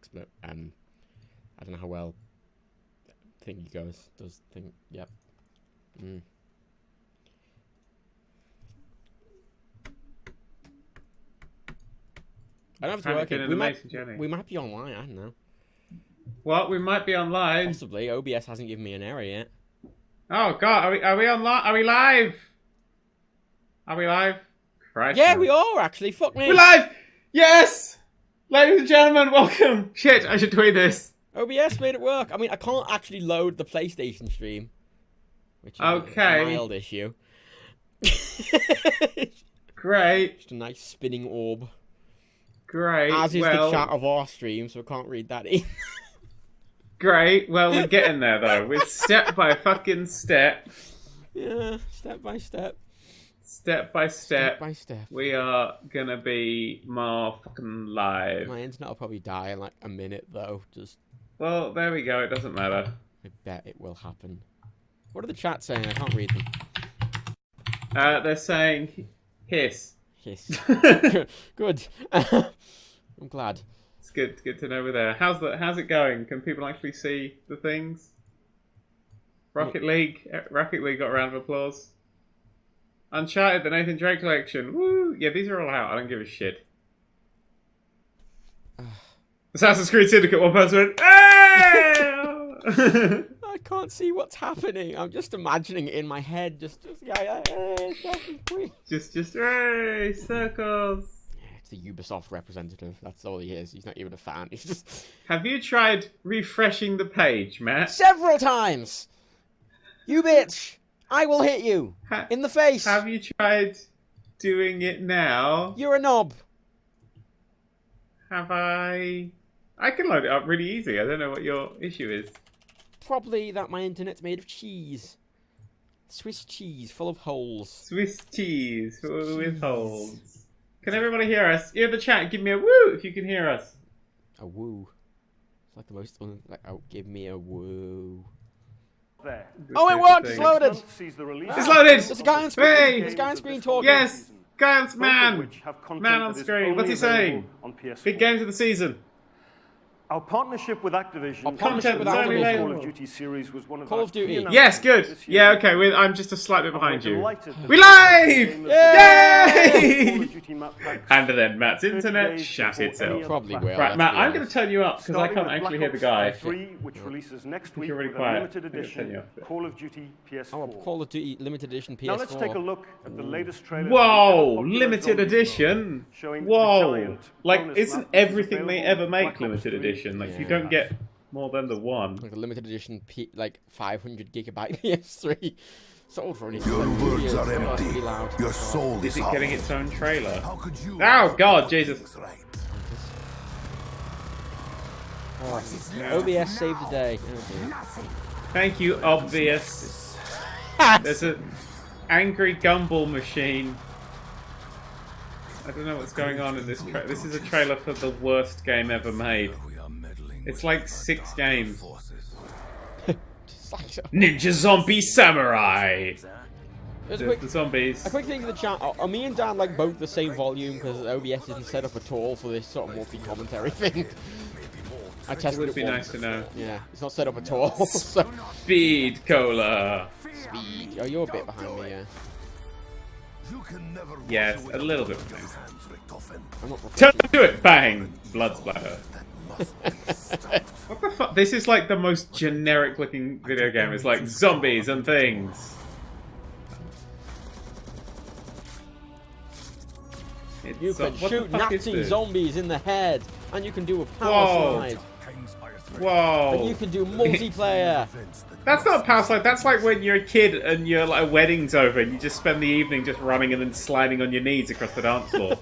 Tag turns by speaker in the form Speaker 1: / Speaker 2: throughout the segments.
Speaker 1: next, but I don't know how well thingy goes. Does think? Yep. I don't know if it's working. We might be online. I don't know.
Speaker 2: What? We might be online.
Speaker 1: Possibly. OBS hasn't given me an error yet.
Speaker 2: Oh God, are we online? Are we live? Are we live? Christ,
Speaker 1: yeah, we are actually. Fuck me.
Speaker 2: We're live. Yes, ladies and gentlemen, welcome. Shit, I should tweet this.
Speaker 1: OBS made it work. I mean, I can't actually load the PlayStation stream, which is a mild issue.
Speaker 2: Great.
Speaker 1: Just a nice spinning orb.
Speaker 2: Great.
Speaker 1: As is the chat of our stream, so I can't read that either.
Speaker 2: Great. Well, we're getting there though. We're step by fucking step.
Speaker 1: Yeah, step by step.
Speaker 2: Step by step.
Speaker 1: Step by step.
Speaker 2: We are gonna be more fucking live.
Speaker 1: My internet will probably die in like a minute though. Just.
Speaker 2: Well, there we go. It doesn't matter.
Speaker 1: I bet it will happen. What are the chats saying? I can't read them.
Speaker 2: They're saying hiss.
Speaker 1: Hiss. Good. I'm glad.
Speaker 2: It's good to know we're there. How's it going? Can people actually see the things? Rocket League got a round of applause. Uncharted, the Nathan Drake collection. Woo! Yeah, these are all out. I don't give a shit. Assassin's Creed Syndicate, one person went, hey!
Speaker 1: I can't see what's happening. I'm just imagining it in my head. Just
Speaker 2: hey, circles.
Speaker 1: Yeah, it's the Ubisoft representative. That's all he is. He's not even a fan. He's just.
Speaker 2: Have you tried refreshing the page, Matt?
Speaker 1: Several times. You bitch! I will hit you in the face.
Speaker 2: Have you tried doing it now?
Speaker 1: You're a knob.
Speaker 2: Have I? I can load it up really easy. I don't know what your issue is.
Speaker 1: Probably that my internet's made of cheese. Swiss cheese full of holes.
Speaker 2: Swiss cheese with holes. Can everybody hear us? In the chat, give me a woo if you can hear us.
Speaker 1: A woo. It's like the most oh, give me a woo.
Speaker 3: There.
Speaker 1: Oh, it worked! It's loaded!
Speaker 2: It's loaded!
Speaker 1: There's a guy on screen.
Speaker 2: Hey!
Speaker 1: There's a guy on screen talking.
Speaker 2: Yes! Guy on man on screen. What's he saying? Big games of the season.
Speaker 3: Our partnership with Activision,
Speaker 2: Call
Speaker 3: of Duty series was one of
Speaker 1: Call of Duty.
Speaker 2: Yes, good. Yeah, okay. I'm just a slight bit behind you. We live!
Speaker 1: Yay!
Speaker 2: And then Matt's internet shat itself.
Speaker 1: Probably will.
Speaker 2: Right, Matt, I'm going to turn you up because I can't actually hear the guy.
Speaker 3: 3, which releases next week,
Speaker 2: You're really
Speaker 3: with
Speaker 2: quiet.
Speaker 3: a limited edition Call of Duty PS4.
Speaker 1: Oh, Call of Duty limited edition PS4.
Speaker 3: Now let's take a look at the latest trailer.
Speaker 2: Whoa, limited edition. Whoa, like isn't everything they ever make limited edition? Like you don't get more than the one.
Speaker 1: Like a limited edition, like 500 gigabyte PS3. Sold for only
Speaker 4: Your words are empty.
Speaker 1: Really loud.
Speaker 4: Your soul
Speaker 2: Is
Speaker 4: is
Speaker 2: it
Speaker 4: hollow.
Speaker 2: getting its own trailer?
Speaker 4: How could you?
Speaker 2: Oh God, Jesus!
Speaker 1: OBS saved the day.
Speaker 2: Thank you, obvious. There's an angry gumball machine. I don't know what's going on in this trailer. This is a trailer for the worst game ever made. It's like 6 games. Ninja Zombie Samurai! There's the zombies.
Speaker 1: A quick thing in the chat. Are me and Dan like both the same volume because OBS isn't set up at all for this sort of multi-commentary thing? I tested
Speaker 2: It would
Speaker 1: it
Speaker 2: be
Speaker 1: once.
Speaker 2: nice to know.
Speaker 1: Yeah, it's not set up at all. So.
Speaker 2: Speed Cola!
Speaker 1: Speed. Oh, you're a bit behind me, yeah.
Speaker 2: Yes, a little bit.
Speaker 1: I'm not
Speaker 2: Turn to it! Bang! Blood splatter. What the fuck? This is like the most generic looking video game. It's like zombies and things.
Speaker 1: You can
Speaker 2: what
Speaker 1: shoot
Speaker 2: the fuck is
Speaker 1: Nazi
Speaker 2: this?
Speaker 1: zombies in the head, and you can do a power
Speaker 2: Whoa.
Speaker 1: slide.
Speaker 2: Whoa!
Speaker 1: And you can do multiplayer.
Speaker 2: That's not a power slide. That's like when you're a kid and your like a wedding's over and you just spend the evening just running and then sliding on your knees across the dance floor.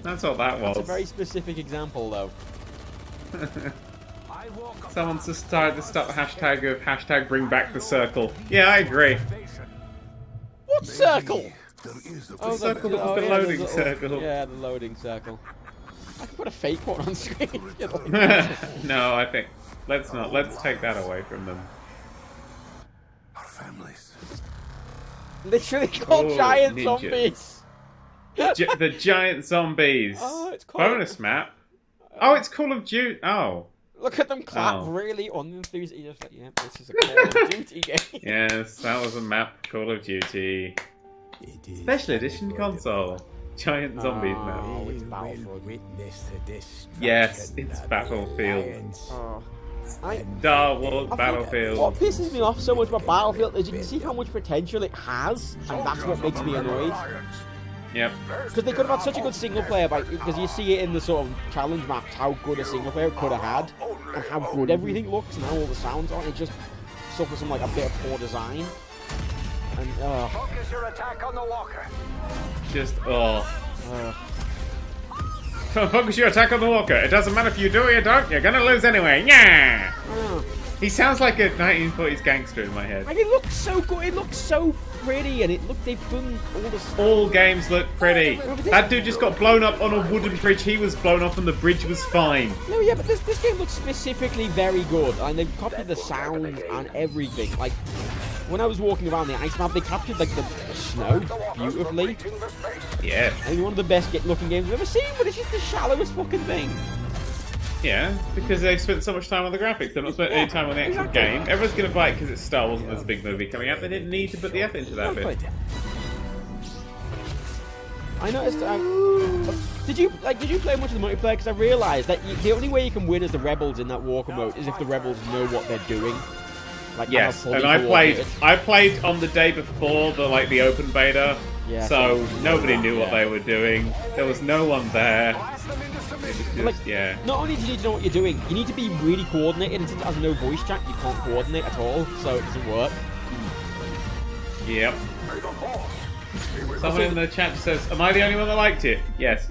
Speaker 2: That's what that was.
Speaker 1: It's a very specific example, though.
Speaker 2: Someone's just started to start the hashtag of hashtag bring back the circle. Yeah, I agree.
Speaker 1: What circle?
Speaker 2: The circle that was the loading circle.
Speaker 1: Yeah, the loading circle. I can put a fake one on screen. If you like.
Speaker 2: No, I think let's not. Let's take that away from them.
Speaker 4: Our families.
Speaker 1: Literally called giant
Speaker 2: ninjas.
Speaker 1: zombies.
Speaker 2: The giant zombies.
Speaker 1: Oh, it's called.
Speaker 2: Bonus map. Oh, it's Call of Duty. Oh.
Speaker 1: Look at them clap really unenthusiastic. You're just like, yeah, this is a Call of Duty game.
Speaker 2: Yes, that was a map Call of Duty. Special edition console. Giant zombies map.
Speaker 1: Oh, it's Battlefield.
Speaker 2: Yes, it's Battlefield.
Speaker 1: Oh.
Speaker 2: Star Wars Battlefield.
Speaker 1: What pisses me off so much about Battlefield is you can see how much potential it has, and that's what makes me annoyed.
Speaker 2: Yep.
Speaker 1: Because they could have had such a good single player, because you see it in the sort of challenge maps how good a single player could have had, and how good everything looks, and how all the sounds are. It just suffers from like a bit of poor design. And
Speaker 5: Focus your attack on the walker.
Speaker 2: Just focus your attack on the walker. It doesn't matter if you do or you don't. You're gonna lose anyway. Yeah. He sounds like a 1940s gangster in my head.
Speaker 1: And it looks so good. It looks so pretty, and they've done all this.
Speaker 2: All games look pretty. That dude just got blown up on a wooden bridge. He was blown off, and the bridge was fine.
Speaker 1: No, yeah, but this game looks specifically very good, and they've copied the sound and everything. Like when I was walking around the ice map, they captured like the snow beautifully.
Speaker 2: Yeah.
Speaker 1: I mean, one of the best looking games I've ever seen, but it's just the shallowest fucking thing.
Speaker 2: Yeah, because they've spent so much time on the graphics. They've not spent any time on the actual game. Everyone's going to buy it because it's Star Wars and there's a big movie coming out. They didn't need to put the effort into that bit.
Speaker 1: I noticed. Did you play much of the multiplayer? Because I realised that the only way you can win as the rebels in that walker mode is if the rebels know what they're doing. Like,
Speaker 2: yes, and I played on the day before the open beta.
Speaker 1: Yeah,
Speaker 2: so nobody knew what they were doing. There was no one there. Just, yeah.
Speaker 1: Not only do you need to know what you're doing, you need to be really coordinated, and since it has no voice chat, you can't coordinate at all, so it doesn't work.
Speaker 2: Yep. Someone in the chat says, am I the only one that liked it? Yes.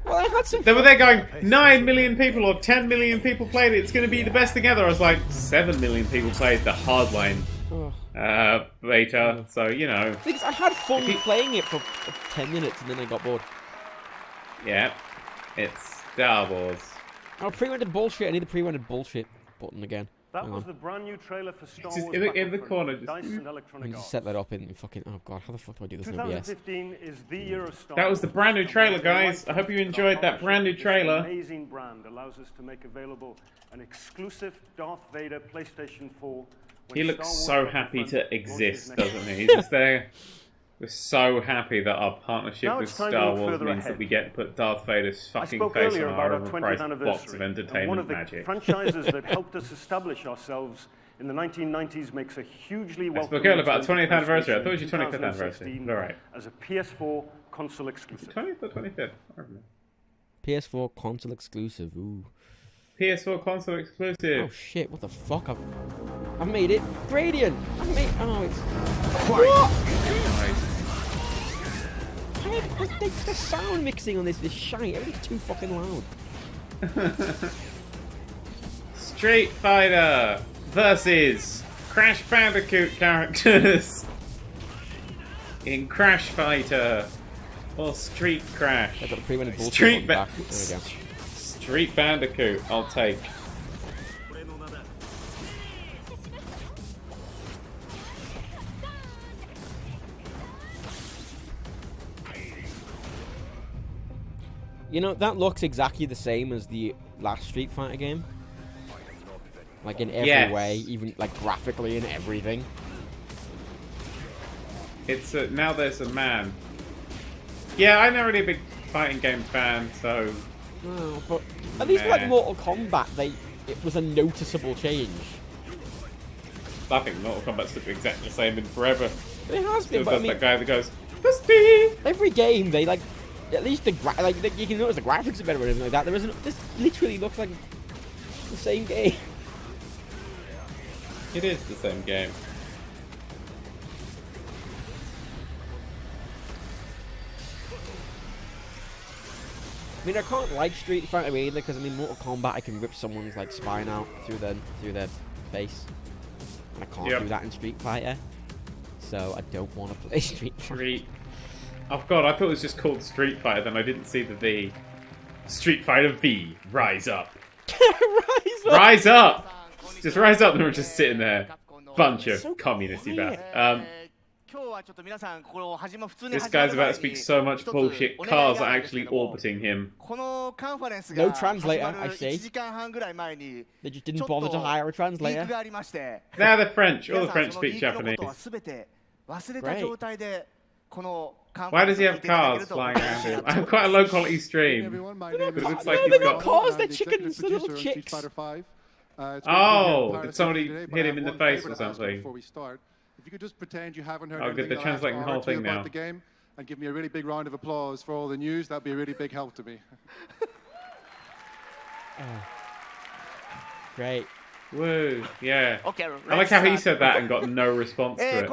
Speaker 1: Well, I had some.
Speaker 2: They were there going, 9 million people or 10 million people played it, it's going to be the best together. I was like, 7 million people played the hardline beta, so, you know.
Speaker 1: I had fun playing it for 10 minutes, and then I got bored.
Speaker 2: Yeah. It's Star Wars.
Speaker 1: Oh, pre-rendered bullshit. I need the pre-rendered bullshit button again.
Speaker 3: That was the brand new trailer for Star
Speaker 2: Just
Speaker 3: Wars
Speaker 2: in the corner.
Speaker 3: Dice and Electronic
Speaker 1: Just
Speaker 3: Arts.
Speaker 1: set that up in fucking. Oh god, how the fuck do I do this in OBS?
Speaker 3: 2015 is the year of Star
Speaker 2: That was the brand new trailer, guys. I hope you enjoyed that brand new trailer.
Speaker 3: Amazing brand allows us to make available an exclusive Darth Vader PlayStation 4.
Speaker 2: He looks so happy to exist, doesn't he? He's just there. We're so happy that our partnership with Star Wars means that we get to put Darth Vader's fucking face on our overpriced box of entertainment
Speaker 3: one of the
Speaker 2: magic.
Speaker 3: franchises that helped us establish ourselves in the 1990s makes a hugely welcome.
Speaker 2: I spoke earlier about 20th anniversary. I thought it was your 25th anniversary. All right.
Speaker 3: As a PS4 console exclusive.
Speaker 2: 20th or 25th? I don't know.
Speaker 1: PS4 console exclusive. Ooh.
Speaker 2: PS4 console exclusive.
Speaker 1: Oh shit! What the fuck? I've made it. Gradient. I've made. Oh, it's. What? The sound mixing on this is shite. Everything's too fucking loud.
Speaker 2: Street Fighter versus Crash Bandicoot characters in Crash Fighter or Street Crash.
Speaker 1: I got the pre-rendered bullshit
Speaker 2: Street
Speaker 1: back. There we go.
Speaker 2: Street Bandicoot, I'll take.
Speaker 1: You know, that looks exactly the same as the last Street Fighter game. Like in every way, even like graphically and everything.
Speaker 2: It's now there's a man. Yeah, I'm not really a big fighting game fan, so.
Speaker 1: No, but at least like Mortal Kombat, it was a noticeable change.
Speaker 2: I think Mortal Kombat's looked exactly the same in forever.
Speaker 1: It has been,
Speaker 2: Still
Speaker 1: but
Speaker 2: does
Speaker 1: I mean,
Speaker 2: that guy that goes, Steve!
Speaker 1: every game they like. At least you can notice the graphics are better or anything like that. There isn't. This literally looks like the same game.
Speaker 2: It is the same game.
Speaker 1: I mean, I can't like Street Fighter either because I mean, Mortal Kombat, I can rip someone's like spine out through their face, and I can't do that in Street Fighter. So I don't want to play Street Fighter.
Speaker 2: Oh god, I thought it was just called Street Fighter, then I didn't see the V. Street Fighter V, rise up.
Speaker 1: Rise up!
Speaker 2: Rise up! Just rise up, and we're just sitting there. Bunch of communisty bastards. This guy's about to speak so much bullshit. Cars are actually orbiting him.
Speaker 1: No translator, I see. They just didn't bother to hire a translator.
Speaker 2: Now they're French. All the French speak Japanese.
Speaker 1: Great.
Speaker 2: Why does he have cars flying around him? I have quite a low quality stream. It looks like he's got
Speaker 1: cars, they're chickens, they're little chicks.
Speaker 2: Oh, did somebody hit him in the face or something?
Speaker 6: If you could just pretend you haven't heard
Speaker 2: Oh, good, they're translating the whole thing now.
Speaker 6: The game and give me a really big round of applause for all the news, that'd be a really big help to me.
Speaker 1: Great.
Speaker 2: Woo, yeah. I like how he said that and got no response to it.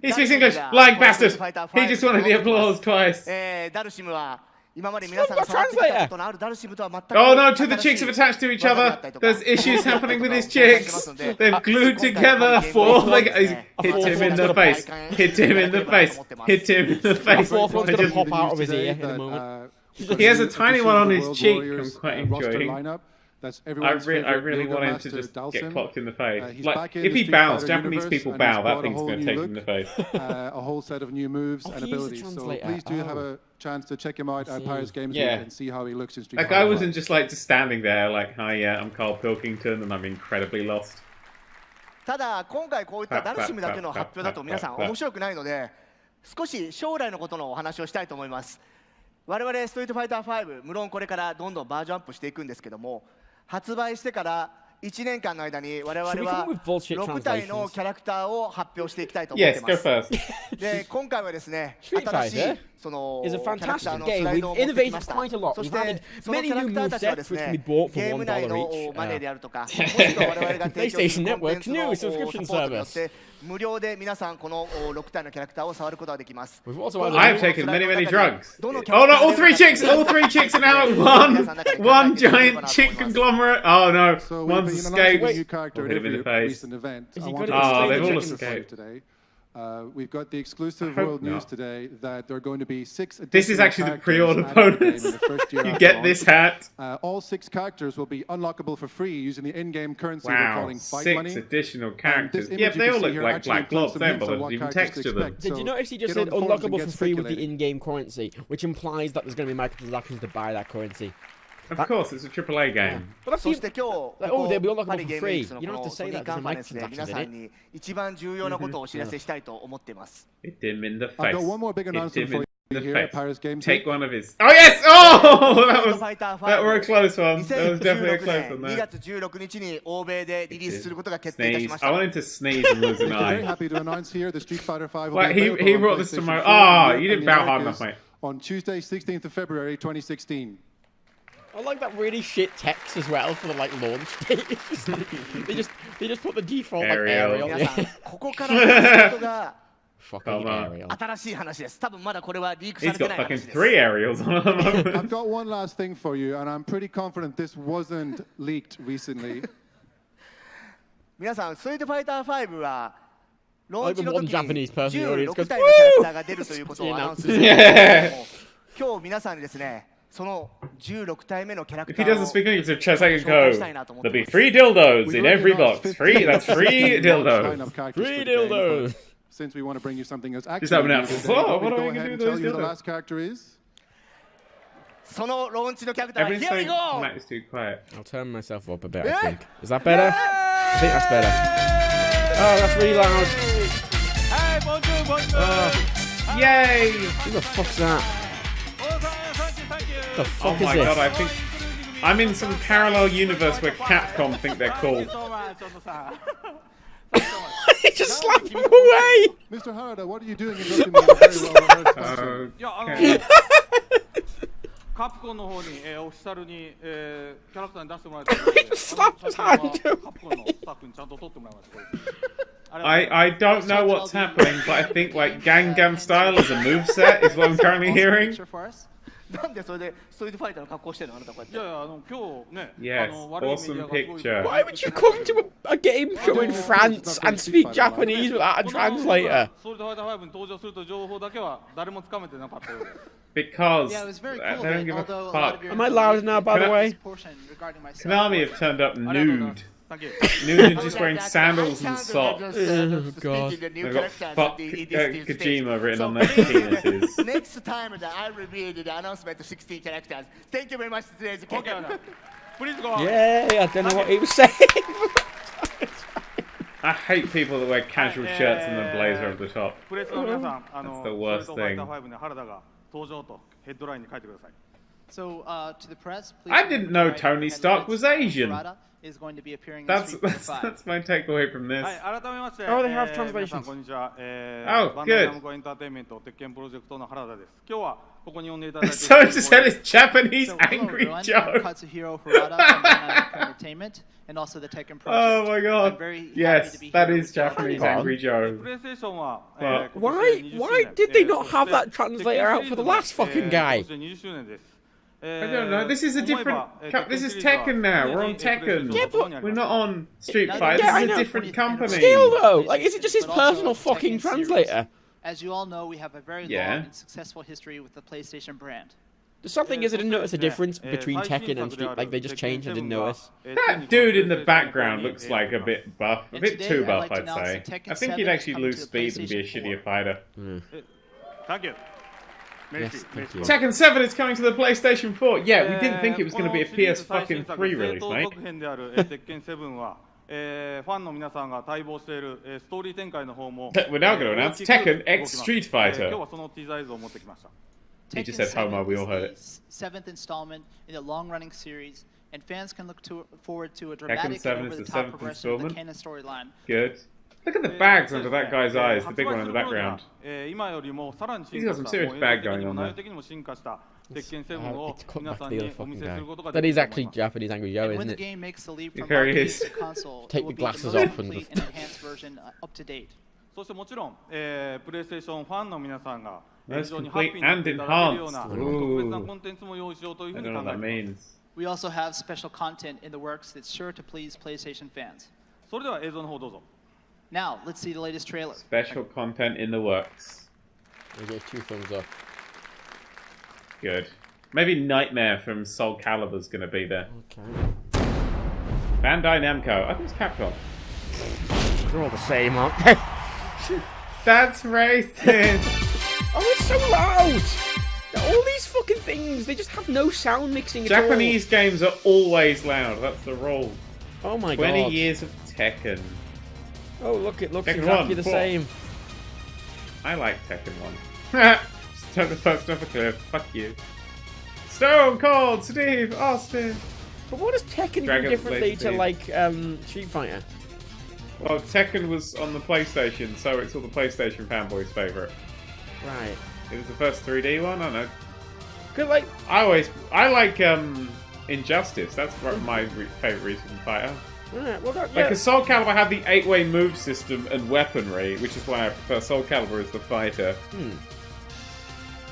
Speaker 2: He speaks English, lying bastard! He just wanted the applause twice. Oh no, two of the chicks have attached to each other. There's issues happening with his chicks. They've glued together four. Hit him in the face. Hit him in the face. Hit him in the face.
Speaker 1: Fourth one's gonna pop out of his ear in a moment.
Speaker 2: He has a tiny one on his cheek. I'm quite enjoying. I really want him to just get clocked in the face. Like, if he bows, Japanese people bow, that thing's going to take him in the face.
Speaker 6: A whole set of new moves and abilities. So please do have a chance to check him out at Paris Games Week and see how he looks in Street Fighter.
Speaker 2: That guy wasn't just like just standing there like, hi, yeah, I'm Carl Pilkington and I'm incredibly lost.
Speaker 7: ただ今回こういったダルシムだけの発表だと皆さん面白くないので少し将来のことのお話をしたいと思います。我々ストリートファイター5無論これからどんどんバージョンアップしていくんですけども発売してから1年間の間に我々は6体のキャラクターを発表していきたいと思ってます。で今回はですね新しいそのキャラクターのスライドを持ってきました。そしてそのキャラクターたちはですねゲーム内のマネーであるとかもしくは我々が提供するコンテンツのサポートによって無料で皆さんこの6体のキャラクターを触ることができます。
Speaker 2: I've taken many drugs. Oh no, all three chicks are now one giant chick conglomerate. Oh no, one's escaped. Hit him in the face. Oh, they've all escaped.
Speaker 6: We've got the exclusive world news today that there are going to be 6 additional
Speaker 2: This is actually the pre-order bonus. You get this hat.
Speaker 6: All 6 characters will be unlockable for free using the in-game currency we're
Speaker 2: Wow,
Speaker 6: calling fight
Speaker 2: 6
Speaker 6: money.
Speaker 2: additional characters. Yeah, they all look like black blobs. They haven't bothered even texture them.
Speaker 1: Did you notice he just said unlockable for free with the in-game currency, which implies that there's going to be microtransactions to buy that currency?
Speaker 2: Of course, it's a AAA game.
Speaker 1: But that's
Speaker 7: so oh,
Speaker 1: they'll be unlockable for free. You don't have to say that there's a microtransaction in it.
Speaker 2: Hit him in the face.
Speaker 6: I've got one more big announcement for you here at Paris Games
Speaker 2: Take one of his. Oh yes! Oh, that was a close one. That was definitely a close one. Sneeze. I want him to sneeze and lose an eye.
Speaker 6: Very happy to announce here the Street Fighter 5.
Speaker 2: Wait, he brought this to my. Oh, you didn't bow hard enough, mate.
Speaker 6: On Tuesday, 16th of February, 2016.
Speaker 1: I like that really shit text as well for the like launch date. They just put the default like Arial. Fucking Arial.
Speaker 2: He's got fucking 3 Arials on him.
Speaker 6: I've got one last thing for you, and I'm pretty confident this wasn't leaked recently.
Speaker 7: 皆さん、ストリートファイター5はローンチの時に
Speaker 1: 16体のキ
Speaker 7: ャラクターが出るということをアナウンスするんですけども、今日皆さんにですね。その16体目のキャラクターを
Speaker 2: If he doesn't speak English, it's just like a go. There'll be 3 dildos in every box. That's 3 dildos.
Speaker 1: 3 dildos.
Speaker 6: Since we want to bring you something that's actually
Speaker 2: just having out. Whoa, what are we going to do with those
Speaker 6: dildos? The last character is.
Speaker 7: そのローンチのキャラクター Here we go.
Speaker 2: Matt is too quiet.
Speaker 1: I'll turn myself up a bit. I think. Is that better? I think that's better. Oh, that's really loud.
Speaker 7: Hey, bonjour, bonjour.
Speaker 2: Yay!
Speaker 1: Who the fuck's that? The fuck
Speaker 2: oh my
Speaker 1: is
Speaker 2: god,
Speaker 1: this?
Speaker 2: I think I'm in some parallel universe where Capcom think they're cool.
Speaker 1: He just slapped him away!
Speaker 6: Mr. Harada, what are you doing interrupting me?
Speaker 2: Okay.
Speaker 8: カプコンの方にオフィシャルにキャラクターに出してもらえたので、カプコンのスタッフにちゃんと撮ってもらいました。
Speaker 2: I don't know what's happening, but I think like Gangnam Style as a moveset is what I'm currently hearing.
Speaker 7: なんでそれでストリートファイターの格好してるのあなたこうやって。いやいや
Speaker 8: 今日ね。
Speaker 2: Yes, awesome picture.
Speaker 1: Why would you come to a game show in France and speak Japanese without a translator?
Speaker 8: ストリートファイター5に登場するという情報だけは誰もつかめてなかったようで。
Speaker 2: Because they don't give a fuck.
Speaker 1: Am I loud now, by the way?
Speaker 2: Konami have turned up nude
Speaker 8: Thank you.
Speaker 2: Noonan's just wearing sandals and socks.
Speaker 1: Oh, God.
Speaker 2: They've got fuck Kojima written on their penises.
Speaker 7: Next time that I reveal the announcement of 16 characters. Thank you very much for today's
Speaker 8: Okay, please go on.
Speaker 1: Yay, I don't know what he was saying.
Speaker 2: I hate people that wear casual shirts and a blazer over the top.
Speaker 8: That's
Speaker 2: the worst thing.
Speaker 9: So, to the press, please
Speaker 2: I didn't know Tony Stark was Asian.
Speaker 9: Is going to be appearing in
Speaker 2: That's
Speaker 9: Street Fighter 5.
Speaker 2: my takeaway from this.
Speaker 1: Oh, they have translations.
Speaker 2: Oh, good.
Speaker 8: So
Speaker 2: So just said it's Japanese Angry
Speaker 9: everyone.
Speaker 2: Joe.
Speaker 9: I'm Katsuhiro Harada from Bandai Entertainment and also the Tekken Project.
Speaker 2: Oh my
Speaker 9: I'm
Speaker 2: god.
Speaker 9: very happy
Speaker 2: Yes,
Speaker 9: to be
Speaker 2: that
Speaker 9: here
Speaker 2: is
Speaker 9: with you all
Speaker 2: Japanese
Speaker 9: today.
Speaker 2: Angry Joe.
Speaker 1: Why did they not have that translator out for the last fucking guy?
Speaker 2: I don't know. This is a different. This is Tekken now. We're on Tekken.
Speaker 1: Yeah, but-
Speaker 2: We're not on Street Fighter.
Speaker 1: Yeah, I
Speaker 2: This is
Speaker 1: know.
Speaker 2: a different company.
Speaker 1: Still though, like, is it just his
Speaker 9: But also
Speaker 1: personal
Speaker 9: the
Speaker 1: fucking
Speaker 9: Tekken series.
Speaker 1: translator?
Speaker 9: As you all know, we have a very
Speaker 2: Yeah.
Speaker 9: long and successful history with the PlayStation brand.
Speaker 1: The something is I didn't notice a difference between Tekken and Street. Like they just changed. I didn't notice.
Speaker 2: That dude in the background looks like a bit buff, a
Speaker 9: And
Speaker 2: bit
Speaker 9: today,
Speaker 2: too
Speaker 9: I'd
Speaker 2: buff,
Speaker 9: like to
Speaker 2: I'd
Speaker 9: announce
Speaker 2: say.
Speaker 9: that Tekken
Speaker 2: I think
Speaker 9: 7
Speaker 2: he'd
Speaker 9: is
Speaker 2: actually
Speaker 9: coming
Speaker 2: lose
Speaker 9: to the
Speaker 2: speed and be a
Speaker 9: PlayStation
Speaker 2: shittier fighter.
Speaker 8: Thank you.
Speaker 1: Yes, thank you.
Speaker 2: Tekken 7 is coming to the PlayStation 4. Yeah, we didn't think it was going to be a PS fucking 3 release, mate.
Speaker 8: ファンの皆さんが待望しているストーリー展開の方も
Speaker 2: We're now going to announce Tekken X Street
Speaker 8: 今
Speaker 2: Fighter.
Speaker 8: 日はそのティザー映像を持ってきました
Speaker 2: He just said homo, we all heard it.
Speaker 9: is the seventh installment in the long-running series, and fans can look forward to a
Speaker 2: Tekken
Speaker 9: dramatic and
Speaker 2: 7 is the
Speaker 9: over-the-top
Speaker 2: seventh
Speaker 9: progression of the
Speaker 2: installment.
Speaker 9: canon storyline.
Speaker 2: Good. Look at the bags under that guy's eyes, the big one in the background.
Speaker 8: 今よりもさらに
Speaker 2: He's
Speaker 8: 進
Speaker 2: got
Speaker 8: 化
Speaker 2: some
Speaker 8: した
Speaker 2: serious
Speaker 8: もう
Speaker 2: bag
Speaker 8: 映像
Speaker 2: going
Speaker 8: 的にも
Speaker 2: on
Speaker 8: 内
Speaker 2: there.
Speaker 8: 容的にも進化した鉄拳7 を
Speaker 1: It's cut
Speaker 8: 皆
Speaker 1: back
Speaker 8: さん
Speaker 1: the
Speaker 8: に
Speaker 1: other
Speaker 8: お見
Speaker 1: fucking
Speaker 8: せする
Speaker 1: guy.
Speaker 8: ことが
Speaker 1: That
Speaker 8: でき
Speaker 1: is
Speaker 8: ると思い
Speaker 1: actually
Speaker 8: ます
Speaker 1: Japanese Angry Joe,
Speaker 9: And when
Speaker 1: isn't
Speaker 9: the
Speaker 1: it?
Speaker 9: game makes the leap from
Speaker 2: There he
Speaker 9: arcade
Speaker 2: is.
Speaker 9: to console,
Speaker 1: Take
Speaker 9: it will
Speaker 1: the
Speaker 9: be
Speaker 1: glasses
Speaker 9: most
Speaker 1: off and
Speaker 9: complete
Speaker 1: just-
Speaker 9: and enhanced version up to date.
Speaker 8: そしてもちろん、プレイステーションファンの皆さんが
Speaker 2: That's
Speaker 8: 非常にハッピーになっていただけるような
Speaker 2: complete
Speaker 8: 特
Speaker 2: and
Speaker 8: 別な
Speaker 2: enhanced.
Speaker 8: コンテンツも用意しようというふ
Speaker 2: I
Speaker 8: うに
Speaker 2: don't
Speaker 8: 考
Speaker 2: know
Speaker 8: え
Speaker 2: what
Speaker 8: て
Speaker 2: that
Speaker 8: います
Speaker 2: means.
Speaker 9: We also have special content in the works that's sure to please PlayStation fans.
Speaker 8: それでは映像の方どうぞ
Speaker 9: Now, let's see the latest trailer.
Speaker 2: Special content in the works.
Speaker 1: We get 2 thumbs up.
Speaker 2: Good. Maybe Nightmare from Soul Calibur's going to be there.
Speaker 1: Okay.
Speaker 2: Bandai Namco. I think it's Capcom.
Speaker 1: They're all the same, aren't they?
Speaker 2: That's racist.
Speaker 1: Oh, it's so loud! All these fucking things, they just have no sound mixing at all.
Speaker 2: Japanese games are always loud. That's the rule.
Speaker 1: Oh my
Speaker 2: 20
Speaker 1: god.
Speaker 2: years of Tekken.
Speaker 1: Oh, look, it looks
Speaker 2: Tekken
Speaker 1: exactly
Speaker 2: 1,
Speaker 1: the
Speaker 2: 4.
Speaker 1: same.
Speaker 2: I like Tekken 1. Just took the first off a cliff. Fuck you. Stone Cold Steve Austin.
Speaker 1: But what does Tekken do
Speaker 2: Dragon
Speaker 1: differently
Speaker 2: Blade
Speaker 1: to,
Speaker 2: Steve.
Speaker 1: like, Street Fighter?
Speaker 2: Well, Tekken was on the PlayStation, so it's all the PlayStation fanboys' favourite.
Speaker 1: Right.
Speaker 2: It was the first 3D one. I don't know.
Speaker 1: Cause, like,
Speaker 2: I like Injustice. That's my favourite recent fighter.
Speaker 1: well, that,
Speaker 2: Like,
Speaker 1: yeah.
Speaker 2: because Soul Calibur had the 8-way move system and weaponry, which is why I prefer Soul Calibur as the fighter.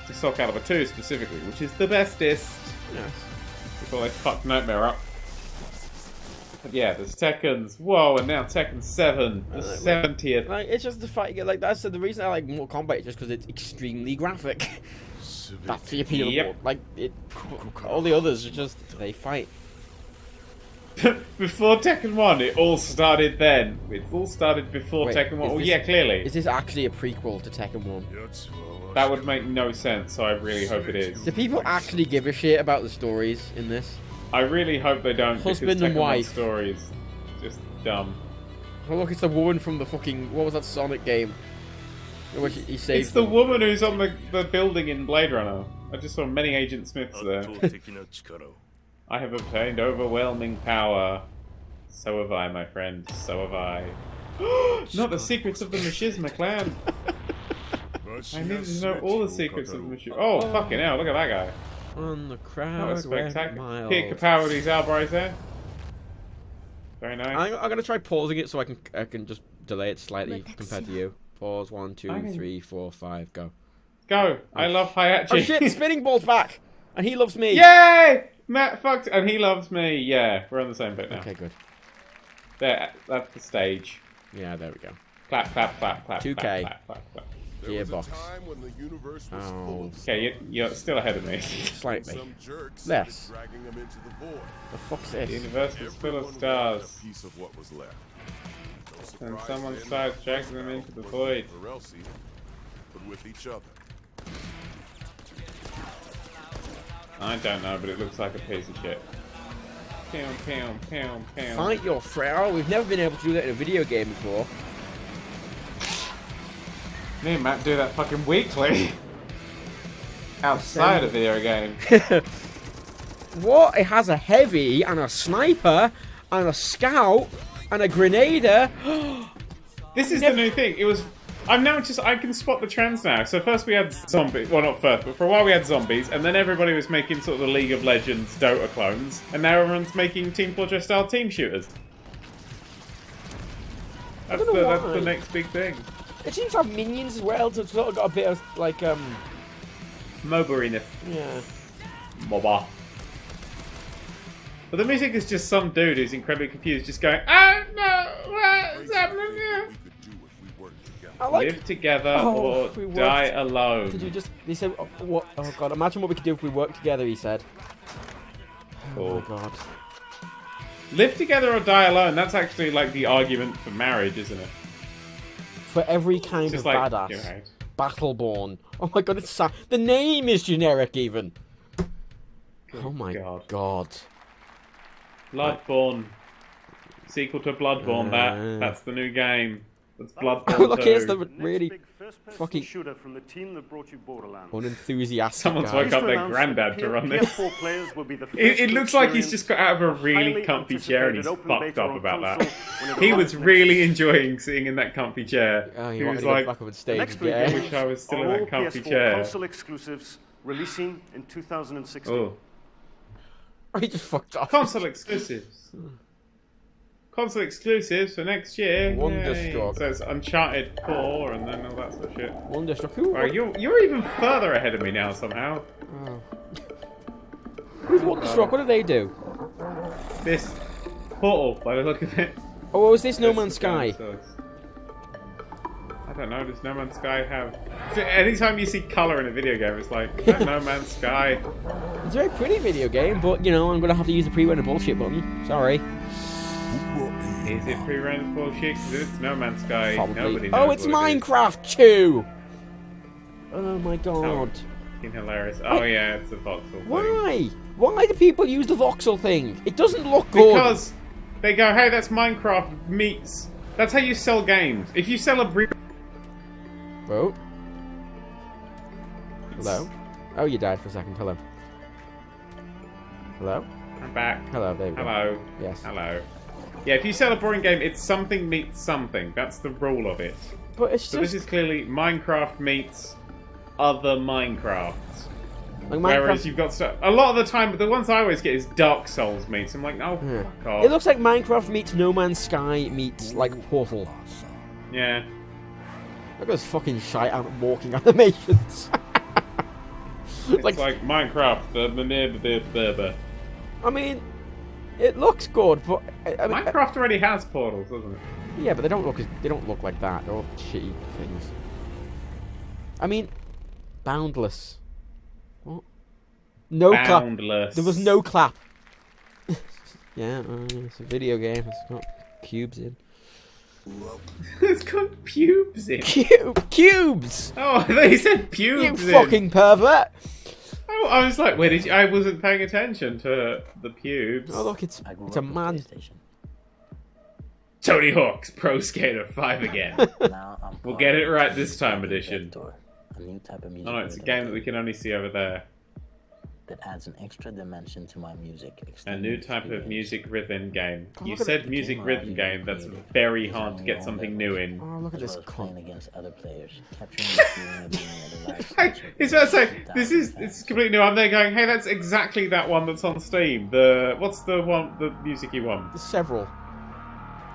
Speaker 2: To Soul Calibur 2 specifically, which is the bestest.
Speaker 1: Yes.
Speaker 2: Before they fucked Nightmare up. But yeah, there's Tekken's. Whoa, and now Tekken 7, the 70th.
Speaker 1: Like, it's just the fight. Like, that's the reason I like Mortal Kombat is just because it's extremely graphic. That's the appeal.
Speaker 2: Yep.
Speaker 1: Like, all the others are just they fight.
Speaker 2: Before Tekken 1, it all started then. It all started before
Speaker 1: Wait,
Speaker 2: Tekken 1.
Speaker 1: is
Speaker 2: Oh,
Speaker 1: this-
Speaker 2: yeah, clearly.
Speaker 1: Is this actually a prequel to Tekken 1?
Speaker 2: That would make no sense, so I really hope it is.
Speaker 1: Do people actually give a shit about the stories in this?
Speaker 2: I really hope they don't,
Speaker 1: Husband
Speaker 2: because
Speaker 1: and
Speaker 2: Tekken 1
Speaker 1: wife.
Speaker 2: stories just dumb.
Speaker 1: Oh look, it's the woman from the fucking what was that Sonic game? In which he saved
Speaker 2: It's the
Speaker 1: them.
Speaker 2: woman who's on the building in Blade Runner. I just saw many Agent Smiths there. I have obtained overwhelming power. So have I, my friend. So have I. Not the secrets of the Machismo clan. I need to know all the secrets of the Machismo. Oh, fucking hell, look at that guy.
Speaker 1: On the crowd.
Speaker 2: That was spectacular.
Speaker 1: miles.
Speaker 2: Peter Capaldi's Alvarez there. Very nice.
Speaker 1: I'm gonna try pausing it so I can just delay it slightly compared to you. Pause 1, 2, 3, 4, 5, go.
Speaker 2: Go! I love Hayachi.
Speaker 1: Oh shit! Spinning Ball's back, and he loves me.
Speaker 2: Yay! Matt fucked, and he loves me. Yeah, we're on the same bit now.
Speaker 1: Okay, good.
Speaker 2: There, that's the stage.
Speaker 1: Yeah, there we go.
Speaker 2: Clap, clap, clap, clap.
Speaker 1: 2K.
Speaker 2: Clap, clap, clap, clap.
Speaker 1: Gearbox. Oh.
Speaker 2: Okay, you're still ahead of me.
Speaker 1: Slightly. Less. The fuck's this?
Speaker 2: The universe is full of stars. And someone starts dragging them into the void. I don't know, but it looks like a piece of shit.
Speaker 1: Fight your friend. We've never been able to do that in a video game before.
Speaker 2: Me and Matt do that fucking weekly. Outside a video game.
Speaker 1: What? It has a heavy and a sniper and a scout and a grenader.
Speaker 2: This is the new thing. I can spot the trends now. So first we had zombies. Well, not first, but for a while we had zombies, and then everybody was making sort of the League of Legends Dota clones, and now everyone's making Team Fortress style team shooters. That's the next big thing.
Speaker 1: It seems to have minions as well, so it's sort of got a bit of like
Speaker 2: MOBA-iness.
Speaker 1: Yeah.
Speaker 2: MOBA. But the music is just some dude who's incredibly confused, just going, "Oh no, what's happening here?" Live together or die alone.
Speaker 1: Did you just? He said, "What? Oh god! Imagine what we could do if we work together." He said. Oh my god.
Speaker 2: Live together or die alone. That's actually like the argument for marriage, isn't it?
Speaker 1: For every kind of
Speaker 2: like,
Speaker 1: badass.
Speaker 2: You know.
Speaker 1: Battleborn. Oh my god! It's the name is generic even. Oh my god.
Speaker 2: Bloodborne. Sequel to Bloodborne. That's the new game. That's Bloodborne.
Speaker 1: Oh, look, here's the really fucking
Speaker 3: shooter from the team that brought you Borderlands.
Speaker 1: Unenthusiastic.
Speaker 2: Someone's woke up their granddad to run this. It looks like he's just got out of a really comfy chair and he's fucked up about that. He was really enjoying sitting in that comfy chair.
Speaker 1: Oh,
Speaker 2: he was like,
Speaker 1: back up on stage,
Speaker 2: I wish I was still in that comfy chair.
Speaker 3: Console exclusives releasing in 2016.
Speaker 2: Oh.
Speaker 1: He just fucked off.
Speaker 2: Console exclusives. Console exclusives for next year.
Speaker 1: Wonderstruck.
Speaker 2: So it's Uncharted 4 and then all that sort of shit.
Speaker 1: Wonderstruck.
Speaker 2: Right, you're even further ahead of me now somehow.
Speaker 1: Oh. Who's Wonderstruck? What do they do?
Speaker 2: This Portal, by the look of it.
Speaker 1: Oh, is this No Man's Sky?
Speaker 2: I don't know. Does No Man's Sky have? Anytime you see color in a video game, it's like No Man's Sky.
Speaker 1: It's a very pretty video game, but you know I'm gonna have to use the pre-render bullshit button. Sorry.
Speaker 2: Is it pre-rendered bullshit? Because it's No Man's Sky.
Speaker 1: Probably.
Speaker 2: Nobody knows.
Speaker 1: Oh, it's Minecraft too. Oh my god.
Speaker 2: Fucking hilarious. Oh yeah, it's a voxel thing.
Speaker 1: Why? Why do people use the voxel thing? It doesn't look good.
Speaker 2: Because they go, hey, that's Minecraft meets. That's how you sell games. If you sell a
Speaker 1: Oh. Hello? Oh, you died for a second. Hello. Hello?
Speaker 2: I'm back.
Speaker 1: Hello, there we go.
Speaker 2: Hello.
Speaker 1: Yes.
Speaker 2: Hello. Yeah, if you sell a boring game, it's something meets something. That's the rule of it.
Speaker 1: But it's
Speaker 2: so this is clearly Minecraft meets other Minecrafts.
Speaker 1: Like
Speaker 2: Whereas you've got stuff... A lot of the time, but the ones I always get is Dark Souls meets. I'm like, oh, fuck off.
Speaker 1: It looks like Minecraft meets No Man's Sky meets, like, Portal.
Speaker 2: Yeah.
Speaker 1: Look at this fucking shite walking animations.
Speaker 2: It's like Minecraft, the
Speaker 1: I mean, it looks good, but I mean,
Speaker 2: Minecraft already has portals, doesn't it?
Speaker 1: Yeah, but they don't look like that. They're all shitty things. I mean, Boundless. What? No clap.
Speaker 2: Boundless.
Speaker 1: There was no clap. Yeah, it's a video game. It's got cubes in.
Speaker 2: It's got pubes in.
Speaker 1: Cubes!
Speaker 2: Oh, they said pubes
Speaker 1: You fucking pervert!
Speaker 2: Oh, I was like, where did you... I wasn't paying attention to the pubes.
Speaker 1: Oh, look, it's a man.
Speaker 2: Tony Hawk's Pro Skater 5 again. We'll get it right this time, edition. Oh no, it's a game that we can only see over there.
Speaker 10: That adds an extra dimension to my music.
Speaker 2: A new type of music rhythm game. You said music rhythm game. That's very hard to get something new in.
Speaker 1: Oh, look at this
Speaker 10: playing against other players, capturing the feeling of being at a live
Speaker 2: It's about to say it's completely new. I'm there going, hey, that's exactly that one that's on Steam. What's the one, the music-y one?
Speaker 1: There's several.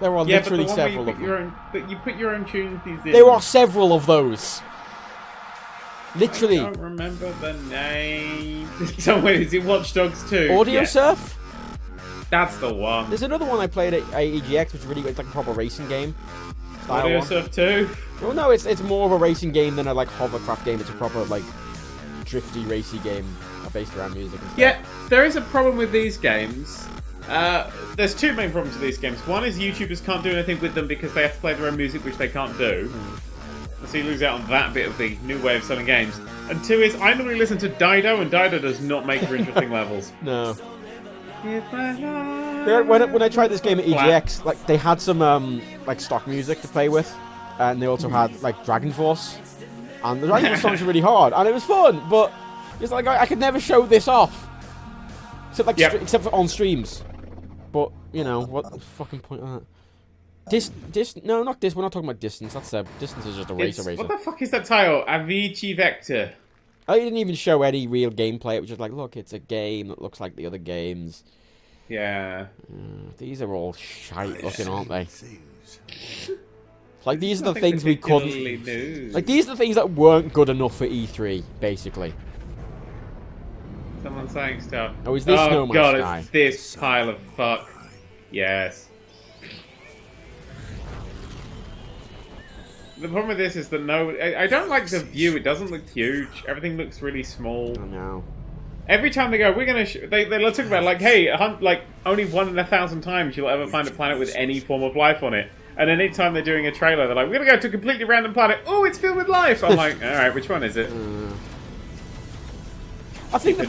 Speaker 1: There are literally
Speaker 2: but the one
Speaker 1: several of
Speaker 2: them. That you put your own tunes in.
Speaker 1: There are several of those. Literally.
Speaker 2: I don't remember the name. Somewhere, is it Watch Dogs 2?
Speaker 1: Audio Surf?
Speaker 2: That's the one.
Speaker 1: There's another one I played at EGX, which is really good. It's like a proper racing game. style one.
Speaker 2: Surf 2?
Speaker 1: Well, no, it's more of a racing game than a like hovercraft game. It's a proper like drifty, racy game based around music and stuff.
Speaker 2: Yeah, there is a problem with these games. There's two main problems with these games. One is YouTubers can't do anything with them because they have to play their own music, which they can't do. So you lose out on that bit of the new way of selling games. And two is, I normally listen to Dido, and Dido does not make for interesting levels.
Speaker 1: No. When I tried this game at EGX, like they had some like stock music to play with, and they also had like Dragon Force, and the Dragon Force songs were really hard, and it was fun, but it's like I could never show this off, except for on streams. But you know what the fucking point of that? No, not this. We're not talking about distance. That's distance is just a racer.
Speaker 2: What the fuck is that title? Avicii Vector.
Speaker 1: I didn't even show any real gameplay. It was just like, look, it's a game that looks like the other games.
Speaker 2: Yeah.
Speaker 1: These are all shite looking, aren't they? Like, these are the things we couldn't... Like, these are the things that weren't good enough for E3, basically.
Speaker 2: Someone's saying stuff.
Speaker 1: Oh, is this No Man's
Speaker 2: God,
Speaker 1: Sky?
Speaker 2: It's this pile of fuck. Yes. The problem with this is that I don't like the view. It doesn't look huge. Everything looks really small.
Speaker 1: I know.
Speaker 2: Every time they go, we're gonna. They let's talk about it, like, hey, like only 1 in 1,000 times you'll ever find a planet with any form of life on it. And any time they're doing a trailer, they're like, we're gonna go to a completely random planet. Oh, it's filled with life. I'm like, all right, which one is it?
Speaker 1: I think the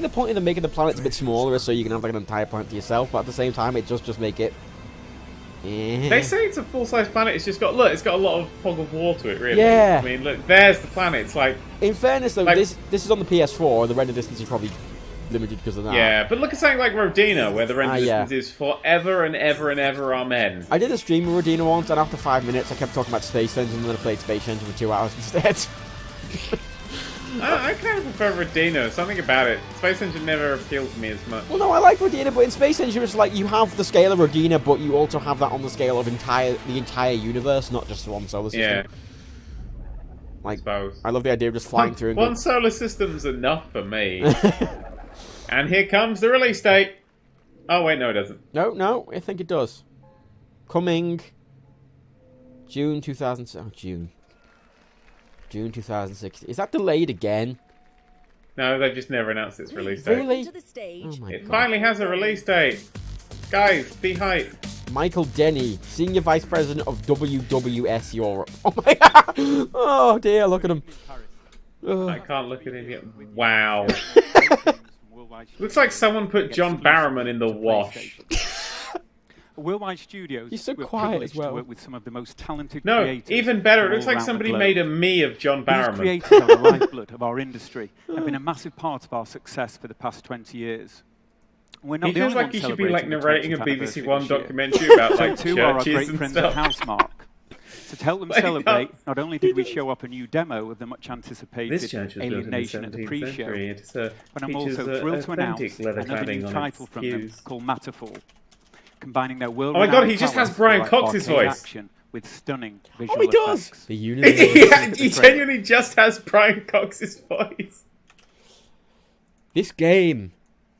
Speaker 1: point of them making the planets a bit smaller is so you can have like an entire planet to yourself, but at the same time, it just make it.
Speaker 2: They say it's a full-size planet. It's just got it's got a lot of fog of war to it, really.
Speaker 1: Yeah.
Speaker 2: I mean, look, there's the planet. It's like.
Speaker 1: In fairness, though, this is on the PS4. The render distance is probably limited because of that.
Speaker 2: Yeah, but look at something like Rodina, where the render distance is forever and ever and ever. Amen.
Speaker 1: I did a stream with Rodina once, and after 5 minutes, I kept talking about Space Engine, and then I played Space Engine for 2 hours instead.
Speaker 2: I kind of prefer Rodina. Something about it. Space Engine never appealed to me as much.
Speaker 1: Well, no, I like Rodina, but in Space Engine, it's like you have the scale of Rodina, but you also have that on the scale of the entire universe, not just one solar system.
Speaker 2: Yeah.
Speaker 1: Like, I love the idea of just flying through. And
Speaker 2: one solar system's enough for me. And here comes the release date. Oh wait, no, it doesn't.
Speaker 1: No, I think it does. Coming June 2007. June 2016. Is that delayed again?
Speaker 2: No, they've just never announced its release date.
Speaker 1: Really?
Speaker 2: Oh my God. Finally has a release date. Guys, be hype.
Speaker 1: Michael Denny, Senior Vice President of WWS Europe. Oh my God. Oh dear, look at him.
Speaker 2: I can't look at him yet. Wow. Looks like someone put John Barrowman in the wash.
Speaker 11: Worldwide Studios.
Speaker 1: He's so quiet as well.
Speaker 11: To work with some of the most talented
Speaker 2: no,
Speaker 11: creators.
Speaker 2: Even better. It looks like somebody made a me of John Barrowman.
Speaker 11: These creators are the lifeblood of our industry and have been a massive part of our success for the past 20 years. We're not
Speaker 2: he
Speaker 11: the
Speaker 2: feels
Speaker 11: only
Speaker 2: like he should be like narrating a BBC One documentary
Speaker 11: about
Speaker 2: like
Speaker 11: so too are our
Speaker 2: churches
Speaker 11: great
Speaker 2: and
Speaker 11: friends
Speaker 2: stuff.
Speaker 11: at Housemarque. So to help them celebrate, not only did we show up a new demo of the much anticipated Alien Nation at the pre-show, but I'm also thrilled to announce another new title from them called Matterfall, combining their world.
Speaker 2: Oh my God, he just has Brian Cox's voice.
Speaker 11: Action with stunning visual
Speaker 2: he does.
Speaker 11: effects.
Speaker 1: The universe.
Speaker 2: He genuinely just has Brian Cox's voice.
Speaker 1: This game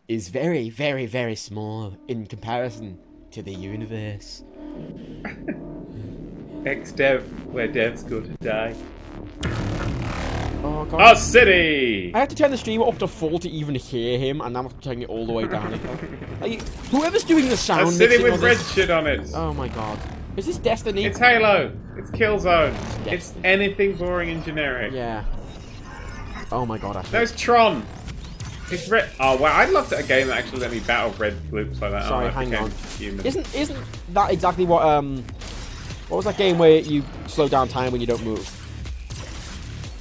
Speaker 1: is very, very, very small in comparison to the universe.
Speaker 2: Ex-dev, where devs go to die.
Speaker 1: Oh God.
Speaker 2: Our city!
Speaker 1: I have to turn the stream up to full to even hear him, and now I'm turning it all the way down again. Like, whoever's doing the sound.
Speaker 2: A city with red shit on it.
Speaker 1: Oh my God. Is this Destiny?
Speaker 2: It's Halo. It's Killzone. It's anything boring and generic.
Speaker 1: Yeah. Oh my God.
Speaker 2: No, it's Tron. It's red. Oh wow, I'd love a game that actually let me battle red bloops like that.
Speaker 1: Sorry, hang on. Isn't that exactly what was that game where you slow down time when you don't move?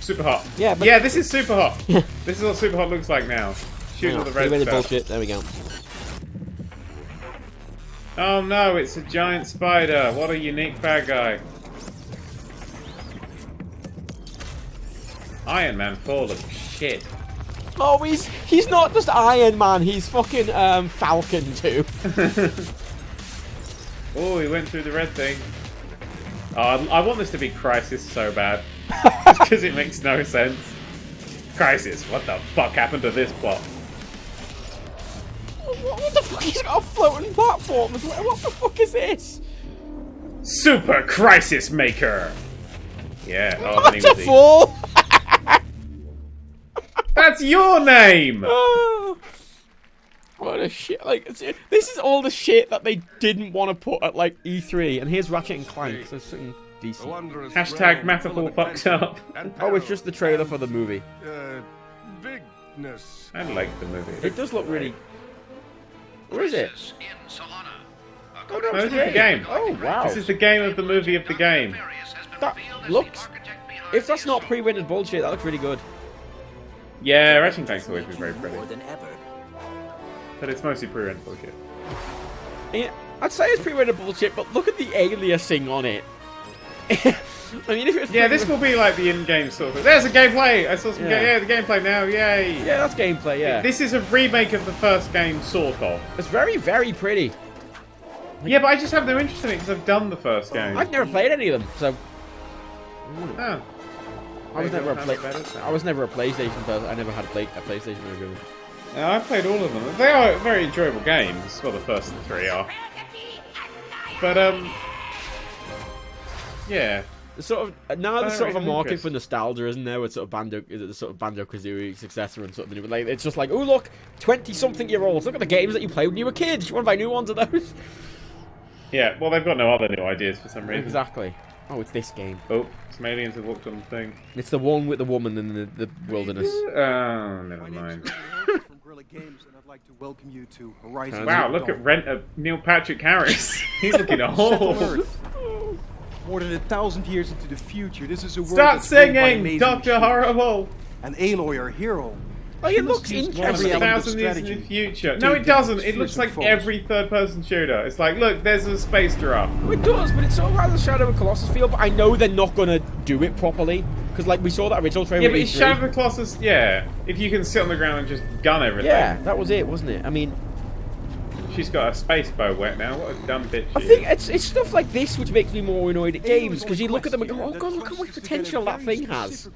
Speaker 2: Super Hot.
Speaker 1: Yeah, but
Speaker 2: yeah, this is Super Hot. This is what Super Hot looks like now. Shooting all the red stuff.
Speaker 1: Bullshit. There we go.
Speaker 2: Oh no, it's a giant spider. What a unique bad guy. Iron Man full of shit.
Speaker 1: Oh, he's not just Iron Man. He's fucking Falcon too.
Speaker 2: Oh, he went through the red thing. Oh, I want this to be Crisis so bad. Because it makes no sense. Crisis, what the fuck happened to this plot?
Speaker 1: What the fuck? He's got a floating platform. What the fuck is this?
Speaker 2: Super Crisis Maker. Yeah. Oh,
Speaker 1: What a fool!
Speaker 2: That's your name.
Speaker 1: Oh, what a shit! Like this is all the shit that they didn't want to put at like E3, and here's Ratchet and Clank. So something decent.
Speaker 2: Hashtag Matterfall fucked up.
Speaker 1: Oh, it's just the trailer for the movie.
Speaker 4: Bigness.
Speaker 2: I like the movie.
Speaker 1: It does look really. Where is it?
Speaker 2: Oh no, this is the game.
Speaker 1: Oh wow!
Speaker 2: This is the game of the movie of the game.
Speaker 1: That looks. If that's not pre-rendered bullshit, that looks really good.
Speaker 2: Yeah, Ratchet and Clank's always been very pretty. But it's mostly pre-rendered bullshit.
Speaker 1: Yeah, I'd say it's pre-rendered bullshit, but look at the aliasing on it. I mean, if it's
Speaker 2: this will be like the in-game sort of. There's a gameplay. I saw some. Yeah, the gameplay now. Yay!
Speaker 1: Yeah, that's gameplay. Yeah.
Speaker 2: This is a remake of the first game, sort of.
Speaker 1: It's very, very pretty.
Speaker 2: Yeah, but I just have no interest in it because I've done the first game.
Speaker 1: I've never played any of them, so.
Speaker 2: Oh.
Speaker 1: I was never a PlayStation person. I never had a PlayStation really.
Speaker 2: Yeah, I played all of them. They are very enjoyable games. Well, the first three are. But yeah.
Speaker 1: Sort of now there's sort of a market for nostalgia, isn't there? With sort of Banjo-Kazooie successor and sort of the new. Like it's just like, oh look, 20-something-year-olds. Look at the games that you play when you were kids. You want to buy new ones of those?
Speaker 2: Yeah. Well, they've got no other new ideas for some reason.
Speaker 1: Exactly. Oh, it's this game.
Speaker 2: Oh, some aliens have walked on the thing.
Speaker 1: It's the one with the woman in the wilderness.
Speaker 2: Oh, never mind.
Speaker 6: Wow,
Speaker 2: wow, look at Neil Patrick Harris. He's looking old.
Speaker 6: More than 1,000 years into the future, this is a world
Speaker 2: Start singing, Dr. Horrible.
Speaker 6: An Aloy or hero.
Speaker 1: Oh, it looks interesting.
Speaker 2: 1,000 years in the future. No, it doesn't. It looks like every third-person shooter. It's like, look, there's a space giraffe.
Speaker 1: It does, but it's sort of like the Shadow of Colossus feel. But I know they're not gonna do it properly because, like, we saw that original trailer.
Speaker 2: Yeah, but it's Shadow of the Colossus. Yeah, if you can sit on the ground and just gun everything.
Speaker 1: Yeah, that was it, wasn't it? I mean,
Speaker 2: she's got a space bow wet now. What a dumb bitch.
Speaker 1: I think it's stuff like this which makes me more annoyed at games because you look at them and go, oh god, look how much potential that thing has.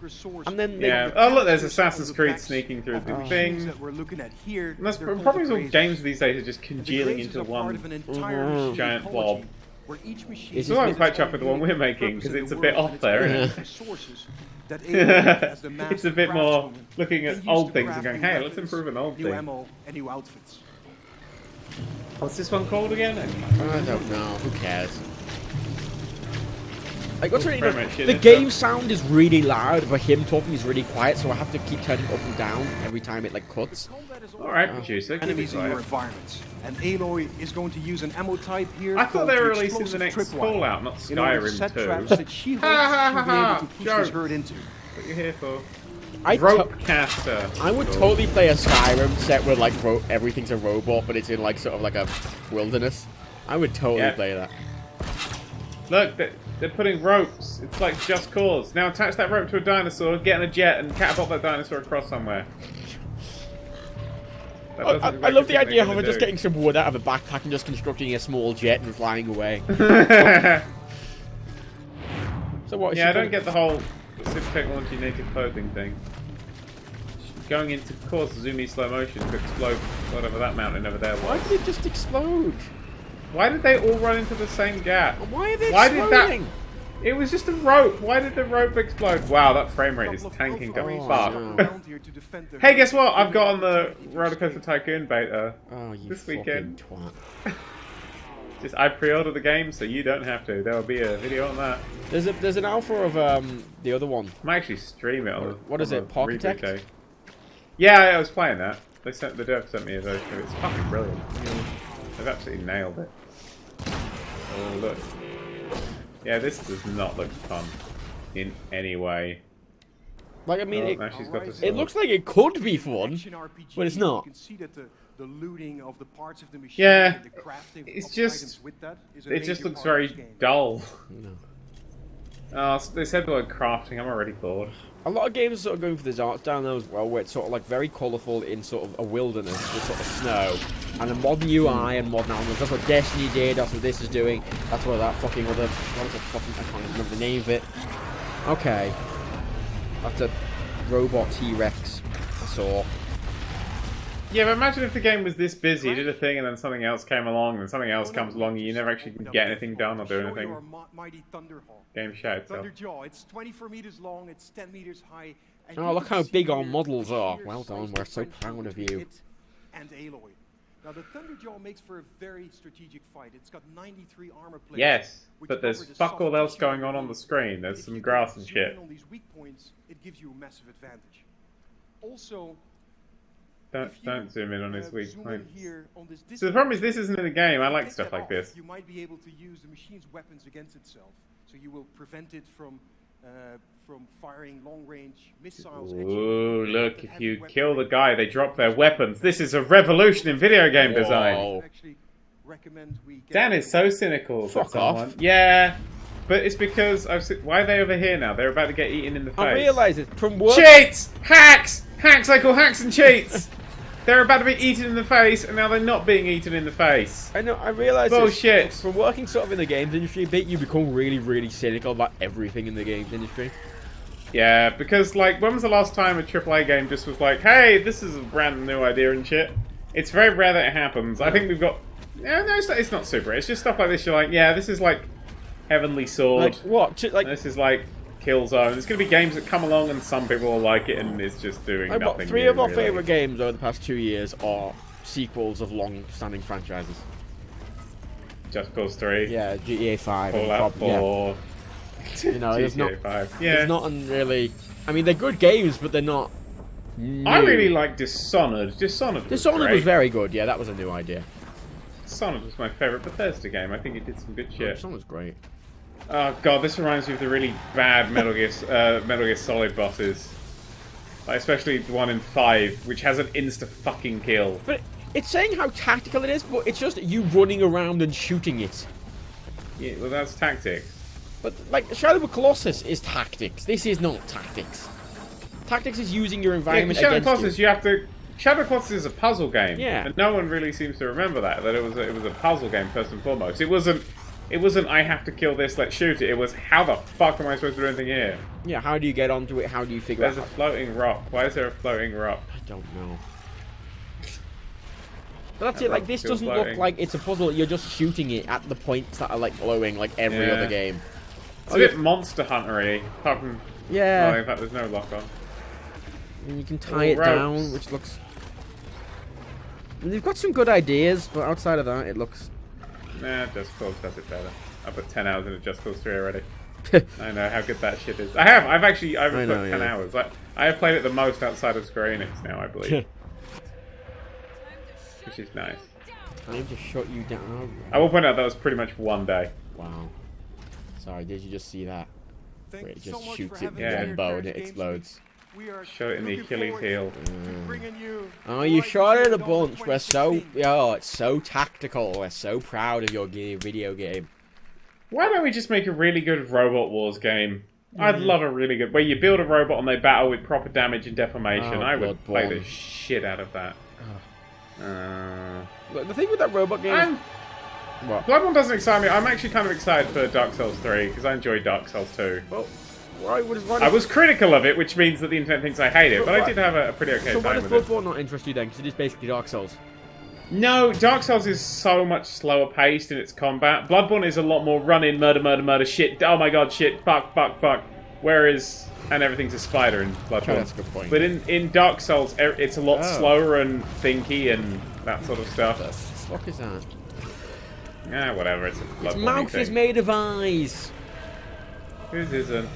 Speaker 1: And then
Speaker 2: oh look, there's Assassin's Creed sneaking through the thing. And that's probably all games these days are just congealing into one giant blob. So I'm quite chuffed with the one we're making because it's a bit off there, isn't it? It's a bit more looking at old things and going, hey, let's improve an old thing. What's this one called again?
Speaker 1: I don't know. Who cares? Like, what's really the game sound is really loud, but him talking is really quiet, so I have to keep turning up and down every time it like cuts.
Speaker 2: Alright, producer.
Speaker 6: Enemies in your environment. And Aloy is going to use an ammo type here.
Speaker 2: I thought they were releasing the next Fallout, not Skyrim 2.
Speaker 6: Traps that she hopes she'll be able to push this herd into.
Speaker 2: What you here for? Ropecaster.
Speaker 1: I would totally play a Skyrim set where like everything's a robot, but it's in like sort of like a wilderness. I would totally play that.
Speaker 2: Look, they're putting ropes. It's like Just Cause. Now attach that rope to a dinosaur, get in a jet, and catapult that dinosaur across somewhere.
Speaker 1: I love the idea of her just getting some wood out of a backpack and just constructing a small jet and flying away. So what?
Speaker 2: Yeah, I don't get the whole super technology native clothing thing. Going into course zoomy slow motion to explode whatever that mountain over there was.
Speaker 1: Why did it just explode?
Speaker 2: Why did they all run into the same gap?
Speaker 1: Why are they exploding?
Speaker 2: It was just a rope. Why did the rope explode? Wow, that frame rate is tanking up fuck. No. Hey, guess what? I've got on the Roller Coaster Tycoon beta this weekend. Just I pre-ordered the game, so you don't have to. There will be a video on that.
Speaker 1: There's an alpha of the other one.
Speaker 2: I might actually stream it on.
Speaker 1: What is it? Pocket?
Speaker 2: Yeah, I was playing that. The dev sent me a version. It's fucking brilliant. They've absolutely nailed it. Oh look. Yeah, this does not look fun in any way.
Speaker 1: Like I mean, it looks like it could be fun, but it's not.
Speaker 2: Yeah, it's just it just looks very dull. No. They said the word crafting. I'm already bored.
Speaker 1: A lot of games are sort of going for this art down there as well, where it's sort of like very colourful in sort of a wilderness with sort of snow, and a modern UI and modern elements. That's what Destiny did. That's what this is doing. That's what that fucking other. What was the fucking? I can't remember the name of it. Okay, that's a robot T-Rex I saw.
Speaker 2: Yeah, but imagine if the game was this busy, you did a thing and then something else came along, and something else comes along and you never actually can get anything done or do anything. Game shut itself.
Speaker 12: It's 24 meters long, it's 10 meters high.
Speaker 1: Oh, look how big our models are. Well done, we're so proud of you.
Speaker 12: And Aloy. Now the Thunderjaw makes for a very strategic fight. It's got 93 armor plates.
Speaker 2: Yes, but there's fuck all else going on the screen. There's some grass and shit.
Speaker 12: On these weak points, it gives you a massive advantage. Also,
Speaker 2: don't zoom in on his weak points. So the problem is this isn't in the game. I like stuff like this.
Speaker 12: You might be able to use the machine's weapons against itself, so you will prevent it from firing long-range missiles.
Speaker 2: Ooh, look! If you kill the guy, they drop their weapons. This is a revolution in video game design. Dan is so cynical.
Speaker 1: Fuck off.
Speaker 2: Yeah, but it's because why are they over here now? They're about to get eaten in the face.
Speaker 1: I realise it from work.
Speaker 2: Cheats, hacks. I call hacks and cheats. They're about to be eaten in the face, and now they're not being eaten in the face.
Speaker 1: I know, I realise
Speaker 2: bullshit.
Speaker 1: From working sort of in the games industry a bit, you become really, really cynical about everything in the games industry.
Speaker 2: Yeah, because, like, when was the last time a AAA game just was like, hey, this is a brand new idea and shit? It's very rare that it happens. I think we've got... No, it's not super. It's just stuff like this. You're like, yeah, this is, like, Heavenly Sword.
Speaker 1: Like, what? Like,
Speaker 2: this is, like... Killzone. There's going to be games that come along and some people will like it and it's just doing nothing.
Speaker 1: Three of our favourite games over the past 2 years are sequels of long-standing franchises.
Speaker 2: Just Cause 3.
Speaker 1: Yeah, GTA 5.
Speaker 2: Fallout 4.
Speaker 1: Yeah. You know,
Speaker 2: GTA 5. Yeah.
Speaker 1: There's not really... I mean, they're good games, but they're not new.
Speaker 2: I really like Dishonored. Dishonored was
Speaker 1: very good. Yeah, that was a new idea.
Speaker 2: Dishonored was my favourite Bethesda game. I think it did some good shit.
Speaker 1: Dishonored's great.
Speaker 2: Oh god, this reminds me of the really bad Metal Gear Solid bosses. Like, especially the one in 5, which has an insta-fucking-kill.
Speaker 1: But it's saying how tactical it is, but it's just you running around and shooting it.
Speaker 2: Yeah, well that's tactics.
Speaker 1: But, like, Shadow of the Colossus is tactics. This is not tactics. Tactics is using your environment
Speaker 2: Shadow of the
Speaker 1: against
Speaker 2: Colossus, you have to... Shadow of the Colossus is a puzzle game.
Speaker 1: Yeah.
Speaker 2: And no one really seems to remember that it was a puzzle game, first and foremost. It wasn't, I have to kill this, let's shoot it. It was, how the fuck am I supposed to do anything here?
Speaker 1: Yeah, how do you get onto it? How do you figure out?
Speaker 2: There's a floating rock. Why is there a floating rock?
Speaker 1: I don't know. But that's it, like, this doesn't look like it's a puzzle. You're just shooting it at the points that are, like, glowing, like every other game.
Speaker 2: It's a bit Monster Hunter-y, apart from...
Speaker 1: Yeah.
Speaker 2: Oh, in fact, there's no lock-on.
Speaker 1: And you can tie it down, which looks... And they've got some good ideas, but outside of that, it looks...
Speaker 2: Nah, Just Cause does it better. I put 10 hours into Just Cause 3 already. I know how good that shit is. I've put 10 hours. I have played it the most outside of Square Enix now, I believe. Which is nice.
Speaker 1: Time to shut you down.
Speaker 2: I will point out that was pretty much one day.
Speaker 1: Wow. Sorry, did you just see that? Where it just shoots it with one bow and it explodes.
Speaker 2: Shot it in the Achilles heel.
Speaker 1: Oh, you shot it a bunch. We're so... Oh, it's so tactical. We're so proud of your video game.
Speaker 2: Why don't we just make a really good Robot Wars game? I'd love a really good... Where you build a robot and they battle with proper damage and deformation. I would play the shit out of that.
Speaker 1: Look, the thing with that robot game... What?
Speaker 2: Bloodborne doesn't excite me. I'm actually kind of excited for Dark Souls 3, because I enjoyed Dark Souls 2.
Speaker 1: Well, why
Speaker 2: I was critical of it, which means that the internet thinks I hate it, but I did have a pretty okay time with it.
Speaker 1: So why does Bloodborne not interest you then? Because it is basically Dark Souls.
Speaker 2: No, Dark Souls is so much slower paced in its combat. Bloodborne is a lot more run in, murder, shit, oh my god, shit, fuck. Whereas... And everything's a spider in Bloodborne.
Speaker 1: Oh, that's a good point.
Speaker 2: But in Dark Souls, it's a lot slower and thinky and that sort of stuff.
Speaker 1: What the fuck is that?
Speaker 2: Ah, whatever, it's a Bloodborne
Speaker 1: Its mouth is made of eyes.
Speaker 2: Whose isn't?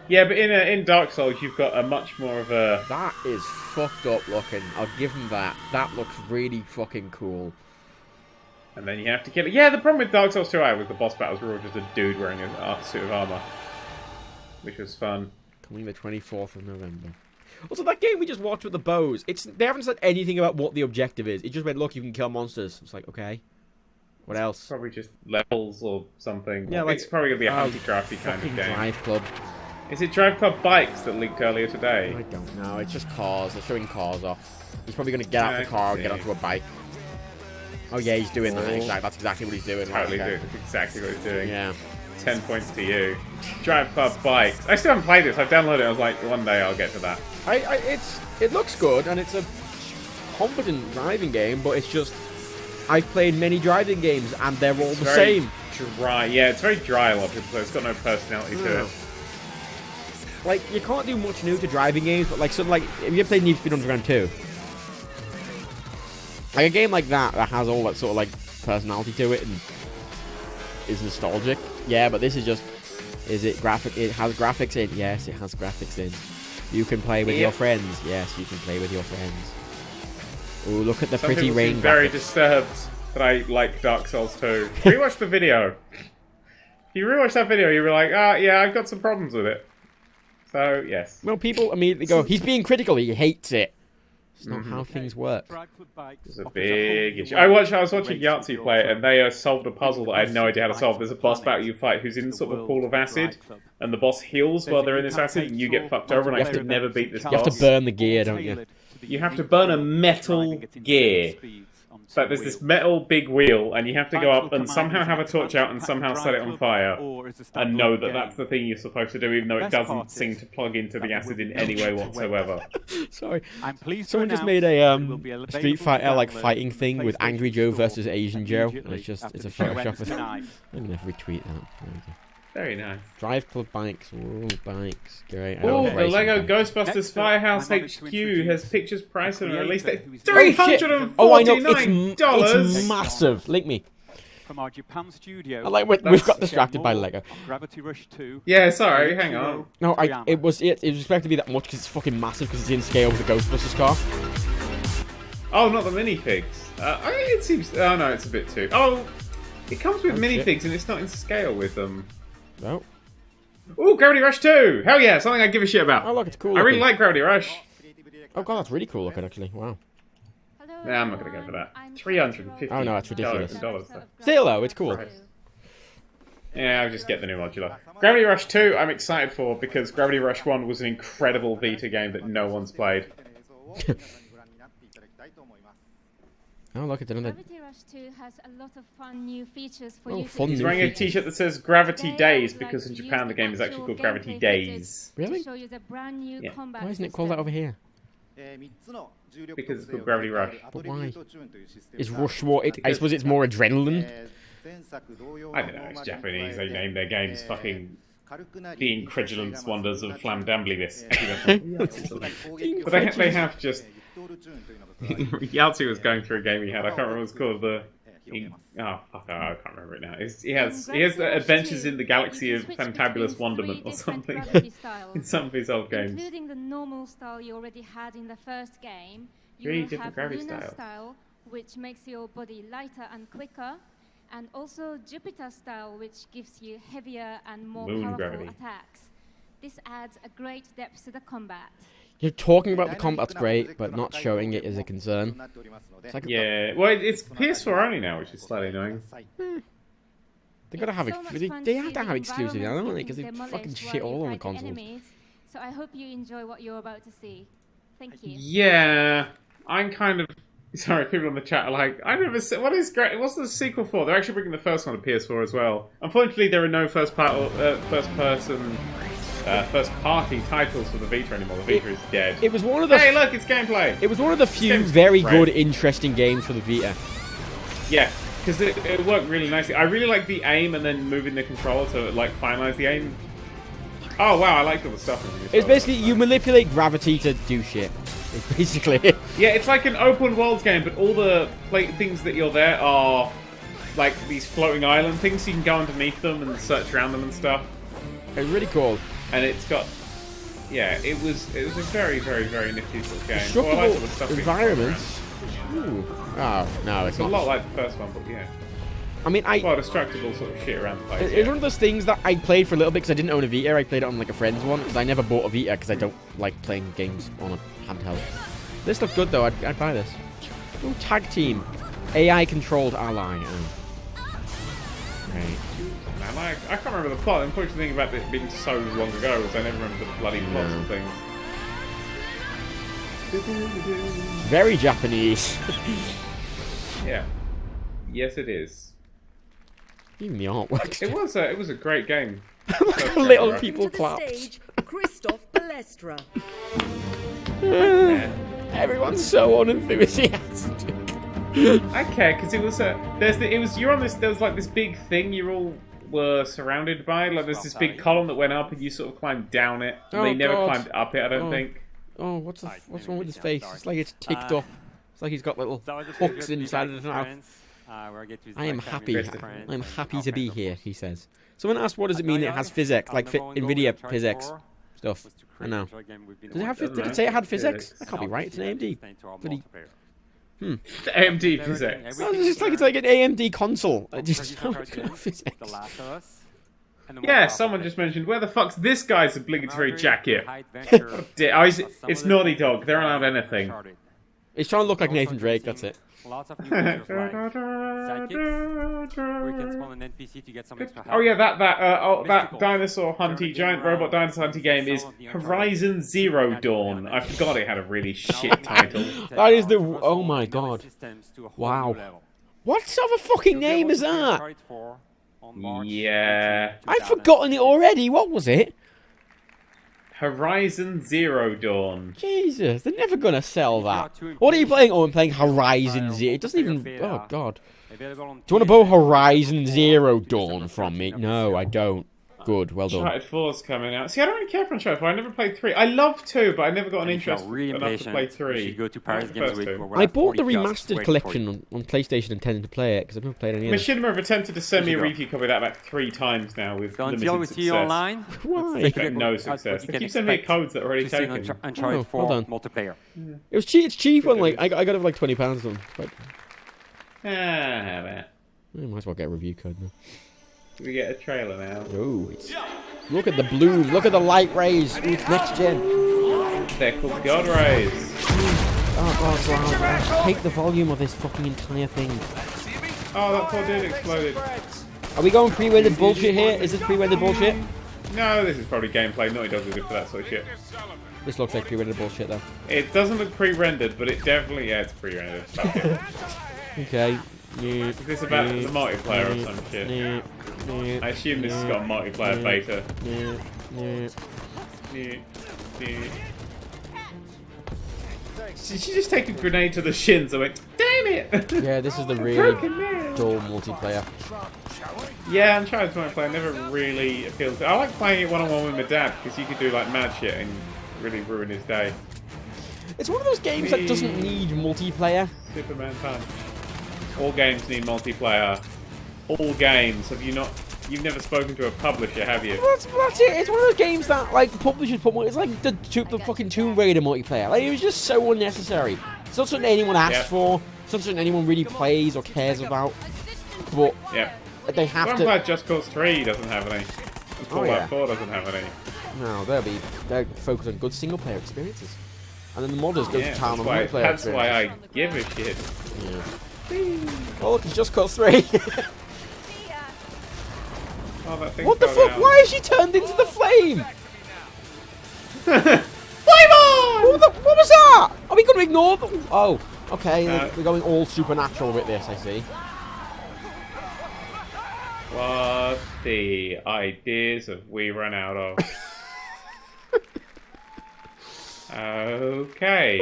Speaker 2: Yeah, but in Dark Souls, you've got a much more of a...
Speaker 1: That is fucked up looking. I'll give him that. That looks really fucking cool.
Speaker 2: And then you have to kill it. Yeah, the problem with Dark Souls 2 was the boss battles were all just a dude wearing a suit of armor. Which was fun.
Speaker 1: Coming the 24th of November. Also, that game we just watched with the bows, they haven't said anything about what the objective is. It just went, look, you can kill monsters. It's like, okay. What else?
Speaker 2: Probably just levels or something.
Speaker 1: Yeah, like,
Speaker 2: it's probably going to be a hunty-crafty kind of game.
Speaker 1: Drive Club.
Speaker 2: Is it Drive Club Bikes that leaked earlier today?
Speaker 1: I don't know. It's just cars. They're showing cars off. He's probably going to get out of the car and get onto a bike. Oh, yeah, he's doing that. That's exactly what he's doing.
Speaker 2: Totally doing exactly what he's doing.
Speaker 1: Yeah.
Speaker 2: 10 points to you. Drive Club Bikes. I still haven't played this. I've downloaded it. I was like, one day I'll get to that.
Speaker 1: It looks good, and it's a competent driving game, but it's just I've played many driving games and they're all the same.
Speaker 2: Dry, yeah, it's very dry. A lot of people say it's got no personality to it.
Speaker 1: Like you can't do much new to driving games, but like something like if you played Need for Speed Underground 2, like a game like that has all that sort of like personality to it and is nostalgic. Yeah, but this is just. Is it graphic? It has graphics in. Yes, it has graphics in. You can play with your friends. Yes, you can play with your friends. Ooh, look at the pretty rain graphics.
Speaker 2: Very disturbed that I like Dark Souls 2. Rewatch the video. If you rewatch that video, you were like, yeah, I've got some problems with it. So, yes.
Speaker 1: Well, people immediately go, he's being critical, he hates it. It's not how things work.
Speaker 2: It's a big issue. I was watching Yahtzee play it, and they solved a puzzle that I had no idea how to solve. There's a boss battle you fight who's in sort of a pool of acid, and the boss heals while they're in this acid, and you get fucked over, and I could never beat this boss.
Speaker 1: You have to burn the gear, don't you?
Speaker 2: You have to burn a metal gear. So there's this metal big wheel, and you have to go up and somehow have a torch out and somehow set it on fire. And know that that's the thing you're supposed to do, even though it doesn't seem to plug into the acid in any way whatsoever.
Speaker 1: Sorry. Someone just made a Street Fighter like fighting thing with Angry Joe versus Asian Joe. And it's a Photoshop. I'm going to retweet that.
Speaker 2: Very nice.
Speaker 1: Drive Club bikes. Ooh, bikes. Great.
Speaker 2: Oh, the Lego Ghostbusters Firehouse HQ has pictures, price, and release date. $349!
Speaker 1: Oh, I know. It's massive. Link me.
Speaker 11: From our Japan studio.
Speaker 1: We've got distracted by Lego.
Speaker 11: Gravity Rush 2.
Speaker 2: Yeah, sorry. Hang on.
Speaker 1: No, it was expected to be that much because it's fucking massive because it's in scale with the Ghostbusters car.
Speaker 2: Oh, not the minifigs. I mean, it seems. Oh no, it's a bit too. Oh, it comes with minifigs and it's not in scale with them.
Speaker 1: No.
Speaker 2: Ooh, Gravity Rush 2! Hell yeah, something I give a shit about.
Speaker 1: Oh, look, it's cool.
Speaker 2: I really like Gravity Rush.
Speaker 1: Oh god, that's really cool looking, actually. Wow.
Speaker 2: Nah, I'm not gonna go for that. $350.
Speaker 1: Oh no, that's ridiculous.
Speaker 2: $.
Speaker 1: Still though, it's cool.
Speaker 2: Yeah, I'll just get the new modular. Gravity Rush 2, I'm excited for because Gravity Rush 1 was an incredible Vita game that no one's played.
Speaker 1: Oh, look at another.
Speaker 13: Gravity Rush 2 has a lot of fun new features for
Speaker 1: you.
Speaker 2: He's wearing a t-shirt that says Gravity Days because in Japan the game is actually called Gravity Days.
Speaker 1: Really?
Speaker 2: Yeah.
Speaker 1: Why isn't it called that over here?
Speaker 2: Because it's called Gravity Rush.
Speaker 1: But why? Is Rush more? I suppose it's more adrenaline.
Speaker 2: I don't know. It's Japanese. They name their games fucking The Incredulence Wonders of Flamdambliness. But they have just. Yahtzee was going through a game he had. I can't remember what it's called. I can't remember it now. He has the Adventures in the Galaxy of Fantabulous Wonderment or something in some of his old games.
Speaker 13: Including the normal style you already had in the first game.
Speaker 2: Three
Speaker 13: You
Speaker 2: different
Speaker 13: have
Speaker 2: gravity
Speaker 13: Lunar
Speaker 2: styles.
Speaker 13: style, which makes your body lighter and quicker, and also Jupiter style, which gives you heavier and more powerful attacks. This adds a great depth to the combat.
Speaker 1: You're talking about the combat's great, but not showing it is a concern. Like
Speaker 2: well, it's PS4 only now, which is slightly annoying.
Speaker 1: They gotta have they have to have exclusivity, don't they? Because they fucking shit all on the consoles.
Speaker 13: So I hope you enjoy what you're about to see. Thank you.
Speaker 2: Yeah, I'm kind of sorry. People in the chat are like, I never said what is great. What's the sequel for? They're actually bringing the first one to PS4 as well. Unfortunately, there are no first-party titles for the Vita anymore. The Vita is dead.
Speaker 1: It was one of the.
Speaker 2: Hey, look, it's gameplay.
Speaker 1: It was one of the few very good, interesting games for the Vita.
Speaker 2: Yeah, because it worked really nicely. I really like the aim and then moving the controller to like finalize the aim. Oh wow, I liked all the stuff.
Speaker 1: It's basically you manipulate gravity to do shit. It's basically.
Speaker 2: Yeah, it's like an open world game, but all the things that you're there are like these floating island things. So you can go underneath them and search around them and stuff.
Speaker 1: It's really cool.
Speaker 2: And it's got, yeah, it was a very, very, very nifty sort of game.
Speaker 1: Destructible environments. Ooh. Oh no, it's
Speaker 2: not. A lot like the first one, but yeah.
Speaker 1: I mean,
Speaker 2: destructible sort of shit around the place.
Speaker 1: It's one of those things that I played for a little bit because I didn't own a Vita. I played it on like a friend's one because I never bought a Vita because I don't like playing games on a handheld. This looked good though. I'd buy this. Ooh, tag team, AI controlled ally. Right.
Speaker 2: I can't remember the plot. The unfortunate thing about it being so long ago was I never remember the bloody plots and things.
Speaker 1: Very Japanese.
Speaker 2: Yeah. Yes, it is.
Speaker 1: Even the artwork.
Speaker 2: It was a great game.
Speaker 1: Little people clapped.
Speaker 14: Christoph Balestra.
Speaker 1: Everyone's so unenthusiastic.
Speaker 2: I care because it was you're on this. There was like this big thing you all were surrounded by. Like there's this big column that went up, and you sort of climbed down it.
Speaker 1: Oh,
Speaker 2: they never
Speaker 1: God.
Speaker 2: climbed up it. I don't think.
Speaker 1: Oh, what's wrong with his face? It's like it's ticked up. It's like he's got little hooks inside of his mouth. I am happy. I am happy to be here, he says. Someone asked, what does it mean it has physics, like NVIDIA physics stuff? I know. Does it have? Did it say it had physics? That can't be right. It's an AMD. Bloody.
Speaker 2: AMD physics.
Speaker 1: Oh, it's like an AMD console. It just physics.
Speaker 2: Yeah, someone just mentioned, where the fuck's this guy's obligatory jacket? It's Naughty Dog. They're allowed anything.
Speaker 1: He's trying to look like Nathan Drake. That's it.
Speaker 14: Lots of features like sidekicks, where you can spawn an NPC to get some extra help.
Speaker 2: Oh yeah, that dinosaur hunty, giant robot dinosaur hunty game is Horizon Zero Dawn. I forgot it had a really shit title.
Speaker 1: That is the... Oh my god. Wow. What sort of a fucking name is that?
Speaker 2: Yeah.
Speaker 1: I've forgotten it already. What was it?
Speaker 2: Horizon Zero Dawn.
Speaker 1: Jesus, they're never gonna sell that. What are you playing? Oh, I'm playing Horizon Zero. It doesn't even... Oh, God. Do you want to borrow Horizon Zero Dawn from me? No, I don't. Good, well done.
Speaker 2: Uncharted 4's coming out. See, I don't really care for Uncharted 4. I never played 3. I love 2, but I never got an interest enough to play 3.
Speaker 1: I bought the remastered collection on PlayStation intending to play it, because I've never played any of it.
Speaker 2: Machinima have attempted to send me a review copy of that about 3 times now with limited
Speaker 14: deal with
Speaker 2: success.
Speaker 14: you online?
Speaker 1: Why?
Speaker 2: They've had no success. They keep sending me codes that are already taken.
Speaker 14: Uncharted 4 multiplayer.
Speaker 1: It was cheap. It's cheap on like... I got it for like £20 on. I might as well get a review code now.
Speaker 2: We get a trailer now.
Speaker 1: Oh, look at the bloom. Look at the light rays. Ooh, it's next gen.
Speaker 2: They're called God Rays.
Speaker 1: Oh god, so loud. I hate the volume of this fucking entire thing.
Speaker 2: Oh, that poor dude exploded.
Speaker 1: Are we going pre-rendered bullshit here? Is this pre-rendered bullshit?
Speaker 2: No, this is probably gameplay. Naughty Dog are good for that sort of shit.
Speaker 1: This looks like pre-rendered bullshit though.
Speaker 2: It doesn't look pre-rendered, but it definitely, yeah, it's pre-rendered. Fuck it.
Speaker 1: Okay.
Speaker 2: Is this about the multiplayer or some shit? I assume this has got a multiplayer beta. Did she just take a grenade to the shins? I went, damn it!
Speaker 1: Yeah, this is the really dull multiplayer.
Speaker 2: Yeah, Uncharted multiplayer never really appealed to me. I like playing it one-on-one with my dad, because you could do like mad shit and really ruin his day.
Speaker 1: It's one of those games that doesn't need multiplayer.
Speaker 2: Superman time. All games need multiplayer. All games. Have you not? You've never spoken to a publisher, have you?
Speaker 1: That's it. It's one of those games that like publishers put. It's like the fucking Tomb Raider multiplayer. Like it was just so unnecessary. It's not something anyone asks for. It's not something anyone really plays or cares about. But they have to.
Speaker 2: I'm glad Just Cause 3 doesn't have any. And Fallout 4 doesn't have any.
Speaker 1: No, they're focused on good single player experiences. And then the modders go to town on multiplayer.
Speaker 2: That's why I give a shit.
Speaker 1: Yeah. Oh, look, it's Just Cause 3.
Speaker 2: Oh,
Speaker 1: what the fuck? Why has she turned into the flame?
Speaker 2: Flame on!
Speaker 1: What was that? Are we going to ignore them? Oh, okay. We're going all supernatural with this, I see.
Speaker 2: What the ideas have we run out of? Okay.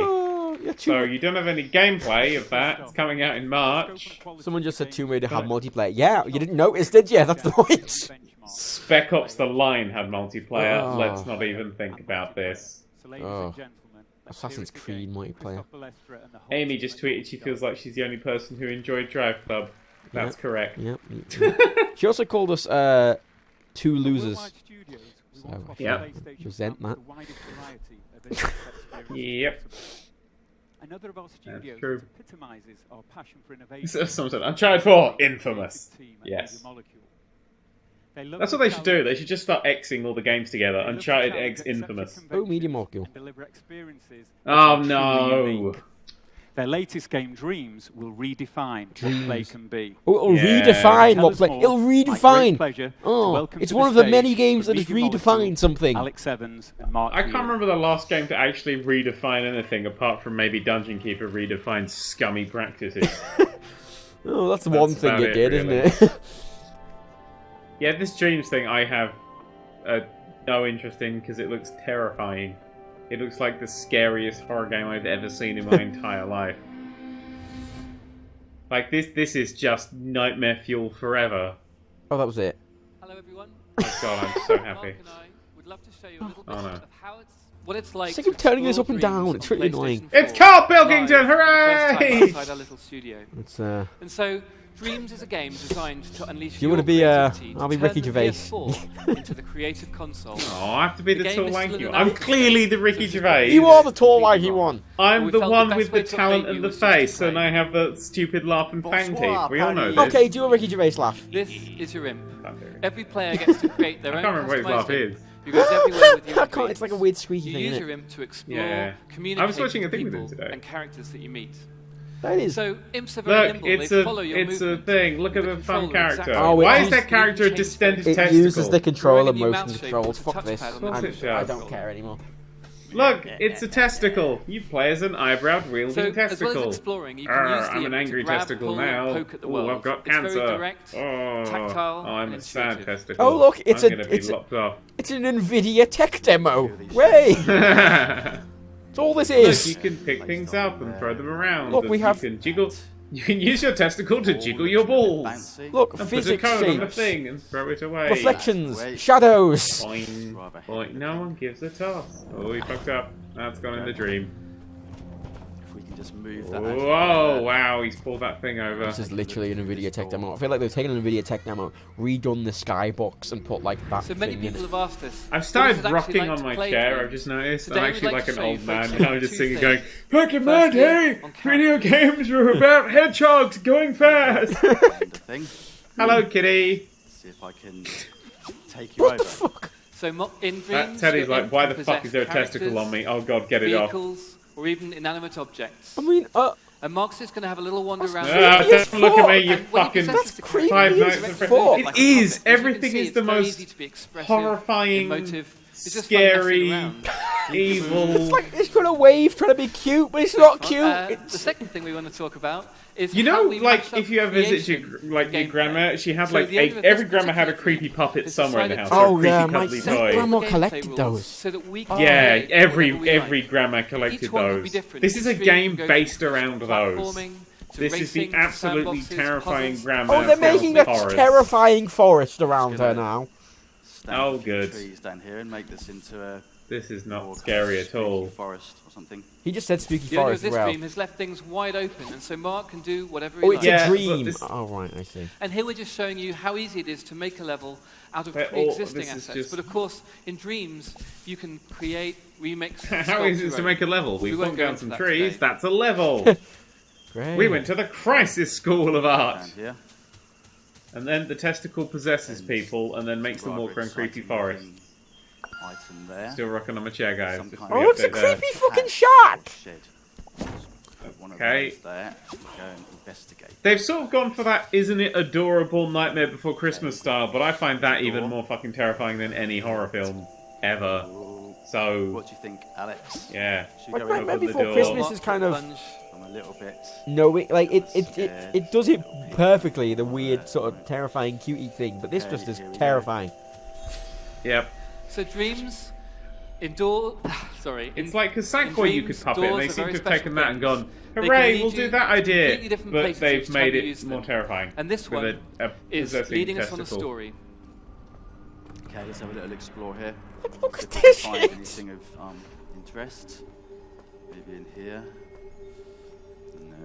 Speaker 2: So you don't have any gameplay of that. It's coming out in March.
Speaker 1: Someone just said Tomb Raider had multiplayer. Yeah, you didn't notice, did you? That's the point.
Speaker 2: Spec Ops The Line had multiplayer. Let's not even think about this.
Speaker 1: Assassin's Creed multiplayer.
Speaker 2: Amy just tweeted she feels like she's the only person who enjoyed Drive Club. That's correct.
Speaker 1: Yep. She also called us 2 losers. So I resent that.
Speaker 2: Yep.
Speaker 11: Another of our studios epitomizes our passion for innovation.
Speaker 2: Someone said, Uncharted 4, infamous. Yes. That's what they should do. They should just start Xing all the games together. Uncharted X Infamous.
Speaker 1: Oh, Media Molecule.
Speaker 2: Oh no.
Speaker 11: Their latest game, Dreams, will redefine what play can be.
Speaker 1: Oh, it'll redefine what play. It'll redefine. Oh, it's one of the many games that has redefined something.
Speaker 11: Alex Evans and Mark.
Speaker 2: I can't remember the last game to actually redefine anything apart from maybe Dungeon Keeper redefined scummy practices.
Speaker 1: Oh, that's the one thing it did, isn't it?
Speaker 2: Yeah, this Dreams thing I have no interest in because it looks terrifying. It looks like the scariest horror game I've ever seen in my entire life. Like, this is just nightmare fuel forever.
Speaker 1: Oh, that was it.
Speaker 14: Hello, everyone.
Speaker 2: Oh god, I'm so happy.
Speaker 14: Mark and I would love to show you a little bit
Speaker 2: Oh no.
Speaker 14: of how it's, what it's like.
Speaker 1: Sick of turning this up and down. It's really annoying.
Speaker 2: It's Carl Pilkington! Hooray!
Speaker 14: Outside our little studio.
Speaker 1: It's
Speaker 14: And so, Dreams is a game designed to unleash
Speaker 1: you
Speaker 14: your
Speaker 1: want to be
Speaker 14: creativity
Speaker 1: I'll be
Speaker 14: to
Speaker 1: Ricky
Speaker 14: turn the
Speaker 1: Gervais.
Speaker 14: PS4 into the creative console.
Speaker 2: Oh, I have to be the
Speaker 14: game
Speaker 2: tall
Speaker 14: is still
Speaker 2: lanky
Speaker 14: in
Speaker 2: one.
Speaker 14: the
Speaker 2: I'm
Speaker 14: night.
Speaker 2: clearly the Ricky Gervais.
Speaker 1: You are the tall lanky one.
Speaker 2: I'm
Speaker 14: We
Speaker 2: the
Speaker 14: felt
Speaker 2: one
Speaker 14: the
Speaker 2: with
Speaker 14: best
Speaker 2: the
Speaker 14: way to
Speaker 2: talent
Speaker 14: update
Speaker 2: and
Speaker 14: you
Speaker 2: the
Speaker 14: was just to
Speaker 2: face, and
Speaker 14: play.
Speaker 2: I have the stupid laugh and fang teeth. We all know this.
Speaker 1: Okay, do a Ricky Gervais laugh.
Speaker 14: This is your imp. Every player gets to create their
Speaker 2: I
Speaker 14: own
Speaker 2: can't remember what his laugh
Speaker 14: customized imp
Speaker 2: is.
Speaker 14: who goes everywhere with your
Speaker 1: I can't, it's like a weird squeaky
Speaker 14: You
Speaker 1: thing,
Speaker 14: use
Speaker 1: isn't
Speaker 14: your
Speaker 1: it?
Speaker 14: imp to explore,
Speaker 2: Yeah.
Speaker 14: communicate
Speaker 2: I was watching a
Speaker 14: with
Speaker 2: thing with
Speaker 14: people
Speaker 2: him today.
Speaker 14: and characters that you meet.
Speaker 1: That is.
Speaker 14: So imps are very
Speaker 2: Look,
Speaker 14: nimble.
Speaker 2: it's
Speaker 14: They
Speaker 2: a
Speaker 14: follow your
Speaker 2: it's a
Speaker 14: movement.
Speaker 2: thing. Look at the fun
Speaker 14: controller
Speaker 2: character.
Speaker 14: exactly.
Speaker 1: Oh,
Speaker 2: Why
Speaker 1: it
Speaker 2: is that
Speaker 1: uses-
Speaker 2: character a distended
Speaker 1: It
Speaker 2: testicle?
Speaker 1: uses the controller
Speaker 14: Throwing your
Speaker 1: motion
Speaker 14: mouse shape
Speaker 1: controls.
Speaker 14: with a
Speaker 1: Fuck this.
Speaker 14: touchpad on the
Speaker 2: Of course it
Speaker 1: I
Speaker 2: does.
Speaker 1: don't care anymore.
Speaker 2: Look, it's a testicle. You play as an eyebrow wielding
Speaker 14: So, as well
Speaker 2: testicle.
Speaker 14: as exploring, you can use the
Speaker 2: I'm an
Speaker 14: imp to
Speaker 2: angry
Speaker 14: grab,
Speaker 2: testicle
Speaker 14: pull,
Speaker 2: now.
Speaker 14: and poke at the
Speaker 2: Oh,
Speaker 14: world.
Speaker 2: I've got
Speaker 14: It's very
Speaker 2: cancer.
Speaker 14: direct,
Speaker 2: oh,
Speaker 14: tactile,
Speaker 2: I'm
Speaker 14: and
Speaker 2: a sad
Speaker 14: intuitive.
Speaker 2: testicle.
Speaker 1: Oh look, it's
Speaker 2: I'm gonna be
Speaker 1: it's
Speaker 2: lopped off.
Speaker 1: it's an Nvidia tech demo. Way. That's all this is.
Speaker 2: Look, you can pick things up and throw them around.
Speaker 1: Look,
Speaker 2: and
Speaker 1: we have-
Speaker 2: You can jiggle. You can use your testicle to jiggle your balls.
Speaker 1: Look,
Speaker 2: And put a
Speaker 1: physics
Speaker 2: cone on the
Speaker 1: shapes.
Speaker 2: thing and throw it away.
Speaker 1: Reflections, shadows.
Speaker 2: Boing, boing. No one gives a toss. Oh, he fucked up. That's gone in the dream.
Speaker 15: If we can just move that.
Speaker 2: Whoa, wow, he's pulled that thing over.
Speaker 1: This is literally an Nvidia tech demo. I feel like they've taken an Nvidia tech demo, redone the skybox, and put like that
Speaker 14: So many
Speaker 1: thing in
Speaker 14: people
Speaker 1: it.
Speaker 14: have asked us.
Speaker 2: I've
Speaker 14: what
Speaker 2: started
Speaker 14: is it actually
Speaker 2: rocking
Speaker 14: like
Speaker 2: on my
Speaker 14: to play
Speaker 2: chair,
Speaker 14: games?
Speaker 2: I've just noticed.
Speaker 14: Today
Speaker 2: I'm
Speaker 14: we'd
Speaker 2: actually
Speaker 14: like
Speaker 2: like
Speaker 14: to
Speaker 2: an
Speaker 14: show you
Speaker 2: old man
Speaker 14: folks
Speaker 2: now, just
Speaker 14: two
Speaker 2: singing,
Speaker 14: things.
Speaker 2: going, back in my day, video games were about hedgehogs going fast. Hello, kitty.
Speaker 15: See if I can take you over.
Speaker 1: Fuck?
Speaker 14: So in dreams,
Speaker 2: Teddy's
Speaker 14: your
Speaker 2: like,
Speaker 14: imp
Speaker 2: why
Speaker 14: can
Speaker 2: the fuck is there a
Speaker 14: possess
Speaker 2: testicle on me?
Speaker 14: characters,
Speaker 2: Oh god, get it off.
Speaker 14: vehicles, or even inanimate objects.
Speaker 1: I mean,
Speaker 14: And Mark's just going to have a little wander around.
Speaker 2: Ah,
Speaker 1: creepy as
Speaker 2: don't look at me,
Speaker 1: fuck.
Speaker 2: you
Speaker 14: And when he
Speaker 2: fucking
Speaker 14: possesses the
Speaker 1: creepy
Speaker 2: Five
Speaker 1: as
Speaker 2: Nights at
Speaker 1: fuck.
Speaker 2: Freddy's.
Speaker 14: Like
Speaker 2: It
Speaker 14: a
Speaker 2: is.
Speaker 14: puppet. As you can
Speaker 2: Everything
Speaker 14: see,
Speaker 2: is
Speaker 14: it's
Speaker 2: the
Speaker 14: very
Speaker 2: most
Speaker 14: easy to be expressive,
Speaker 2: horrifying,
Speaker 14: emotive. It's just fun messing
Speaker 2: scary,
Speaker 14: around.
Speaker 2: evil.
Speaker 1: It's like it's trying to wave, trying to be cute, but it's not cute.
Speaker 14: The second thing we want to talk about is
Speaker 2: You
Speaker 14: how
Speaker 2: know,
Speaker 14: we
Speaker 2: like
Speaker 14: match up
Speaker 2: if you ever visit
Speaker 14: creation
Speaker 2: your
Speaker 14: gameplay.
Speaker 2: grandma, she had
Speaker 14: So
Speaker 2: like
Speaker 14: the aim of
Speaker 2: every
Speaker 14: this
Speaker 2: grandma had a
Speaker 14: particular
Speaker 2: creepy puppet
Speaker 14: is
Speaker 2: somewhere in the
Speaker 14: decided
Speaker 2: house.
Speaker 14: to
Speaker 1: Oh
Speaker 2: or a creepy
Speaker 1: yeah, my
Speaker 2: cuddly
Speaker 14: set
Speaker 2: toy.
Speaker 1: grandma
Speaker 14: gameplay
Speaker 1: collected
Speaker 14: rules
Speaker 1: those.
Speaker 14: So that we
Speaker 2: Yeah,
Speaker 14: can play
Speaker 2: every
Speaker 14: whatever we like.
Speaker 2: grandma collected
Speaker 14: Each one will be
Speaker 2: those.
Speaker 14: different.
Speaker 2: This is a
Speaker 14: Each
Speaker 2: game
Speaker 14: stream goes
Speaker 2: based
Speaker 14: from
Speaker 2: around those.
Speaker 14: platforming to
Speaker 2: This is the
Speaker 14: racing,
Speaker 2: absolutely
Speaker 14: sandboxes,
Speaker 2: terrifying
Speaker 14: puzzles.
Speaker 2: grandma.
Speaker 1: Oh, they're making a
Speaker 2: forest.
Speaker 1: terrifying forest around her now.
Speaker 15: Stand
Speaker 2: Oh,
Speaker 15: a few
Speaker 2: good.
Speaker 15: trees down here and make this into a
Speaker 2: This is
Speaker 15: more
Speaker 2: not scary at
Speaker 15: spooky
Speaker 2: all.
Speaker 15: forest or something.
Speaker 1: He just said spooky
Speaker 14: The owner of
Speaker 1: forest
Speaker 14: this
Speaker 1: as well.
Speaker 14: stream has left things wide open, and so Mark can do whatever he
Speaker 1: Oh, it's
Speaker 14: likes.
Speaker 1: a
Speaker 2: Yeah,
Speaker 1: dream.
Speaker 2: but this-
Speaker 1: Oh right, I see.
Speaker 14: And here we're just showing you how easy it is to make a level out of
Speaker 2: They're all-
Speaker 14: pre-existing
Speaker 2: this is
Speaker 14: assets.
Speaker 2: just-
Speaker 14: But of course, in dreams, you can create, remix.
Speaker 2: How easy is it to make a level?
Speaker 14: We
Speaker 2: We've
Speaker 14: won't
Speaker 2: put
Speaker 14: go
Speaker 2: down
Speaker 14: into
Speaker 2: some
Speaker 14: that
Speaker 2: trees.
Speaker 14: today.
Speaker 2: That's a level.
Speaker 1: Great.
Speaker 2: We went to the Crisis School of Art.
Speaker 15: Down here.
Speaker 2: And then the testicle possesses people and then makes them walk around creepy forest.
Speaker 15: Item there.
Speaker 2: Still rocking on my chair, guys.
Speaker 15: Some
Speaker 2: Just
Speaker 15: kind
Speaker 2: for the
Speaker 1: Oh, it's a
Speaker 2: update there.
Speaker 1: creepy fucking shark.
Speaker 15: Shed. One of
Speaker 2: Okay.
Speaker 15: those there. Go and investigate.
Speaker 2: They've sort of gone for that isn't it adorable Nightmare Before Christmas style, but I find that even more fucking terrifying than any horror film ever. So,
Speaker 15: What do you think, Alex?
Speaker 2: yeah.
Speaker 15: Should we
Speaker 1: Like
Speaker 15: go
Speaker 1: Nightmare
Speaker 15: in
Speaker 2: open the
Speaker 1: Before
Speaker 2: door.
Speaker 1: Christmas is kind of
Speaker 14: Plunge.
Speaker 15: I'm a little bit.
Speaker 1: knowing, like it does it perfectly. The weird sort of terrifying cutie thing, but this
Speaker 15: Okay,
Speaker 1: just is
Speaker 15: here we go.
Speaker 1: terrifying.
Speaker 2: Yep.
Speaker 14: So dreams, indoor. Sorry.
Speaker 2: It's like, because
Speaker 14: in
Speaker 2: Sackboy you
Speaker 14: dreams,
Speaker 2: could puppet, and
Speaker 14: doors
Speaker 2: they
Speaker 14: are
Speaker 2: seem to
Speaker 14: very
Speaker 2: have taken
Speaker 14: special
Speaker 2: that and
Speaker 14: things.
Speaker 2: gone,
Speaker 14: They can
Speaker 2: hooray,
Speaker 14: lead
Speaker 2: we'll
Speaker 14: you
Speaker 2: do that
Speaker 14: to
Speaker 2: idea.
Speaker 14: completely different
Speaker 2: But
Speaker 14: places
Speaker 2: they've
Speaker 14: each
Speaker 2: made
Speaker 14: time you
Speaker 2: it
Speaker 14: use
Speaker 2: more
Speaker 14: them.
Speaker 2: terrifying.
Speaker 14: And this
Speaker 2: with
Speaker 14: one
Speaker 2: a
Speaker 14: is
Speaker 2: possessing
Speaker 14: leading us on a
Speaker 2: testicle.
Speaker 14: story.
Speaker 15: Okay, let's have a little explore here.
Speaker 1: Look
Speaker 15: See
Speaker 1: at
Speaker 15: if we can
Speaker 1: this
Speaker 15: find
Speaker 1: shit.
Speaker 15: anything of interest. Maybe in here.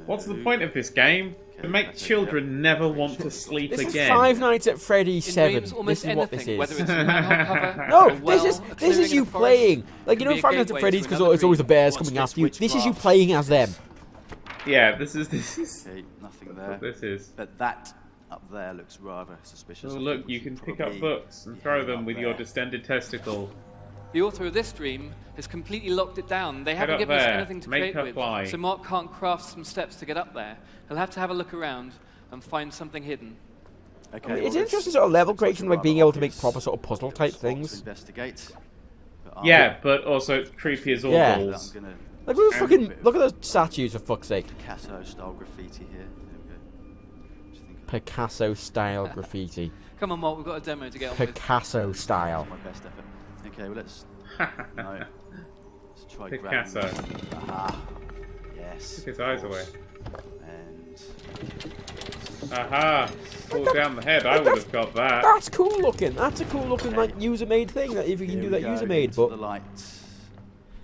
Speaker 2: What's the
Speaker 15: No.
Speaker 2: point of this game? To
Speaker 15: Okay,
Speaker 2: make
Speaker 15: that's it,
Speaker 2: children never want to sleep
Speaker 1: This is
Speaker 2: again.
Speaker 1: Five Nights at Freddy's
Speaker 14: In
Speaker 1: 7.
Speaker 14: dreams, almost
Speaker 1: This is what this
Speaker 14: anything,
Speaker 1: is.
Speaker 14: whether it's a manhole cover,
Speaker 1: No,
Speaker 14: a well,
Speaker 1: this
Speaker 14: a
Speaker 1: is
Speaker 14: clearing in
Speaker 1: you
Speaker 14: a forest,
Speaker 1: playing. Like you
Speaker 14: can
Speaker 1: know,
Speaker 14: be a
Speaker 1: Five Nights at
Speaker 14: gateway
Speaker 1: Freddy's
Speaker 14: to
Speaker 1: because
Speaker 14: another
Speaker 1: it's always the bears
Speaker 15: What's
Speaker 1: coming
Speaker 15: this?
Speaker 1: after you.
Speaker 15: Which
Speaker 1: This is you
Speaker 15: graph?
Speaker 1: playing as them.
Speaker 2: Yeah, this is
Speaker 15: Okay, nothing there.
Speaker 2: what this is.
Speaker 15: But that up there looks rather suspicious.
Speaker 2: Oh
Speaker 15: I
Speaker 2: look,
Speaker 15: think we
Speaker 2: you
Speaker 15: should
Speaker 2: can pick up
Speaker 15: probably
Speaker 2: books and
Speaker 15: be
Speaker 2: throw
Speaker 15: heading
Speaker 2: them
Speaker 15: up
Speaker 2: with your
Speaker 15: there.
Speaker 2: distended testicle.
Speaker 14: The author of this dream has completely locked it down. They haven't
Speaker 2: up
Speaker 14: given us
Speaker 2: there.
Speaker 14: anything to
Speaker 2: Make
Speaker 14: create
Speaker 2: her
Speaker 14: with,
Speaker 2: fly.
Speaker 14: so Mark can't craft some steps to get up there. He'll have to have a look around and find something hidden.
Speaker 15: Okay,
Speaker 1: I mean,
Speaker 15: well,
Speaker 1: it's
Speaker 15: this
Speaker 1: interesting sort of level
Speaker 15: looks like
Speaker 1: creation,
Speaker 15: a
Speaker 1: like
Speaker 15: rather
Speaker 1: being able to make
Speaker 15: obvious
Speaker 1: proper sort of puzzle type
Speaker 15: spot
Speaker 1: things.
Speaker 15: To investigate. But,
Speaker 2: Yeah, but also it's creepy as all
Speaker 1: Yeah.
Speaker 2: balls.
Speaker 15: I'm gonna
Speaker 1: Like look at
Speaker 2: And-
Speaker 1: fucking look at those statues for fuck's sake.
Speaker 15: Picasso style graffiti here. There we go. What do you think of
Speaker 1: Picasso style graffiti.
Speaker 14: Come on, Mark, we've got a demo to get on with.
Speaker 1: Picasso style.
Speaker 15: my best effort? Okay, well let's. No. Let's try
Speaker 2: Picasso.
Speaker 15: Aha. Yes.
Speaker 2: Took his eyes away.
Speaker 15: And
Speaker 2: Aha! Pull down the head. I would have got that.
Speaker 1: That's cool looking. That's a cool looking like user-made thing. That if you can do that user-made, but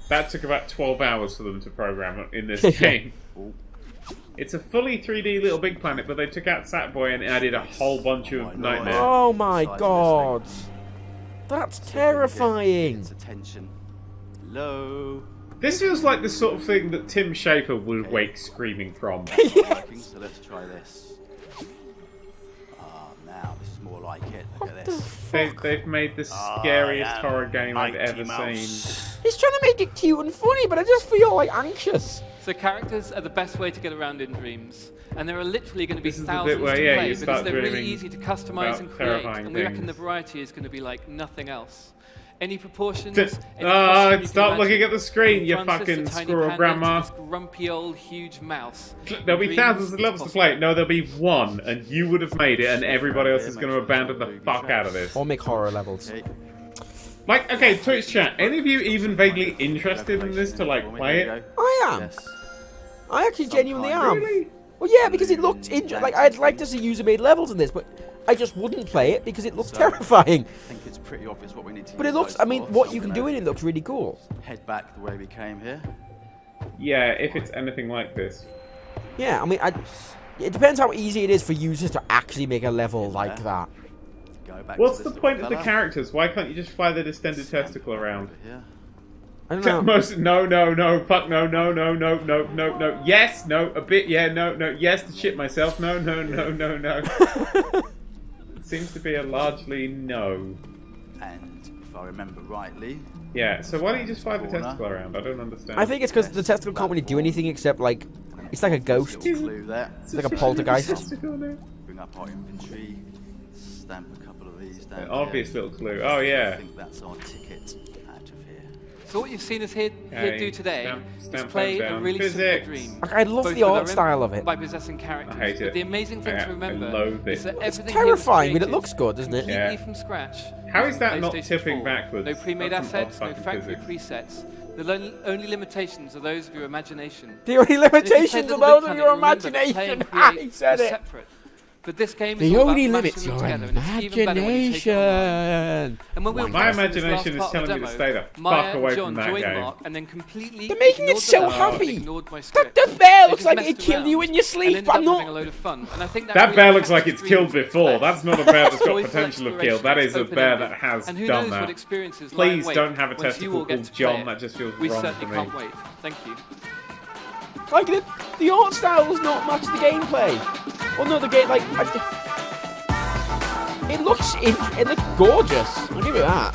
Speaker 2: that took about 12 hours for them to program in this game. It's a fully 3D Little Big Planet, but they took out Sackboy and added a whole bunch of Nightmare.
Speaker 1: Oh my god! That's terrifying.
Speaker 15: Attention. Low.
Speaker 2: This feels like the sort of thing that Tim Schafer would wake screaming from.
Speaker 15: So let's try this. Now this is more like it. Look at this.
Speaker 2: They've made the scariest horror game I've ever seen.
Speaker 1: He's trying to make it cute and funny, but I just feel like anxious.
Speaker 16: So characters are the best way to get around in Dreams, and there are literally going to be
Speaker 2: This is the
Speaker 16: thousands
Speaker 2: bit where,
Speaker 16: to
Speaker 2: yeah,
Speaker 16: play
Speaker 2: you
Speaker 16: because
Speaker 2: start
Speaker 16: they're really
Speaker 2: dreaming
Speaker 16: easy to customize
Speaker 2: about
Speaker 16: and create,
Speaker 2: terrifying
Speaker 16: and we reckon
Speaker 2: things.
Speaker 16: the variety is going to be like nothing else. Any proportions?
Speaker 2: Stop looking at the screen, you fucking squirrel grandma.
Speaker 16: Grumpy old huge mouse.
Speaker 2: There'll be thousands of levels to play. No, there'll be one, and you would have made it, and everybody else is going to abandon the fuck out of this.
Speaker 1: Or make horror levels.
Speaker 2: Like, okay, Twitch chat, any of you even vaguely interested in this to, like, play it?
Speaker 1: I am. I actually genuinely am. Really? Well, yeah, because it looked like I'd like to see user-made levels in this, but I just wouldn't play it because it looks terrifying.
Speaker 15: I think it's pretty obvious what we need to.
Speaker 1: But it looks. I mean, what you can do in it looks really cool.
Speaker 15: Head back the way we came here.
Speaker 2: Yeah, if it's anything like this.
Speaker 1: Yeah, I mean, it depends how easy it is for users to actually make a level like that.
Speaker 2: What's the point of the characters? Why can't you just fly the distended testicle around?
Speaker 1: I don't
Speaker 2: No,
Speaker 1: know.
Speaker 2: fuck, no, yes, no, a bit, yeah, no, yes, to shit myself, no. It seems to be a largely no.
Speaker 15: And if I remember rightly...
Speaker 2: Yeah, so why don't you just fly the testicle around? I don't understand.
Speaker 1: I think it's because the testicle can't really do anything except, like, it's like a ghost. It's like a poltergeist.
Speaker 15: Bring up our inventory, stamp a couple of these down.
Speaker 2: An obvious little clue. Oh, yeah.
Speaker 15: I think that's our ticket out of here.
Speaker 16: So what you've seen us here do today is
Speaker 2: stamp
Speaker 16: play a
Speaker 2: down.
Speaker 16: really simple dream.
Speaker 1: I love
Speaker 16: both
Speaker 1: the
Speaker 16: with
Speaker 1: art
Speaker 16: our
Speaker 1: style of it.
Speaker 16: By possessing characters.
Speaker 2: I hate it.
Speaker 16: But the amazing thing to remember is that
Speaker 1: It's
Speaker 16: everything
Speaker 1: terrifying,
Speaker 16: here
Speaker 1: but
Speaker 16: was
Speaker 1: it looks good, doesn't it?
Speaker 16: completely from scratch.
Speaker 2: How is that not
Speaker 16: PlayStation
Speaker 2: tipping
Speaker 16: 4.
Speaker 2: backwards?
Speaker 16: No pre-made
Speaker 2: That's some
Speaker 16: assets, no
Speaker 2: odd fucking
Speaker 16: factory
Speaker 2: physics.
Speaker 16: presets. The only limitations are those of your imagination.
Speaker 1: The only limitations are those of your imagination. He said it.
Speaker 16: Separate. But this game is
Speaker 1: The
Speaker 16: all
Speaker 1: only
Speaker 16: about
Speaker 1: limits
Speaker 16: mashing
Speaker 1: your
Speaker 16: them together, and it's even better when you take it online.
Speaker 1: imagination.
Speaker 16: And when we were
Speaker 2: My
Speaker 16: testing this
Speaker 2: imagination
Speaker 16: last
Speaker 2: is
Speaker 16: part of
Speaker 2: telling me to
Speaker 16: the
Speaker 2: stay the
Speaker 16: demo,
Speaker 2: fuck
Speaker 16: Maya
Speaker 2: away
Speaker 16: and John
Speaker 2: from that
Speaker 16: joined
Speaker 2: game.
Speaker 16: Mark and then completely
Speaker 1: They're making it
Speaker 16: ignored
Speaker 1: so
Speaker 16: the level and
Speaker 1: happy.
Speaker 16: ignored my script.
Speaker 1: The bear
Speaker 16: They
Speaker 1: looks
Speaker 16: just
Speaker 1: like
Speaker 16: messed
Speaker 1: it'd kill
Speaker 16: around
Speaker 1: you in your
Speaker 16: and
Speaker 1: sleep.
Speaker 16: ended up
Speaker 1: I'm not.
Speaker 16: having a load of fun. And I think
Speaker 2: That
Speaker 16: really
Speaker 2: bear looks like
Speaker 16: captures
Speaker 2: it's killed
Speaker 16: dreams
Speaker 2: before.
Speaker 16: best.
Speaker 2: That's not a bear that's got
Speaker 16: Joyful
Speaker 2: potential of kill. That is a
Speaker 16: exploration,
Speaker 2: bear
Speaker 16: open-ended.
Speaker 2: that has
Speaker 16: And who
Speaker 2: done
Speaker 16: knows
Speaker 2: that.
Speaker 16: what experiences lie in
Speaker 2: Please
Speaker 16: wait
Speaker 2: don't have a
Speaker 16: once you
Speaker 2: testicle
Speaker 16: all get
Speaker 2: called
Speaker 16: to play
Speaker 2: John.
Speaker 16: it.
Speaker 2: That just feels
Speaker 16: We
Speaker 2: wrong to
Speaker 16: certainly
Speaker 2: me.
Speaker 16: can't wait. Thank you.
Speaker 1: Like the art style does not match the gameplay. Well, no, the game it looks gorgeous. I'll give it that.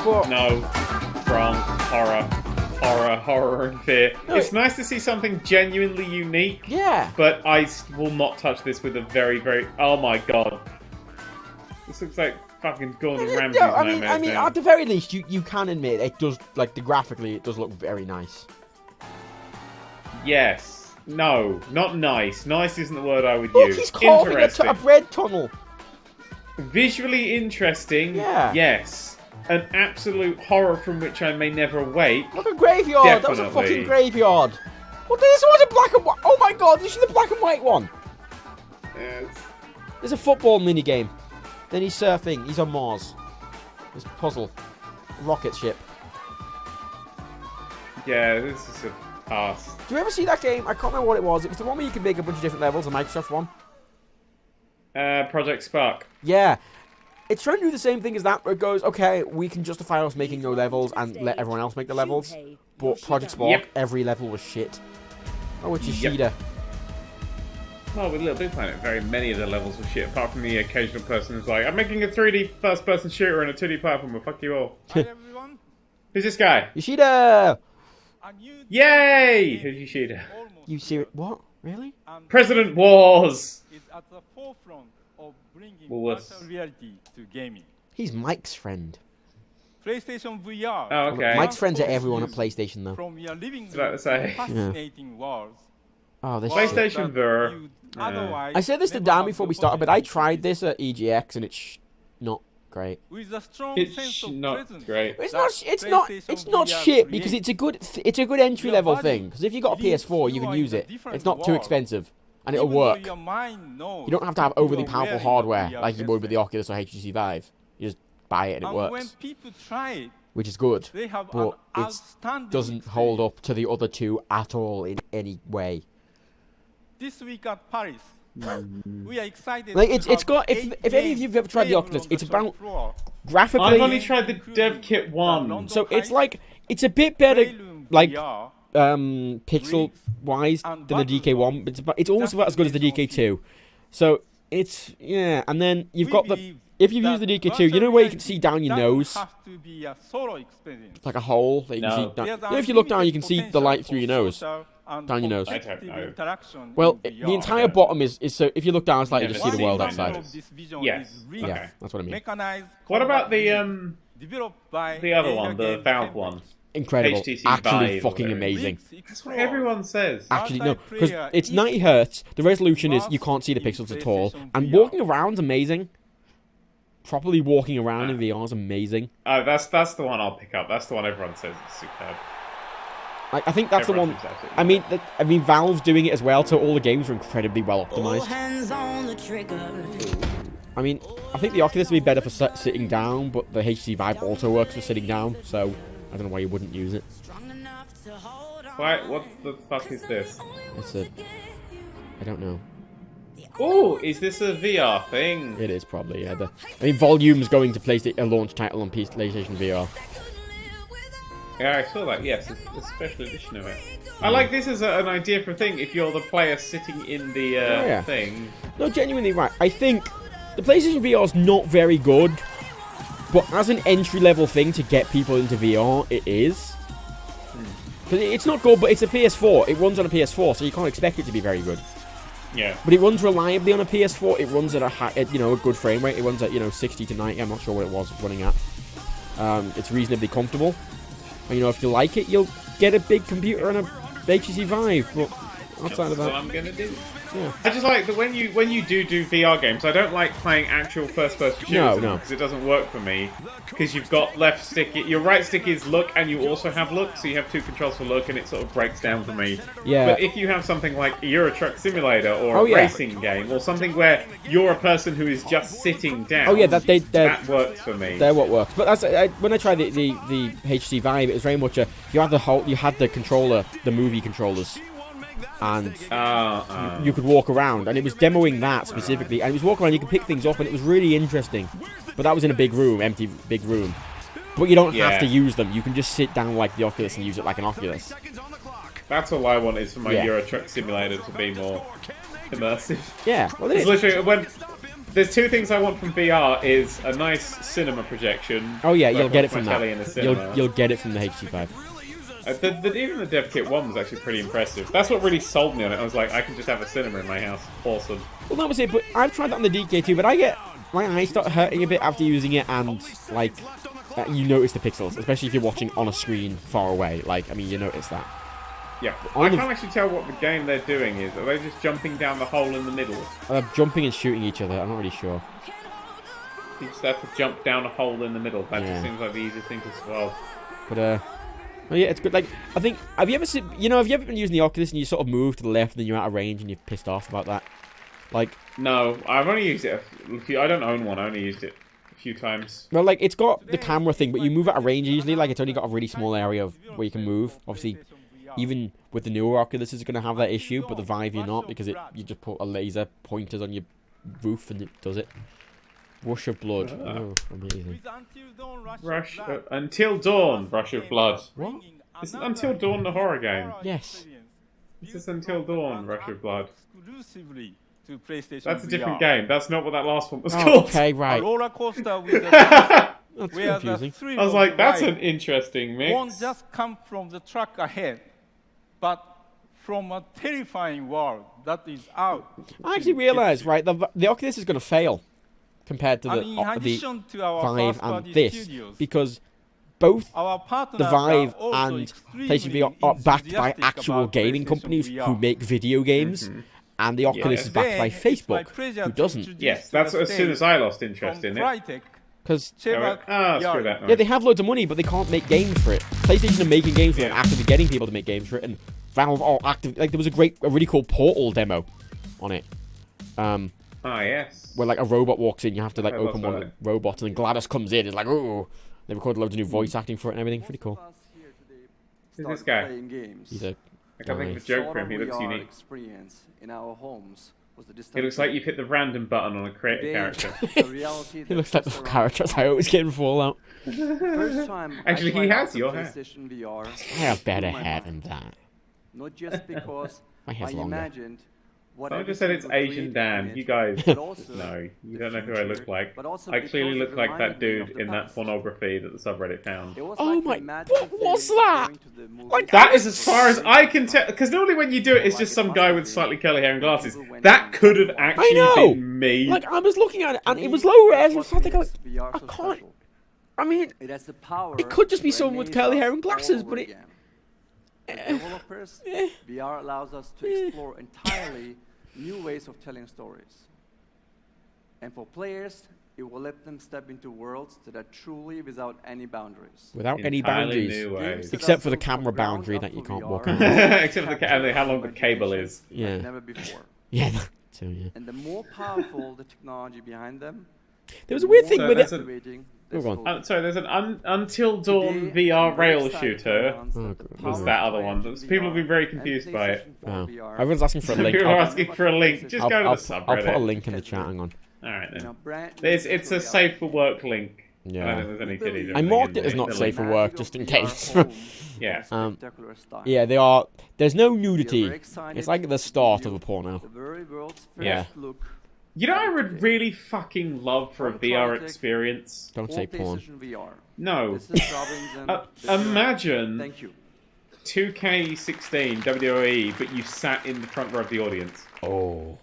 Speaker 1: But
Speaker 2: no, wrong. Horror and fear.
Speaker 1: No,
Speaker 2: it's nice to see something genuinely unique.
Speaker 1: Yeah.
Speaker 2: But I will not touch this with a very, very. Oh my god. This looks like fucking Gordon Ramsay's
Speaker 1: no, I mean,
Speaker 2: nightmares.
Speaker 1: at the very least, you can admit it does, like, graphically, it does look very nice.
Speaker 2: Yes. No. Not nice. Nice isn't the word I would
Speaker 1: Look,
Speaker 2: use.
Speaker 1: he's carving
Speaker 2: Interesting.
Speaker 1: a bread tunnel.
Speaker 2: Visually interesting.
Speaker 1: Yeah.
Speaker 2: Yes. An absolute horror from which I may never awake.
Speaker 1: Look at graveyard.
Speaker 2: Definitely.
Speaker 1: That was a fucking graveyard. Well, this was a black and white. Oh my god, this is the black and white one.
Speaker 2: Yes.
Speaker 1: There's a football mini game. Then he's surfing. He's on Mars. There's puzzle. Rocket ship.
Speaker 2: Yeah, this is a pass.
Speaker 1: Do you ever see that game? I can't remember what it was. It was the one where you could make a bunch of different levels, a Microsoft one.
Speaker 2: Project Spark.
Speaker 1: Yeah. It's trying to do the same thing as that, where it goes, okay, we can justify us making no levels and let everyone else make the levels. But Project Spark, every level was shit. Oh, it's Yoshida.
Speaker 2: Well, with Little Big Planet, very many of the levels were shit, apart from the occasional person who's like, I'm making a 3D first-person shooter and a 2D platformer, fuck you all.
Speaker 8: Hi everyone.
Speaker 2: Who's this guy?
Speaker 1: Yoshida!
Speaker 2: Yay! Who's Yoshida?
Speaker 1: You serious? What? Really?
Speaker 2: President Wars!
Speaker 8: Is at the forefront of bringing
Speaker 2: Woolworths.
Speaker 8: virtual reality to gaming.
Speaker 1: He's Mike's friend.
Speaker 8: PlayStation VR.
Speaker 2: Oh, okay.
Speaker 1: Mike's friends are everyone at PlayStation, though.
Speaker 8: From your living
Speaker 2: That's about to say.
Speaker 8: fascinating worlds.
Speaker 1: Oh, this
Speaker 2: PlayStation VR.
Speaker 1: I said this to Dan before we started, but I tried this at EGX and it's not great.
Speaker 8: With a strong
Speaker 2: It's
Speaker 8: sense of
Speaker 2: not
Speaker 8: presence.
Speaker 2: great.
Speaker 1: It's not shit because it's a good entry level thing. Because if you got a PS4, you can use it. It's not too expensive, and it'll work. You don't have to have overly powerful hardware like you would with the Oculus or HTC Vive. You just buy it and it works.
Speaker 8: When people try it,
Speaker 1: which is good, but it doesn't hold up to the other two at all in any way.
Speaker 8: This week at Paris, we are excited.
Speaker 1: Like it's got. If any of you've ever tried the Oculus, it's about graphically.
Speaker 2: I've only tried the dev kit 1,
Speaker 1: so it's a bit better, like pixel wise than the DK1. But it's almost about as good as the DK2. So it's and then you've got the. If you've used the DK2, you know where you can see down your nose? It's like a hole that you can see down. You know, if you look down, you can see the light through your nose. Down your nose.
Speaker 2: I don't know.
Speaker 1: Well, the entire bottom is so if you look down, it's like you just see the world outside.
Speaker 2: Yes.
Speaker 1: Yeah, that's what I mean.
Speaker 2: What about the other one, the Valve one?
Speaker 1: Incredible.
Speaker 2: HTC
Speaker 1: Actually
Speaker 2: Vive,
Speaker 1: fucking amazing.
Speaker 2: That's what everyone says.
Speaker 1: Actually, no, because it's 90 hertz. The resolution is you can't see the pixels at all, and walking around's amazing. Properly walking around in VR is amazing.
Speaker 2: Oh, that's the one I'll pick up. That's the one everyone says is superb.
Speaker 1: I think that's everyone the one. I mean, Valve's doing it as well, so all the games are incredibly well optimized. I mean, I think the Oculus would be better for sitting down, but the HTC Vive also works for sitting down, so I don't know why you wouldn't use it.
Speaker 2: Why? What the fuck is this?
Speaker 1: It's a. I don't know.
Speaker 2: Oh, is this a VR thing?
Speaker 1: It is probably, yeah. I mean, Volume's going to a launch title on PlayStation VR.
Speaker 2: Yeah, I saw that. Yes, it's a special edition of it. I like this as an idea for a thing. If you're the player sitting in the thing.
Speaker 1: No, genuinely right. I think the PlayStation VR is not very good, but as an entry-level thing to get people into VR, it is. Because it's not good, but it's a PS4. It runs on a PS4, so you can't expect it to be very good.
Speaker 2: Yeah.
Speaker 1: But it runs reliably on a PS4. It runs at a good frame rate. It runs at 60 to 90. I'm not sure what it was running at. It's reasonably comfortable. And, if you like it, you'll get a big computer and a HTC Vive. But outside of that,
Speaker 2: that's what I'm gonna do.
Speaker 1: Yeah.
Speaker 2: I just like that when you do VR games. I don't like playing actual first-person shooters because it doesn't work for me. Because you've got left stick, your right stick is look, and you also have look, so you have two controls for look, and it sort of breaks down for me.
Speaker 1: Yeah.
Speaker 2: But if you have something like a Euro Truck Simulator or a racing game, or something where you're a person who is just sitting down, that works for me.
Speaker 1: They're what works. But when I tried the HTC Vive, it was very much you had the controller, the movie controllers. And you could walk around, and it was demoing that specifically, and it was walking around, you could pick things up, and it was really interesting. But that was in a big room, empty big room. But you don't have to use them. You can just sit down like the Oculus and use it like an Oculus.
Speaker 2: That's all I want is for my Euro Truck Simulator to be more immersive.
Speaker 1: Yeah, well, it is.
Speaker 2: Literally, there's two things I want from VR is a nice cinema projection.
Speaker 1: Oh yeah, you'll get it from that.
Speaker 2: You'll
Speaker 1: get it from the HTC Vive.
Speaker 2: Even the dev kit 1 was actually pretty impressive. That's what really sold me on it. I was like, I can just have a cinema in my house. Awesome.
Speaker 1: Well, that was it. But I've tried that on the DK2, but my eyes start hurting a bit after using it, and you notice the pixels, especially if you're watching on a screen far away. You notice that.
Speaker 2: Yeah, I can't actually tell what the game they're doing is. Are they just jumping down the hole in the middle?
Speaker 1: They're jumping and shooting each other. I'm not really sure.
Speaker 2: You just have to jump down a hole in the middle. That just seems like the easiest thing to swallow.
Speaker 1: But oh yeah, it's good. I think, have you ever been using the Oculus and you sort of move to the left and then you're out of range and you're pissed off about that?
Speaker 2: No, I've only used it I don't own one, I only used it a few times.
Speaker 1: Well, it's got the camera thing, but you move out of range easily. It's only got a really small area where you can move. Obviously, even with the newer Oculus, it's going to have that issue, but the Vive you're not, because you just put a laser pointers on your roof and it does it. Rush of Blood. Oh, amazing.
Speaker 2: Until Dawn, Rush of Blood.
Speaker 1: What?
Speaker 2: Isn't Until Dawn the horror game?
Speaker 1: Yes.
Speaker 2: This is Until Dawn, Rush of Blood.
Speaker 8: PlayStation
Speaker 2: That's a different
Speaker 8: VR.
Speaker 2: game. That's not what that last one was called.
Speaker 1: Okay, right.
Speaker 8: A roller coaster with a
Speaker 1: That's confusing.
Speaker 2: I was like, that's an interesting mix.
Speaker 8: Won't just come from the truck ahead, but from a terrifying world that is out.
Speaker 1: I actually realised, right, the Oculus is going to fail compared to the Vive and this, because both the Vive and PlayStation VR are backed by actual gaming companies who make video games, and the Oculus is backed by Facebook, who doesn't.
Speaker 2: Yes, that's as soon as I lost interest in it.
Speaker 1: Because
Speaker 2: screw that.
Speaker 1: Yeah, they have loads of money, but they can't make games for it. PlayStation are making games for it and actively getting people to make games for it, and Valve are active. Like there was a really cool Portal demo on it.
Speaker 2: Yes.
Speaker 1: Where like a robot walks in, you have to like open one of the robots, and then GLaDOS comes in. It's like, oh, they recorded loads of new voice acting for it and everything. Pretty cool.
Speaker 2: Who's this guy?
Speaker 1: He's a.
Speaker 2: I can't think of a joke for him. He looks unique.
Speaker 15: In our homes was the
Speaker 2: He looks like you've hit the random button on a create a character.
Speaker 1: He looks like the characters I always get in Fallout.
Speaker 2: Actually, he has your hair.
Speaker 1: I have better hair than that.
Speaker 15: Not just because
Speaker 1: My hair's longer.
Speaker 2: Someone just said it's Asian Dan. You guys, no, you don't know who I look like. I clearly look like that dude in that pornography that the subreddit found.
Speaker 1: Oh my! What's that?
Speaker 2: Like that is as far as I can tell. Because normally when you do it, it's just some guy with slightly curly hair and glasses. That could have actually been me.
Speaker 1: Like I was looking at it and it was low res. I was thinking, I can't. I mean, it could just be someone with curly hair and glasses, but it.
Speaker 15: For developers, VR allows us to explore entirely new ways of telling stories. And for players, it will let them step into worlds that are truly without any boundaries.
Speaker 1: Without any boundaries. Except for the camera boundary that you can't walk on.
Speaker 2: Except for how long the cable is.
Speaker 1: Yeah.
Speaker 15: Like never before.
Speaker 1: Yeah, that too, yeah.
Speaker 15: And the more powerful the technology behind them,
Speaker 1: there was a weird thing with it.
Speaker 2: Sorry, there's an Until Dawn VR rail shooter. Was that other one? People have been very confused by it.
Speaker 1: Oh. Everyone's asking for a link.
Speaker 2: People are asking for a link. Just go to the subreddit.
Speaker 1: I'll put a link in the chat. Hang on.
Speaker 2: Alright then. It's a safe for work link.
Speaker 1: Yeah.
Speaker 2: I don't think there's any kiddie.
Speaker 1: I marked it as not safe for work just in case.
Speaker 2: Yeah.
Speaker 1: Yeah, they are. There's no nudity. It's like the start of a porno.
Speaker 2: Yeah. You know, I would really fucking love for a VR experience.
Speaker 1: Don't say porn.
Speaker 2: No. Imagine 2K16 WWE, but you sat in the front row of the audience.
Speaker 1: Oh.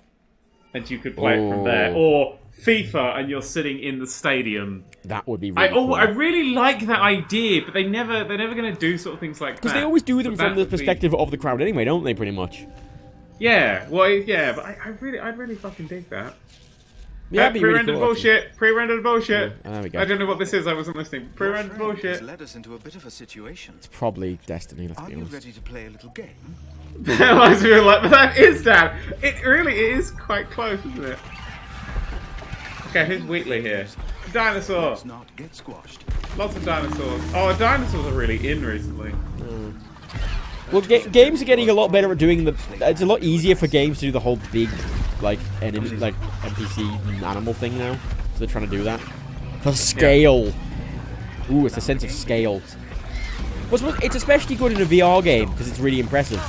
Speaker 2: And you could play it from there. Or FIFA, and you're sitting in the stadium.
Speaker 1: That would be really cool.
Speaker 2: I really like that idea, but they're never going to do sort of things like that.
Speaker 1: Because they always do them from the perspective of the crowd anyway, don't they, pretty much?
Speaker 2: Yeah, well, yeah, but I'd really fucking dig that.
Speaker 1: Yeah,
Speaker 2: pre-rendered bullshit. Pre-rendered bullshit.
Speaker 1: Yeah, there we go.
Speaker 2: I don't know what this is. I wasn't listening. Pre-rendered bullshit.
Speaker 4: Led us into a bit of a situation.
Speaker 1: It's probably Destiny. Let's be honest.
Speaker 4: Are you ready to play a little game?
Speaker 2: But that is that. It really is quite close, isn't it? Okay, who's Wheatley here? Dinosaur.
Speaker 4: Let's not get squashed.
Speaker 2: Lots of dinosaurs. Oh, dinosaurs are really in recently.
Speaker 1: Well, games are getting a lot better at doing the. It's a lot easier for games to do the whole big, like NPC animal thing now. So they're trying to do that for scale. Yeah. Ooh, it's a sense of scale. It's especially good in a VR game because it's really impressive.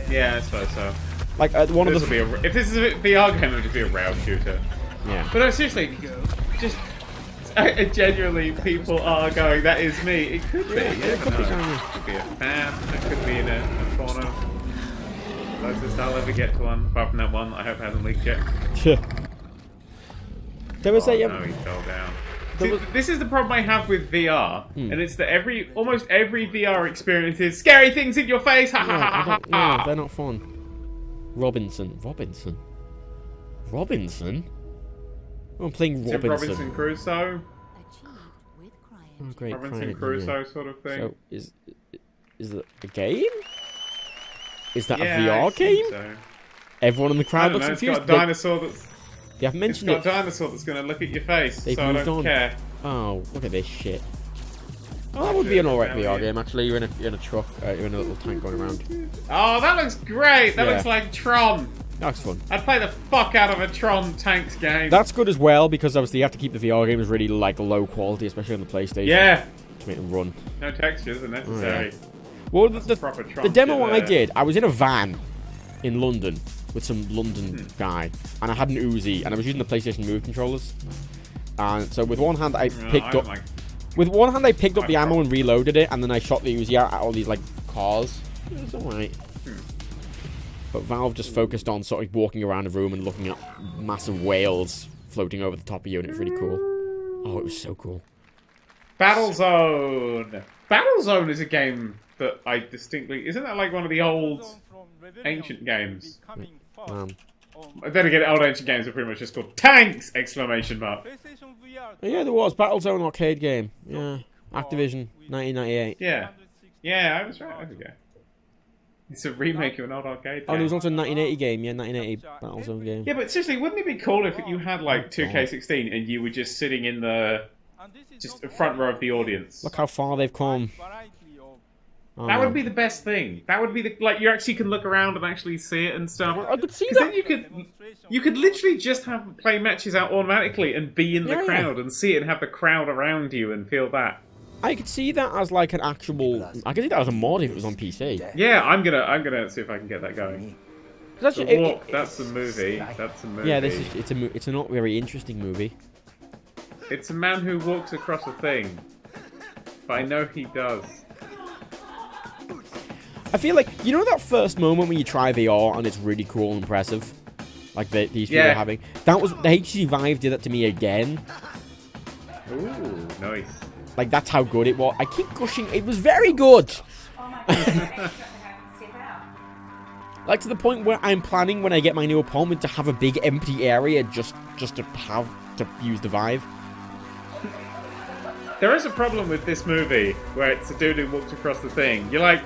Speaker 2: Yeah, I suppose so.
Speaker 1: Like one of the.
Speaker 2: If this is a VR game, it would just be a rail shooter.
Speaker 1: Yeah.
Speaker 2: But no, seriously, just. Genuinely, people are going, that is me. It could be. Yeah, it could be a fan. It could be in a porno. Closest I'll ever get to one. Apart from that one, I hope it hasn't leaked yet.
Speaker 1: There was
Speaker 2: no, he fell down. See, this is the problem I have with VR, and it's that almost every VR experience is scary things in your face. Ha ha ha ha.
Speaker 1: Yeah, they're not fun. Robinson. I'm playing Robinson.
Speaker 2: Robinson Crusoe.
Speaker 1: Oh, great.
Speaker 2: Robinson Crusoe sort of thing.
Speaker 1: So is it a game? Is that a VR game?
Speaker 2: So.
Speaker 1: Everyone in the crowd looks confused.
Speaker 2: It's got a dinosaur that's.
Speaker 1: They haven't mentioned it.
Speaker 2: It's got a dinosaur that's going to look at your face.
Speaker 1: They've
Speaker 2: so I don't care.
Speaker 1: Oh, look at this shit. Oh, that would be an alright VR game actually. You're in a truck. You're in a little tank going around.
Speaker 2: Oh, that looks great. That looks like Tron.
Speaker 1: That's fun.
Speaker 2: I'd play the fuck out of a Tron Tanks game.
Speaker 1: That's good as well because obviously you have to keep the VR games really like low quality, especially on the PlayStation.
Speaker 2: Yeah.
Speaker 1: To make them run.
Speaker 2: No textures are necessary.
Speaker 1: Oh, yeah. Well, the demo I did, I was in a van in London with some London guy, and I had an Uzi, and I was using the PlayStation Move controllers. And so with one hand I picked up the ammo and reloaded it, and then I shot the Uzi out at all these like cars. It was alright. But Valve just focused on sort of walking around a room and looking at massive whales floating over the top of you, and it's really cool. Oh, it was so cool.
Speaker 2: Battlezone! Battlezone is a game that I distinctly... Isn't that like one of the old ancient games? Then again, old ancient games are pretty much just called tanks! Exclamation mark.
Speaker 1: Yeah, there was Battlezone arcade game. Yeah, Activision, 1998.
Speaker 2: Yeah, yeah, I was right. There we go. It's a remake of an old arcade game.
Speaker 1: Oh, there was also a 1980 game. Yeah, 1980 Battlezone game.
Speaker 2: Yeah, but seriously, wouldn't it be cool if you had like 2K16 and you were just sitting in the front row of the audience?
Speaker 1: Look how far they've come.
Speaker 2: That would be the best thing. That would be the you actually can look around and actually see it and stuff.
Speaker 1: I could see that.
Speaker 2: Then you could literally just have play matches out automatically and be in the crowd and see it and have the crowd around you and feel that.
Speaker 1: I could see that as like an actual. I could see that as a mod if it was on PC.
Speaker 2: Yeah, I'm gonna see if I can get that going. That's the movie. That's a movie.
Speaker 1: Yeah, it's a not very interesting movie.
Speaker 2: It's a man who walks across a thing, but I know he does.
Speaker 1: I feel like, you know that first moment when you try VR and it's really cool and impressive? Like these people are having? That was, the HTC Vive did that to me again.
Speaker 2: Ooh, nice.
Speaker 1: Like, that's how good it was. I keep gushing, it was very good! Like, to the point where I'm planning when I get my new apartment to have a big empty area just to use the Vive.
Speaker 2: There is a problem with this movie, where it's a dude who walks across the thing. You're like,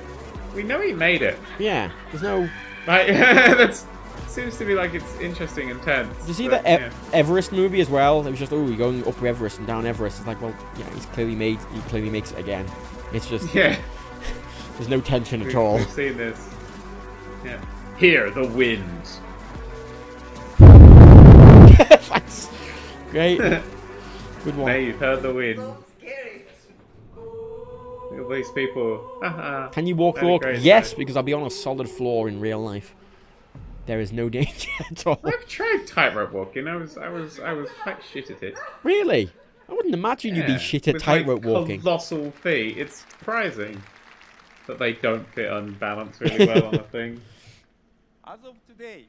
Speaker 2: we know he made it.
Speaker 1: Yeah, there's no...
Speaker 2: Like, that seems to be like it's interesting and tense.
Speaker 1: Did you see the Everest movie as well? It was just, oh, you're going up Everest and down Everest. It's like, well, yeah, he clearly makes it again. It's just...
Speaker 2: Yeah.
Speaker 1: There's no tension at all.
Speaker 2: We've seen this. Yeah. Hear the wind.
Speaker 1: Thanks. Great. Good one.
Speaker 2: Now you've heard the wind. Look at these people.
Speaker 1: Can you walk the walk? Yes, because I'll be on a solid floor in real life. There is no danger at all.
Speaker 2: I've tried tightrope walking. I was quite shit at it.
Speaker 1: Really? I wouldn't imagine you'd be shit at tightrope walking.
Speaker 2: Colossal feet. It's surprising that they don't fit unbalanced really well on a thing.
Speaker 8: As of today,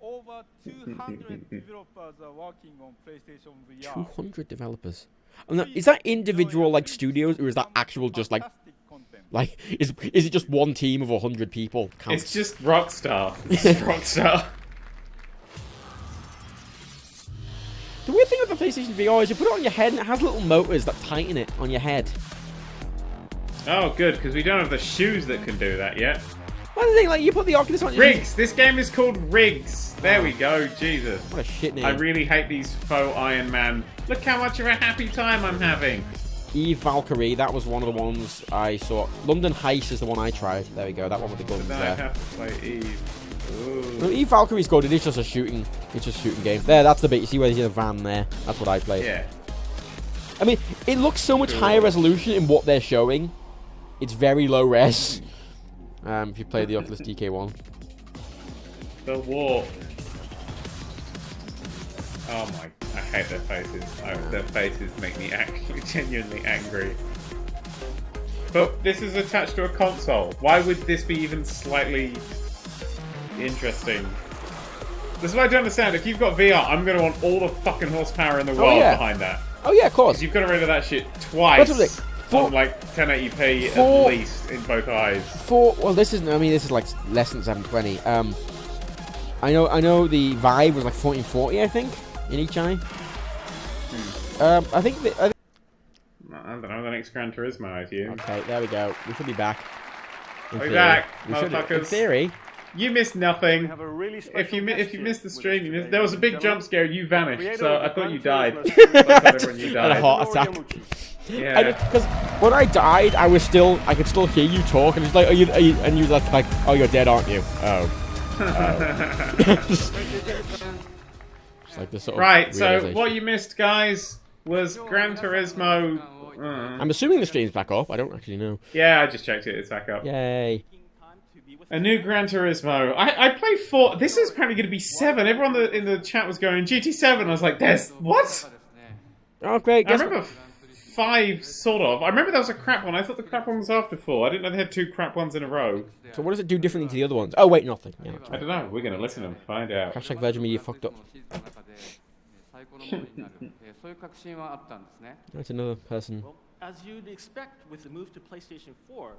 Speaker 8: over 200 developers are working on PlayStation VR.
Speaker 1: 200 developers. Is that individual like studios, or is that actual just like is it just one team of 100 people? Counts?
Speaker 2: It's just Rockstar. It's Rockstar.
Speaker 1: The weird thing with the PlayStation VR is you put it on your head and it has little motors that tighten it on your head.
Speaker 2: Oh, good, because we don't have the shoes that can do that yet.
Speaker 1: Well, the thing, like, you put the Oculus on your
Speaker 2: Riggs! This game is called Riggs! There we go, Jesus.
Speaker 1: What a shit name.
Speaker 2: I really hate these faux Iron Man. Look how much of a happy time I'm having.
Speaker 1: Eve Valkyrie, that was one of the ones I saw. London Heist is the one I tried. There we go, that one with the guns
Speaker 2: there. I have to play Eve. Ooh.
Speaker 1: No, Eve Valkyrie's good, it is just a shooting. It's just a shooting game. There, that's the bit. You see where there's a van there? That's what I played.
Speaker 2: Yeah.
Speaker 1: I mean, it looks so much higher resolution in what they're showing. It's very low res. If you play the Oculus DK1.
Speaker 2: The warp. Oh my, I hate their faces. Their faces make me actually genuinely angry. But this is attached to a console. Why would this be even slightly interesting? This is what I don't understand. If you've got VR, I'm going to want all the fucking horsepower in the world behind that.
Speaker 1: Oh yeah, of course.
Speaker 2: Because you've got to render that shit twice. On like 1080p at least in both eyes.
Speaker 1: Well, this is like less than 720. I know the Vive was like 1440, I think, in each eye. I think. I
Speaker 2: don't know. The next Gran Turismo, I assume.
Speaker 1: Okay, there we go. We should be back.
Speaker 2: We're back, motherfuckers.
Speaker 1: In theory.
Speaker 2: You missed nothing. If you missed the stream, there was a big jump scare. You vanished, so I thought you died. You died.
Speaker 1: Had a heart attack.
Speaker 2: Yeah.
Speaker 1: Because when I died, I could still hear you talk, and it's like, are you? And you were like, oh, you're dead, aren't you? Oh. It's like this sort of
Speaker 2: right. So what you missed, guys, was Gran Turismo.
Speaker 1: I'm assuming the stream's back up. I don't actually know.
Speaker 2: Yeah, I just checked it. It's back up.
Speaker 1: Yay.
Speaker 2: A new Gran Turismo. I played 4. This is apparently going to be 7. Everyone in the chat was going GT7. I was like, there's what?
Speaker 1: Oh, great.
Speaker 2: I remember 5, sort of. I remember there was a crap one. I thought the crap one was after 4. I didn't know they had 2 crap ones in a row.
Speaker 1: So what does it do differently to the other ones? Oh, wait, nothing. Yeah,
Speaker 2: I don't know. We're going to listen and find out.
Speaker 1: Hashtag Virgin Media fucked up. That's another person.
Speaker 17: As you'd expect with the move to PlayStation 4,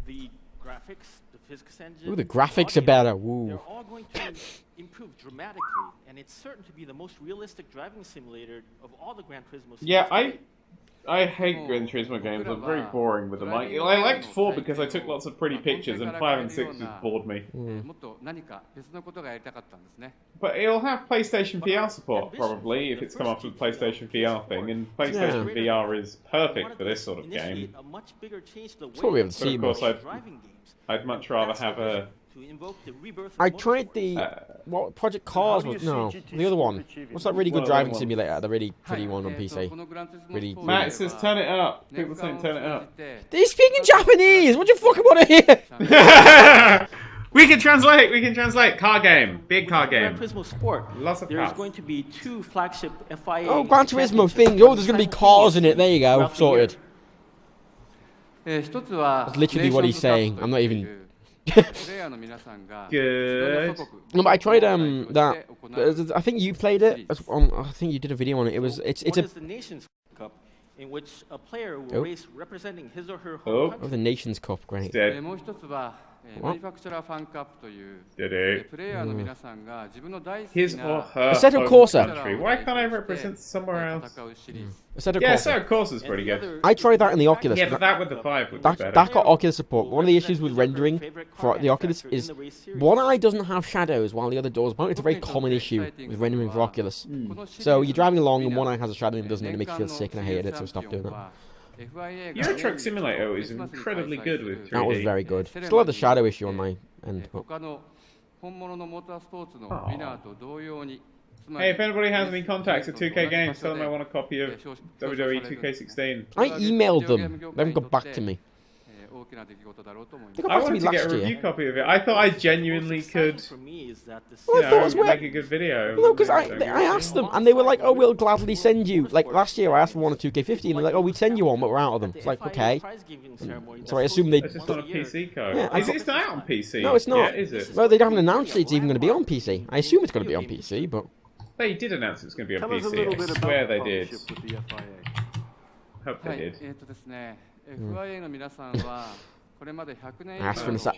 Speaker 17: the graphics, the physics engine.
Speaker 1: Ooh, the graphics are better. Ooh.
Speaker 17: They're all going to improve dramatically, and it's certain to be the most realistic driving simulator of all the Gran Turismo series.
Speaker 2: Yeah, I hate Gran Turismo games. I'm very boring with them. I liked 4 because I took lots of pretty pictures, and 5 and 6 just bored me. But it'll have PlayStation VR support, probably, if it's come off with the PlayStation VR thing, and PlayStation VR is perfect for this sort of game.
Speaker 1: That's what we haven't seen.
Speaker 2: Of course, I'd much rather have a...
Speaker 1: I tried the what Project Cars was the other one. What's that really good driving simulator? The really pretty one on PC. Really.
Speaker 2: Matt says turn it up. People saying turn it up.
Speaker 1: They're speaking Japanese. What do you fucking want to hear?
Speaker 2: We can translate. We can translate. Car game. Big car game.
Speaker 17: Gran Turismo Sport.
Speaker 2: Lots of
Speaker 17: There's going to be 2 flagship FIA.
Speaker 1: Oh, Gran Turismo thing. Oh, there's going to be cars in it. There you go. Sorted. That's literally what he's saying. I'm not even.
Speaker 2: Good.
Speaker 1: No, but I tried that. I think you played it. I think you did a video on it. It's
Speaker 17: a the Nations Cup, in which a player will race representing his or her home country.
Speaker 1: Oh, the Nations Cup, great.
Speaker 2: Dead. Did it? His or her
Speaker 1: Assetto Corsa.
Speaker 2: Country. Why can't I represent somewhere else?
Speaker 1: Assetto
Speaker 2: Yeah,
Speaker 1: Corsa.
Speaker 2: Assetto Corsa's pretty good.
Speaker 1: I tried that in the Oculus.
Speaker 2: Yeah, but that with the 5 would be better.
Speaker 1: That got Oculus support. One of the issues with rendering for the Oculus is one eye doesn't have shadows while the other does. It's a very common issue with rendering for Oculus. So you're driving along and one eye has a shadow and it doesn't, and it makes you feel sick, and I hated it, so I stopped doing that.
Speaker 2: Euro Truck Simulator is incredibly good with 3D.
Speaker 1: That was very good. Still had the shadow issue on my end. But...
Speaker 2: Hey, if anybody has any contacts at 2K Games, tell them I want a copy of WWE 2K16.
Speaker 1: I emailed them. They haven't got back to me.
Speaker 2: I wanted to get a review copy of it. I thought I genuinely could make a good video.
Speaker 1: No, because I asked them, and they were like, oh, we'll gladly send you. Like, last year I asked for one of 2K50, and they're like, oh, we'd send you one, but we're out of them. It's like, okay. So I assume they...
Speaker 2: It's just on a PC code.
Speaker 1: Yeah,
Speaker 2: it's not out on PC.
Speaker 1: No, it's not.
Speaker 2: Yeah, is it?
Speaker 1: Well, they haven't announced it's even going to be on PC. I assume it's going to be on PC, but...
Speaker 2: They did announce it's going to be on PC. I swear they did. Hope they did.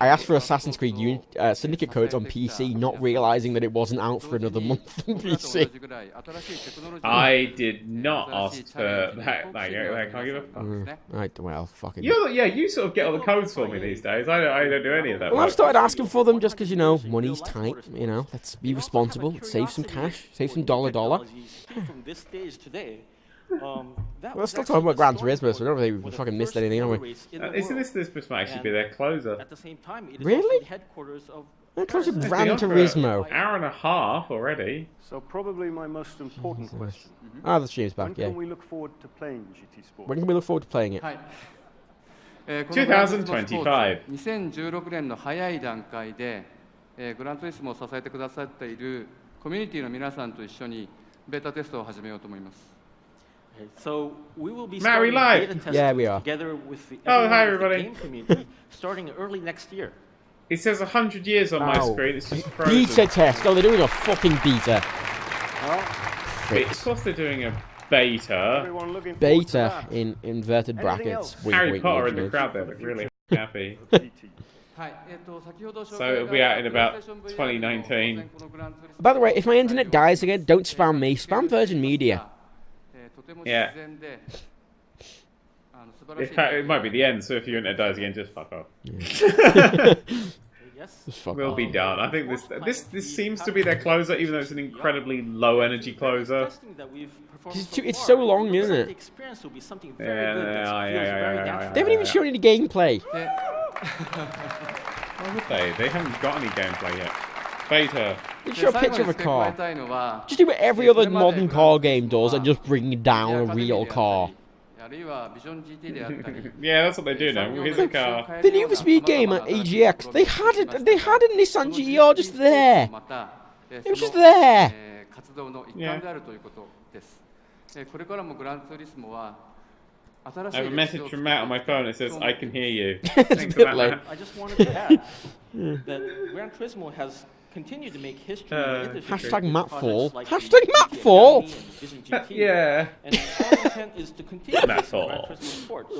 Speaker 1: I asked for Assassin's Creed Syndicate codes on PC, not realizing that it wasn't out for another month on PC.
Speaker 2: I did not ask for that. I can't give a fuck.
Speaker 1: Right, well, fucking.
Speaker 2: You sort of get all the codes for me these days. I don't do any of that.
Speaker 1: Well, I've started asking for them just because, money's tight. Let's be responsible. Let's save some cash, save some dollar.
Speaker 17: From this stage today.
Speaker 1: We're still talking about Gran Turismo, so we don't really fucking missed anything, have we?
Speaker 2: Isn't this might actually be their closer?
Speaker 17: At the same time, it is
Speaker 1: really?
Speaker 17: the headquarters of
Speaker 1: they're close to Gran Turismo.
Speaker 2: Hour and a half already.
Speaker 3: So probably my most important question.
Speaker 1: Ah, the stream's back,
Speaker 3: When can we look forward to playing GT Sport?
Speaker 1: When can we look forward to playing it?
Speaker 2: 2025.
Speaker 15: 2016年の早い段階で、グランツーリスモを支えてくださっているコミュニティの皆さんと一緒にベータテストを始めようと思います。
Speaker 17: So we will be
Speaker 2: Matt, we
Speaker 17: starting
Speaker 2: live.
Speaker 17: beta testing
Speaker 1: Yeah, we are.
Speaker 17: together with the
Speaker 2: hi,
Speaker 17: of the
Speaker 2: everybody.
Speaker 17: game community starting early next year.
Speaker 2: It says 100 years on my screen. It's just frozen.
Speaker 1: Beta test. Oh, they're doing a fucking beta.
Speaker 2: Of course they're doing a beta.
Speaker 1: Beta in inverted brackets. Wink,
Speaker 2: Harry
Speaker 1: wink,
Speaker 2: Potter
Speaker 1: wink,
Speaker 2: in the
Speaker 1: wink.
Speaker 2: crowd there look really happy. So it'll be out in about 2019.
Speaker 1: By the way, if my internet dies again, don't spam me. Spam Virgin Media.
Speaker 2: Yeah. In fact, it might be the end, so if your internet dies again, just fuck off.
Speaker 1: Yeah.
Speaker 2: We'll be done. I think this seems to be their closer, even though it's an incredibly low energy closer.
Speaker 1: It's so long, isn't it?
Speaker 2: Yeah.
Speaker 1: They haven't even shown any gameplay.
Speaker 2: Why would they? They haven't got any gameplay yet. Beta.
Speaker 1: You show a picture of a car. Just do what every other modern car game does and just bring down a real car.
Speaker 2: Yeah, that's what they do now. Here's a car.
Speaker 1: The Need for Speed game at EGX, they had a Nissan GER just there. It was just there.
Speaker 2: Yeah. I have a message from Matt on my phone that says, I can hear you. Thanks for that, Matt.
Speaker 17: I just wanted to add that Gran Turismo has continued to make history in the industry.
Speaker 1: Hashtag Mattfall. Hashtag Mattfall.
Speaker 2: Yeah.
Speaker 17: And our intent is to continue
Speaker 2: Mattfall.
Speaker 17: Gran Turismo Sports.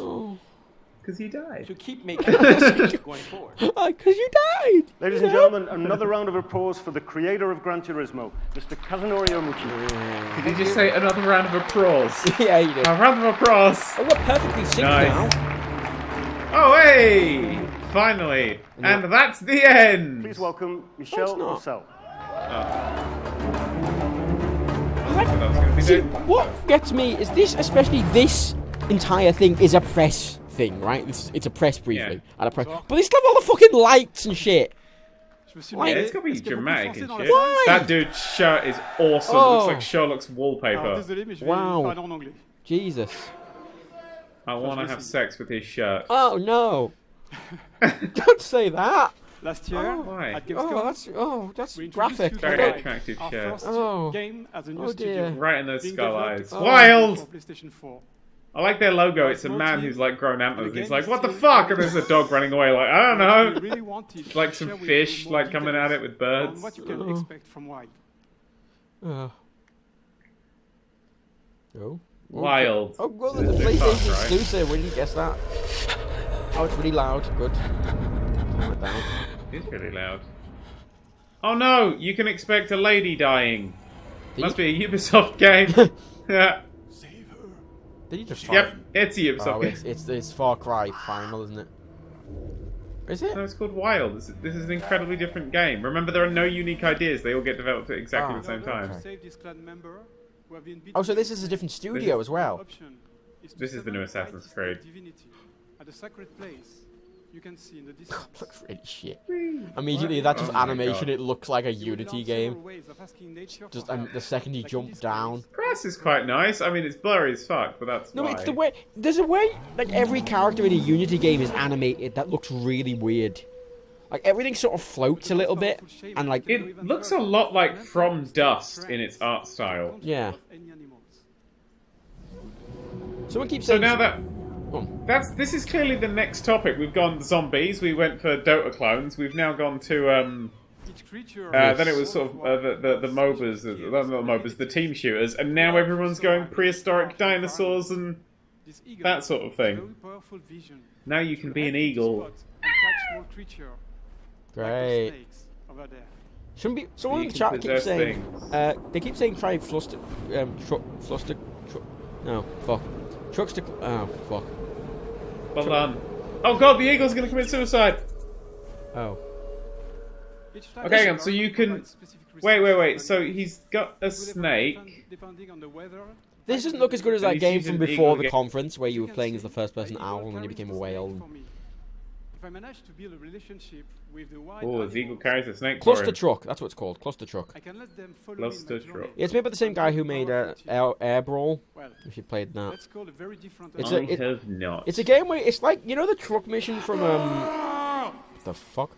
Speaker 2: Because you died.
Speaker 17: To keep making it going forward.
Speaker 1: Because you died.
Speaker 3: Ladies and gentlemen, another round of applause for the creator of Gran Turismo, Mr. Kazunori Omuchi.
Speaker 2: Did you just say another round of applause?
Speaker 1: Yeah, you did.
Speaker 2: A round of applause.
Speaker 1: Oh, we're perfectly synced now.
Speaker 2: Oh, hey! Finally. And that's the end.
Speaker 3: Please welcome Michel Marcel.
Speaker 1: See, what gets me is this, especially this entire thing, is a press thing, right? It's a press briefing. At a press. But they still have all the fucking lights and shit.
Speaker 2: Like, yeah, it's gotta be dramatic and shit.
Speaker 1: Why?
Speaker 2: That dude's shirt is awesome.
Speaker 1: Oh.
Speaker 2: Looks like Sherlock's wallpaper.
Speaker 1: Wow. Jesus.
Speaker 2: I want to have sex with his shirt.
Speaker 1: Oh no! Don't say that.
Speaker 8: Last year,
Speaker 2: why?
Speaker 8: at Gamescom,
Speaker 1: that's graphic.
Speaker 2: Very attractive shirt.
Speaker 8: Game as a new
Speaker 1: dear.
Speaker 2: Right in those skull eyes. Wild!
Speaker 8: PlayStation 4.
Speaker 2: I like their logo. It's a man who's like grown antlers. He's like, what the fuck? And there's a dog running away like, I don't know. Like some fish like coming at it with birds.
Speaker 8: What you can expect from Wild.
Speaker 2: Wild.
Speaker 1: Oh, well, the PlayStation exclusive. We didn't guess that. Oh, it's really loud. Good. Calm it down.
Speaker 2: It's really loud. Oh no! You can expect a lady dying. Must be a Ubisoft game. Yeah.
Speaker 1: Did you just?
Speaker 2: Yep, it's a Ubisoft game.
Speaker 1: It's Far Cry Final, isn't it? Is it?
Speaker 2: No, it's called Wild. This is an incredibly different game. Remember, there are no unique ideas. They all get developed at exactly the same time.
Speaker 1: Oh, so this is a different studio as well.
Speaker 2: This is the new Assassin's Creed.
Speaker 8: At a sacred place, you can see in the distance.
Speaker 1: Looks really shit. Immediately, that just animation. It looks like a Unity game. Just the second you jump down.
Speaker 2: Grass is quite nice. I mean, it's blurry as fuck, but that's
Speaker 1: no.
Speaker 2: why.
Speaker 1: It's the way. There's a way. Like every character in a Unity game is animated. That looks really weird. Like everything sort of floats a little bit, and like
Speaker 2: it looks a lot like From Dust in its art style.
Speaker 1: Yeah. Someone keeps saying.
Speaker 2: So now this is clearly the next topic. We've gone zombies. We went for Dota clones. We've now gone to then it was sort of the MOBAs, not the MOBAs, the team shooters, and now everyone's going prehistoric dinosaurs and that sort of thing. Now you can be an eagle.
Speaker 1: Great. Shouldn't be. Someone in the chat keeps saying. They keep saying try fluster. No, fuck. Trucks to. Oh, fuck.
Speaker 2: Well done. Oh god, the eagle's gonna commit suicide!
Speaker 1: Oh.
Speaker 2: Okay, hang on, so you can... Wait, so he's got a snake.
Speaker 1: This doesn't look as good as that game from before the conference, where you were playing as the first person owl and then you became a whale.
Speaker 8: If I manage to build a relationship with the wild
Speaker 2: oh, the eagle carries a snake
Speaker 1: Cluster Truck, that's what it's called. Cluster Truck.
Speaker 8: I can let them follow
Speaker 2: Cluster Truck.
Speaker 1: Yeah, it's made by the same guy who made Air Brawl. If you played that.
Speaker 8: Let's call a very different
Speaker 2: I have not.
Speaker 1: It's a game where it's like, you know the truck mission from what the fuck?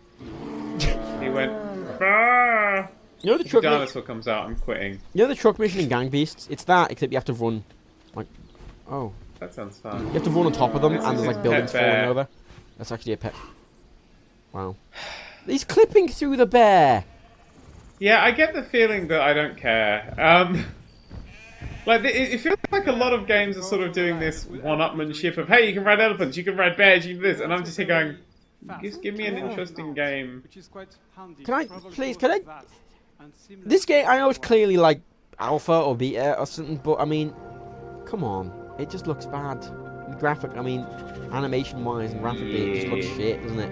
Speaker 2: He went bah!
Speaker 1: You know the truck
Speaker 2: dinosaur comes out, I'm quitting.
Speaker 1: You know the truck mission in Gang Beasts? It's that, except you have to run like
Speaker 2: that sounds fun.
Speaker 1: You have to run on top of them and there's like buildings falling over. That's actually a pet. Wow. He's clipping through the bear.
Speaker 2: Yeah, I get the feeling that I don't care. Like, it feels like a lot of games are sort of doing this one-upmanship of, hey, you can ride elephants, you can ride bears, you can do this, and I'm just here going, just give me an interesting game.
Speaker 1: Can I... This game, I know it's clearly like alpha or beta or something, but I mean, come on, it just looks bad. Animation-wise and graphically, it just looks shit, doesn't it?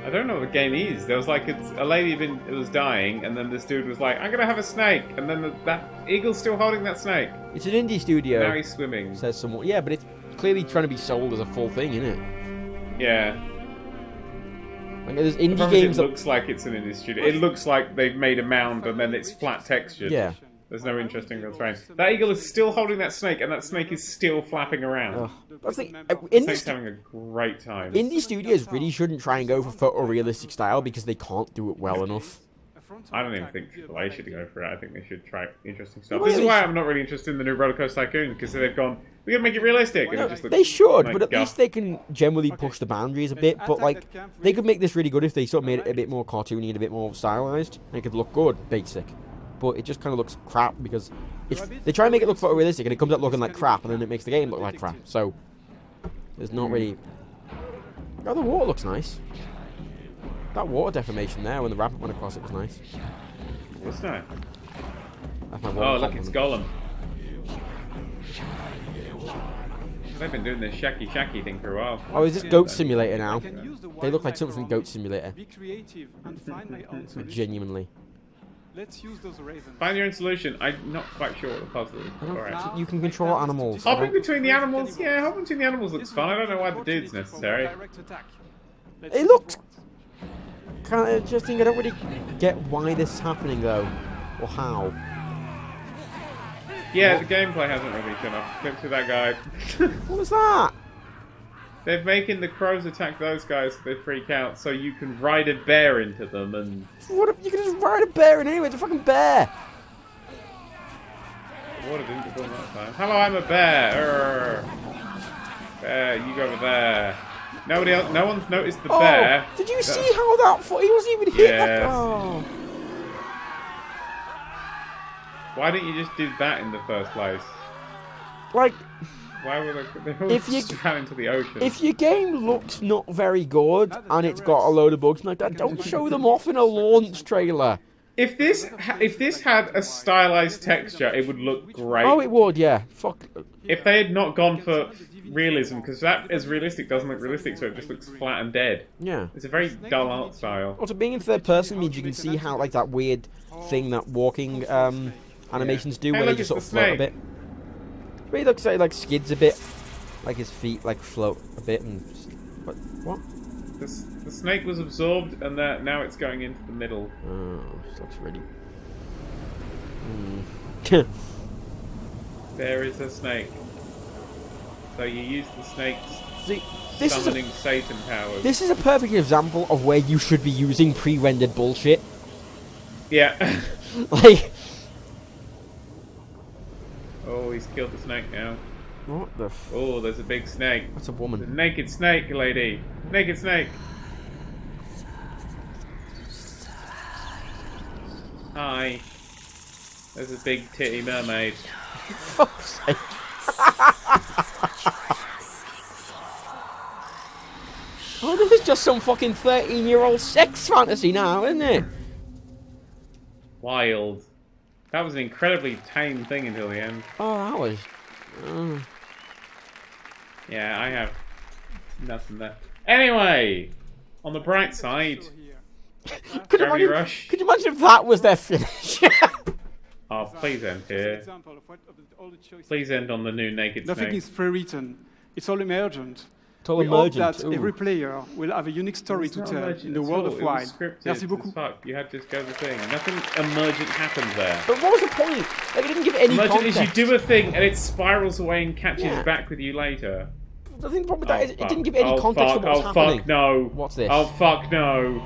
Speaker 2: I don't know what the game is. There was like a lady was dying, and then this dude was like, "I'm gonna have a snake," and then that eagle's still holding that snake.
Speaker 1: It's an indie studio.
Speaker 2: Now he's swimming.
Speaker 1: Says someone. Yeah, but it's clearly trying to be sold as a full thing, isn't it?
Speaker 2: Yeah.
Speaker 1: Like there's indie games.
Speaker 2: It looks like it's an indie studio. It looks like they've made a mound and then it's flat textured.
Speaker 1: Yeah.
Speaker 2: There's no interesting terrain. That eagle is still holding that snake, and that snake is still flapping around. Snake's having a great time.
Speaker 1: Indie studios really shouldn't try and go for photorealistic style because they can't do it well enough.
Speaker 2: I don't even think they should go for it. I think they should try interesting stuff. This is why I'm not really interested in the new Roller Coaster Tycoon, because they've gone, we're going to make it realistic. And it just
Speaker 1: they should,
Speaker 2: like
Speaker 1: but at least they can generally push the boundaries a bit. But like, they could make this really good if they sort of made it a bit more cartoony and a bit more stylized. And it could look good, basic. But it just kind of looks crap because they try and make it look photorealistic and it comes out looking like crap, and then it makes the game look like crap. So there's not really Oh, the water looks nice. That water deformation there when the rabbit went across it was nice.
Speaker 2: What's that?
Speaker 1: That's my
Speaker 2: Oh, look, it's Gollum. They've been doing this shacky thing for a while.
Speaker 1: Oh, is this Goat Simulator now? They look like something from Goat Simulator.
Speaker 12: Be creative and find my own solution.
Speaker 1: Genuinely.
Speaker 12: Let's use those raisins.
Speaker 2: Find your own solution. I'm not quite sure what the puzzle is. Alright.
Speaker 1: You can control animals.
Speaker 2: Hopping between the animals? Yeah, hopping between the animals looks fun. I don't know why the dude's necessary.
Speaker 1: It looks kind of interesting. I don't really get why this is happening though, or how.
Speaker 2: Yeah, the gameplay hasn't really shown up. Look to that guy.
Speaker 1: What was that?
Speaker 2: They're making the crows attack those guys so they freak out, so you can ride a bear into them and...
Speaker 1: What if you can just ride a bear in anyway? It's a fucking bear!
Speaker 2: Water didn't perform that time. Hello, I'm a bear! Bear, you go over there. Nobody else, no one's noticed the bear.
Speaker 1: Did you see how that... He wasn't even hit that... Oh.
Speaker 2: Why didn't you just do that in the first place?
Speaker 1: Like...
Speaker 2: Why were they all just ran into the ocean?
Speaker 1: If your game looks not very good and it's got a load of bugs like that, don't show them off in a launch trailer.
Speaker 2: If this had a stylized texture, it would look great.
Speaker 1: Oh, it would, yeah. Fuck.
Speaker 2: If they had not gone for realism, because that as realistic doesn't look realistic, so it just looks flat and dead.
Speaker 1: Yeah.
Speaker 2: It's a very dull art style.
Speaker 1: Also, being in third person means you can see how like that weird thing that walking animations do, where they just sort of float a bit. But he looks like skids a bit, like his feet like float a bit and. What?
Speaker 2: The snake was absorbed, and now it's going into the middle.
Speaker 1: Oh, this looks really.
Speaker 2: There is a snake. So you use the snake's summoning Satan powers.
Speaker 1: This is a perfect example of where you should be using pre-rendered bullshit.
Speaker 2: Yeah.
Speaker 1: Like.
Speaker 2: Oh, he's killed the snake now.
Speaker 1: What the
Speaker 2: Oh, there's a big snake.
Speaker 1: That's a woman.
Speaker 2: The naked snake, lady. Naked snake. Hi. There's a big titty mermaid.
Speaker 1: Fuck's sake. Oh, this is just some fucking 13-year-old sex fantasy now, isn't it?
Speaker 2: Wild. That was an incredibly tame thing until the end.
Speaker 1: Oh, that was...
Speaker 2: Yeah, I have nothing there. Anyway, on the bright side,
Speaker 1: could you imagine if that was their finish?
Speaker 2: Oh, please end here. Please end on the new naked snake.
Speaker 12: Nothing is pre-written. It's all emergent.
Speaker 1: We hope
Speaker 12: that every player will have a unique story to tell in the world of Wild. Merci beaucoup.
Speaker 2: You had to just go the thing. Nothing emergent happens there.
Speaker 1: But what was the point? Like, it didn't give any
Speaker 2: context.
Speaker 1: context.
Speaker 2: Is you do a thing and it spirals away and catches back with you later.
Speaker 1: The thing problem with that is it didn't give any context of what's happening.
Speaker 2: Oh fuck no.
Speaker 1: What's this?
Speaker 2: Oh fuck no.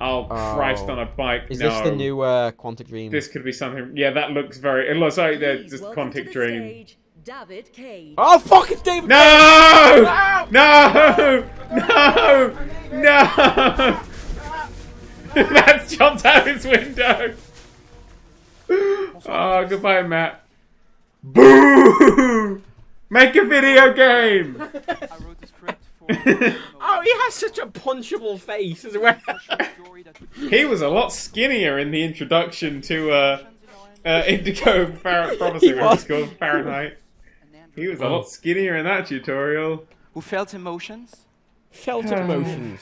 Speaker 2: Oh Christ on a bike.
Speaker 1: Is this the new Quantic Dream?
Speaker 2: This could be something. Yeah, that looks very. It looks like the Quantic Dream.
Speaker 18: David Cage.
Speaker 1: Oh fuck! It's David.
Speaker 2: No! No! No! No! Matt's jumped out his window. Oh, goodbye, Matt. Boo! Make a video game.
Speaker 1: Oh, he has such a punchable face as well.
Speaker 2: He was a lot skinnier in the introduction to Indigo Promising, whatever it's called, Fahrenheit. He was a lot skinnier in that tutorial.
Speaker 15: Who felt emotions?
Speaker 1: Felt emotions.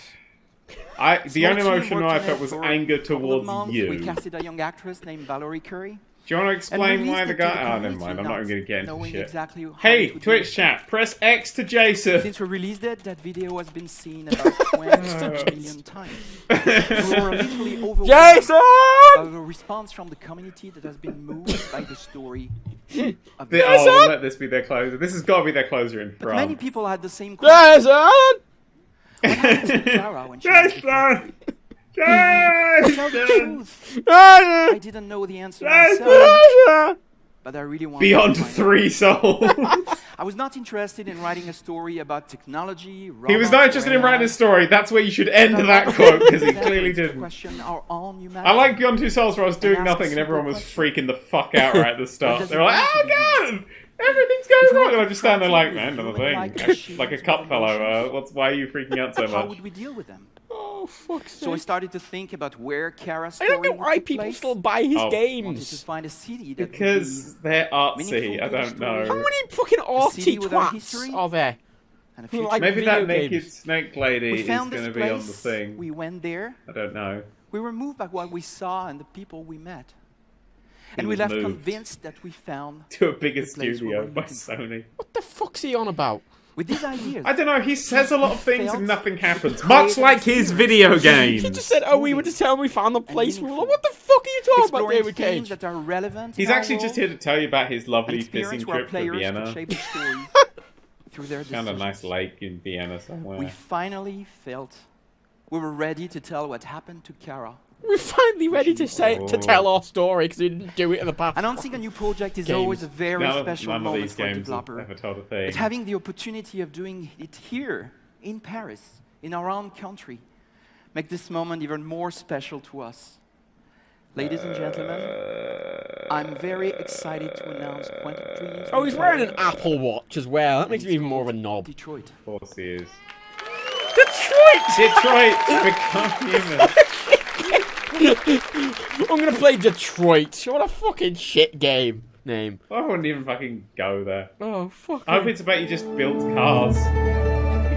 Speaker 2: The only emotion I felt was anger towards you.
Speaker 15: We casted a young actress named Valerie Curry.
Speaker 2: Do you want to explain why the guy... Oh, never mind. I'm not even going to get into shit. Hey, Twitch chat, press X to Jason.
Speaker 15: Since we released it, that video has been seen about 20 million times. We were literally overwhelmed by the response from the community that has been moved by the story.
Speaker 2: Oh, we'll let this be their closer. This has got to be their closer in France.
Speaker 15: But many people had the same question. What happened to Clara when she was tell the truth. I didn't know the answer myself, but I really wanted
Speaker 2: Beyond
Speaker 15: to find
Speaker 2: 3 souls.
Speaker 15: I was not interested in writing a story about technology.
Speaker 2: He was not interested in writing a story. That's where you should end that quote, because he clearly didn't. I like Beyond 2 Souls where I was doing nothing and everyone was freaking the fuck out right at the start. They were like, oh god! Everything's going wrong, and I'm just standing there like, man, another thing. Like a cup fellow. Why are you freaking out so much?
Speaker 15: How would we deal with them?
Speaker 1: Oh, fuck's sake.
Speaker 15: So I started to think about where Kara's
Speaker 1: I
Speaker 15: story
Speaker 1: don't know why people still buy his games.
Speaker 15: To find a city that
Speaker 2: because they're artsy. I don't know.
Speaker 1: How many fucking arty twats are there? Like
Speaker 2: maybe that naked
Speaker 1: games.
Speaker 2: snake lady
Speaker 15: we
Speaker 2: is
Speaker 15: found
Speaker 2: going to
Speaker 15: this
Speaker 2: be on the
Speaker 15: place,
Speaker 2: thing.
Speaker 15: We went there.
Speaker 2: I don't know.
Speaker 15: We were moved by what we saw and the people we met. And
Speaker 2: He
Speaker 15: we
Speaker 2: was
Speaker 15: left
Speaker 2: moved.
Speaker 15: convinced that we found
Speaker 2: To a bigger
Speaker 15: the place
Speaker 2: studio
Speaker 15: we're
Speaker 2: by
Speaker 15: looking for.
Speaker 2: Sony.
Speaker 1: What the fuck's he on about?
Speaker 15: With these ideas.
Speaker 2: I don't know, he says a lot of things and nothing happens. Much like his video games.
Speaker 1: He just said, oh, we were just telling we found the place. We were like, what the fuck are you talking about, David Cage?
Speaker 15: That are relevant
Speaker 2: He's actually just here to tell you about his lovely fishing
Speaker 15: experience where
Speaker 2: trip to
Speaker 15: players
Speaker 2: Vienna.
Speaker 15: could shape the story through their
Speaker 2: Found a
Speaker 15: decisions.
Speaker 2: nice lake in Vienna somewhere.
Speaker 15: We finally felt we were ready to tell what happened to Kara.
Speaker 1: We're finally ready to tell our story because we didn't do it in the past.
Speaker 15: Announcing a new project is
Speaker 1: Games.
Speaker 15: always a very special
Speaker 2: None of
Speaker 15: moment
Speaker 2: these
Speaker 15: for a
Speaker 2: games
Speaker 15: developer.
Speaker 2: have ever told a thing.
Speaker 15: But having the opportunity of doing it here, in Paris, in our own country, make this moment even more special to us. Ladies and gentlemen, I'm very excited to announce Quantum Dreams.
Speaker 1: Oh, he's wearing an Apple Watch as well. That makes him even more of a knob.
Speaker 15: Detroit.
Speaker 2: Of course he is.
Speaker 1: Detroit!
Speaker 2: Become human.
Speaker 1: I'm gonna play Detroit. What a fucking shit game name.
Speaker 2: I wouldn't even fucking go there.
Speaker 1: Oh, fuck.
Speaker 2: I hope it's about you just built cars.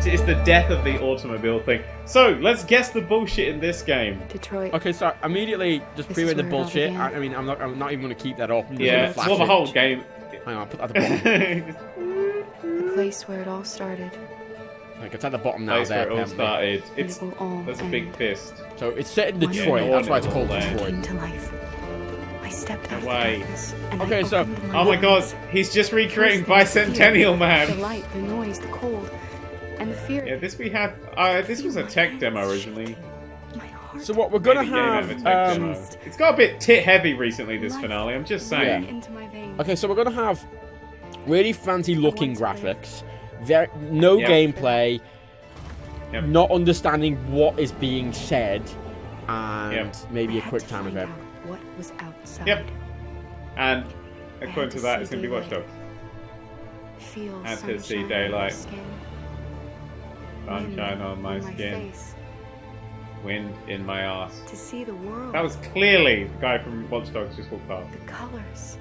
Speaker 2: It's the death of the automobile thing. So, let's guess the bullshit in this game.
Speaker 18: Detroit.
Speaker 1: Okay, so immediately just pre-read the bullshit. I mean, I'm not even gonna keep that up.
Speaker 2: Yeah, well, the whole game.
Speaker 1: Hang on, I'll put that at the bottom.
Speaker 18: The place where it all started.
Speaker 1: Like, it's at the bottom now.
Speaker 2: Place
Speaker 1: There,
Speaker 2: where it all started. It's
Speaker 18: will all
Speaker 2: there's a big
Speaker 18: end.
Speaker 2: fist.
Speaker 1: So it's set in Detroit.
Speaker 2: Yeah,
Speaker 1: That's why it's called
Speaker 2: all
Speaker 1: Detroit.
Speaker 18: Into life. I stepped out of the
Speaker 2: Away.
Speaker 18: darkness, and
Speaker 1: Okay,
Speaker 18: I
Speaker 1: so
Speaker 18: opened
Speaker 2: Oh my god,
Speaker 18: eyes.
Speaker 2: he's just recreating
Speaker 18: First thing,
Speaker 2: Bicentennial
Speaker 18: The
Speaker 2: Man.
Speaker 18: light, the noise, the cold, and the fear.
Speaker 2: Yeah, this we had. This was a tech demo originally.
Speaker 1: So what we're gonna
Speaker 2: Maybe game
Speaker 1: have?
Speaker 2: over tech demo. It's got a bit tit heavy recently. This finale. I'm just saying.
Speaker 18: Into my veins.
Speaker 1: Okay, so we're gonna have really fancy looking graphics, no
Speaker 2: Yep.
Speaker 1: gameplay,
Speaker 2: Yep.
Speaker 1: not understanding what is being said, and
Speaker 2: Yep.
Speaker 1: maybe a quick time event.
Speaker 18: What was outside?
Speaker 2: Yep. And according to that, it's going to be Watch Dogs.
Speaker 18: Feel
Speaker 2: And to see
Speaker 18: sunshine on
Speaker 2: daylight.
Speaker 18: my skin.
Speaker 2: Sunshine on my
Speaker 18: in my
Speaker 2: skin.
Speaker 18: face.
Speaker 2: Wind in my ass.
Speaker 18: To see the world.
Speaker 2: That was clearly the guy from Watch Dogs just walked past.
Speaker 18: The colors.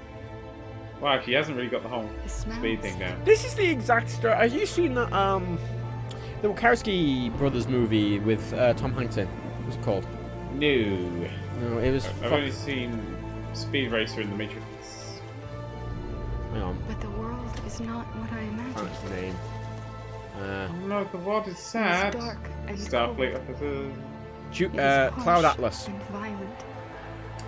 Speaker 2: Well, actually, he hasn't really got the whole
Speaker 18: The smells.
Speaker 2: speed thing down.
Speaker 1: This is the exact story. Have you seen that the Wachowski brothers movie with Tom Hanks in? What was it called?
Speaker 2: No.
Speaker 1: No, it was.
Speaker 2: I've only seen Speed Racer in the Matrix.
Speaker 1: Hang on.
Speaker 18: But the world is not what I imagined.
Speaker 1: What's the name?
Speaker 2: Oh no, the world is sad.
Speaker 18: It's dark and
Speaker 2: Starfleet officers.
Speaker 1: Cloud Atlas.
Speaker 18: and violent.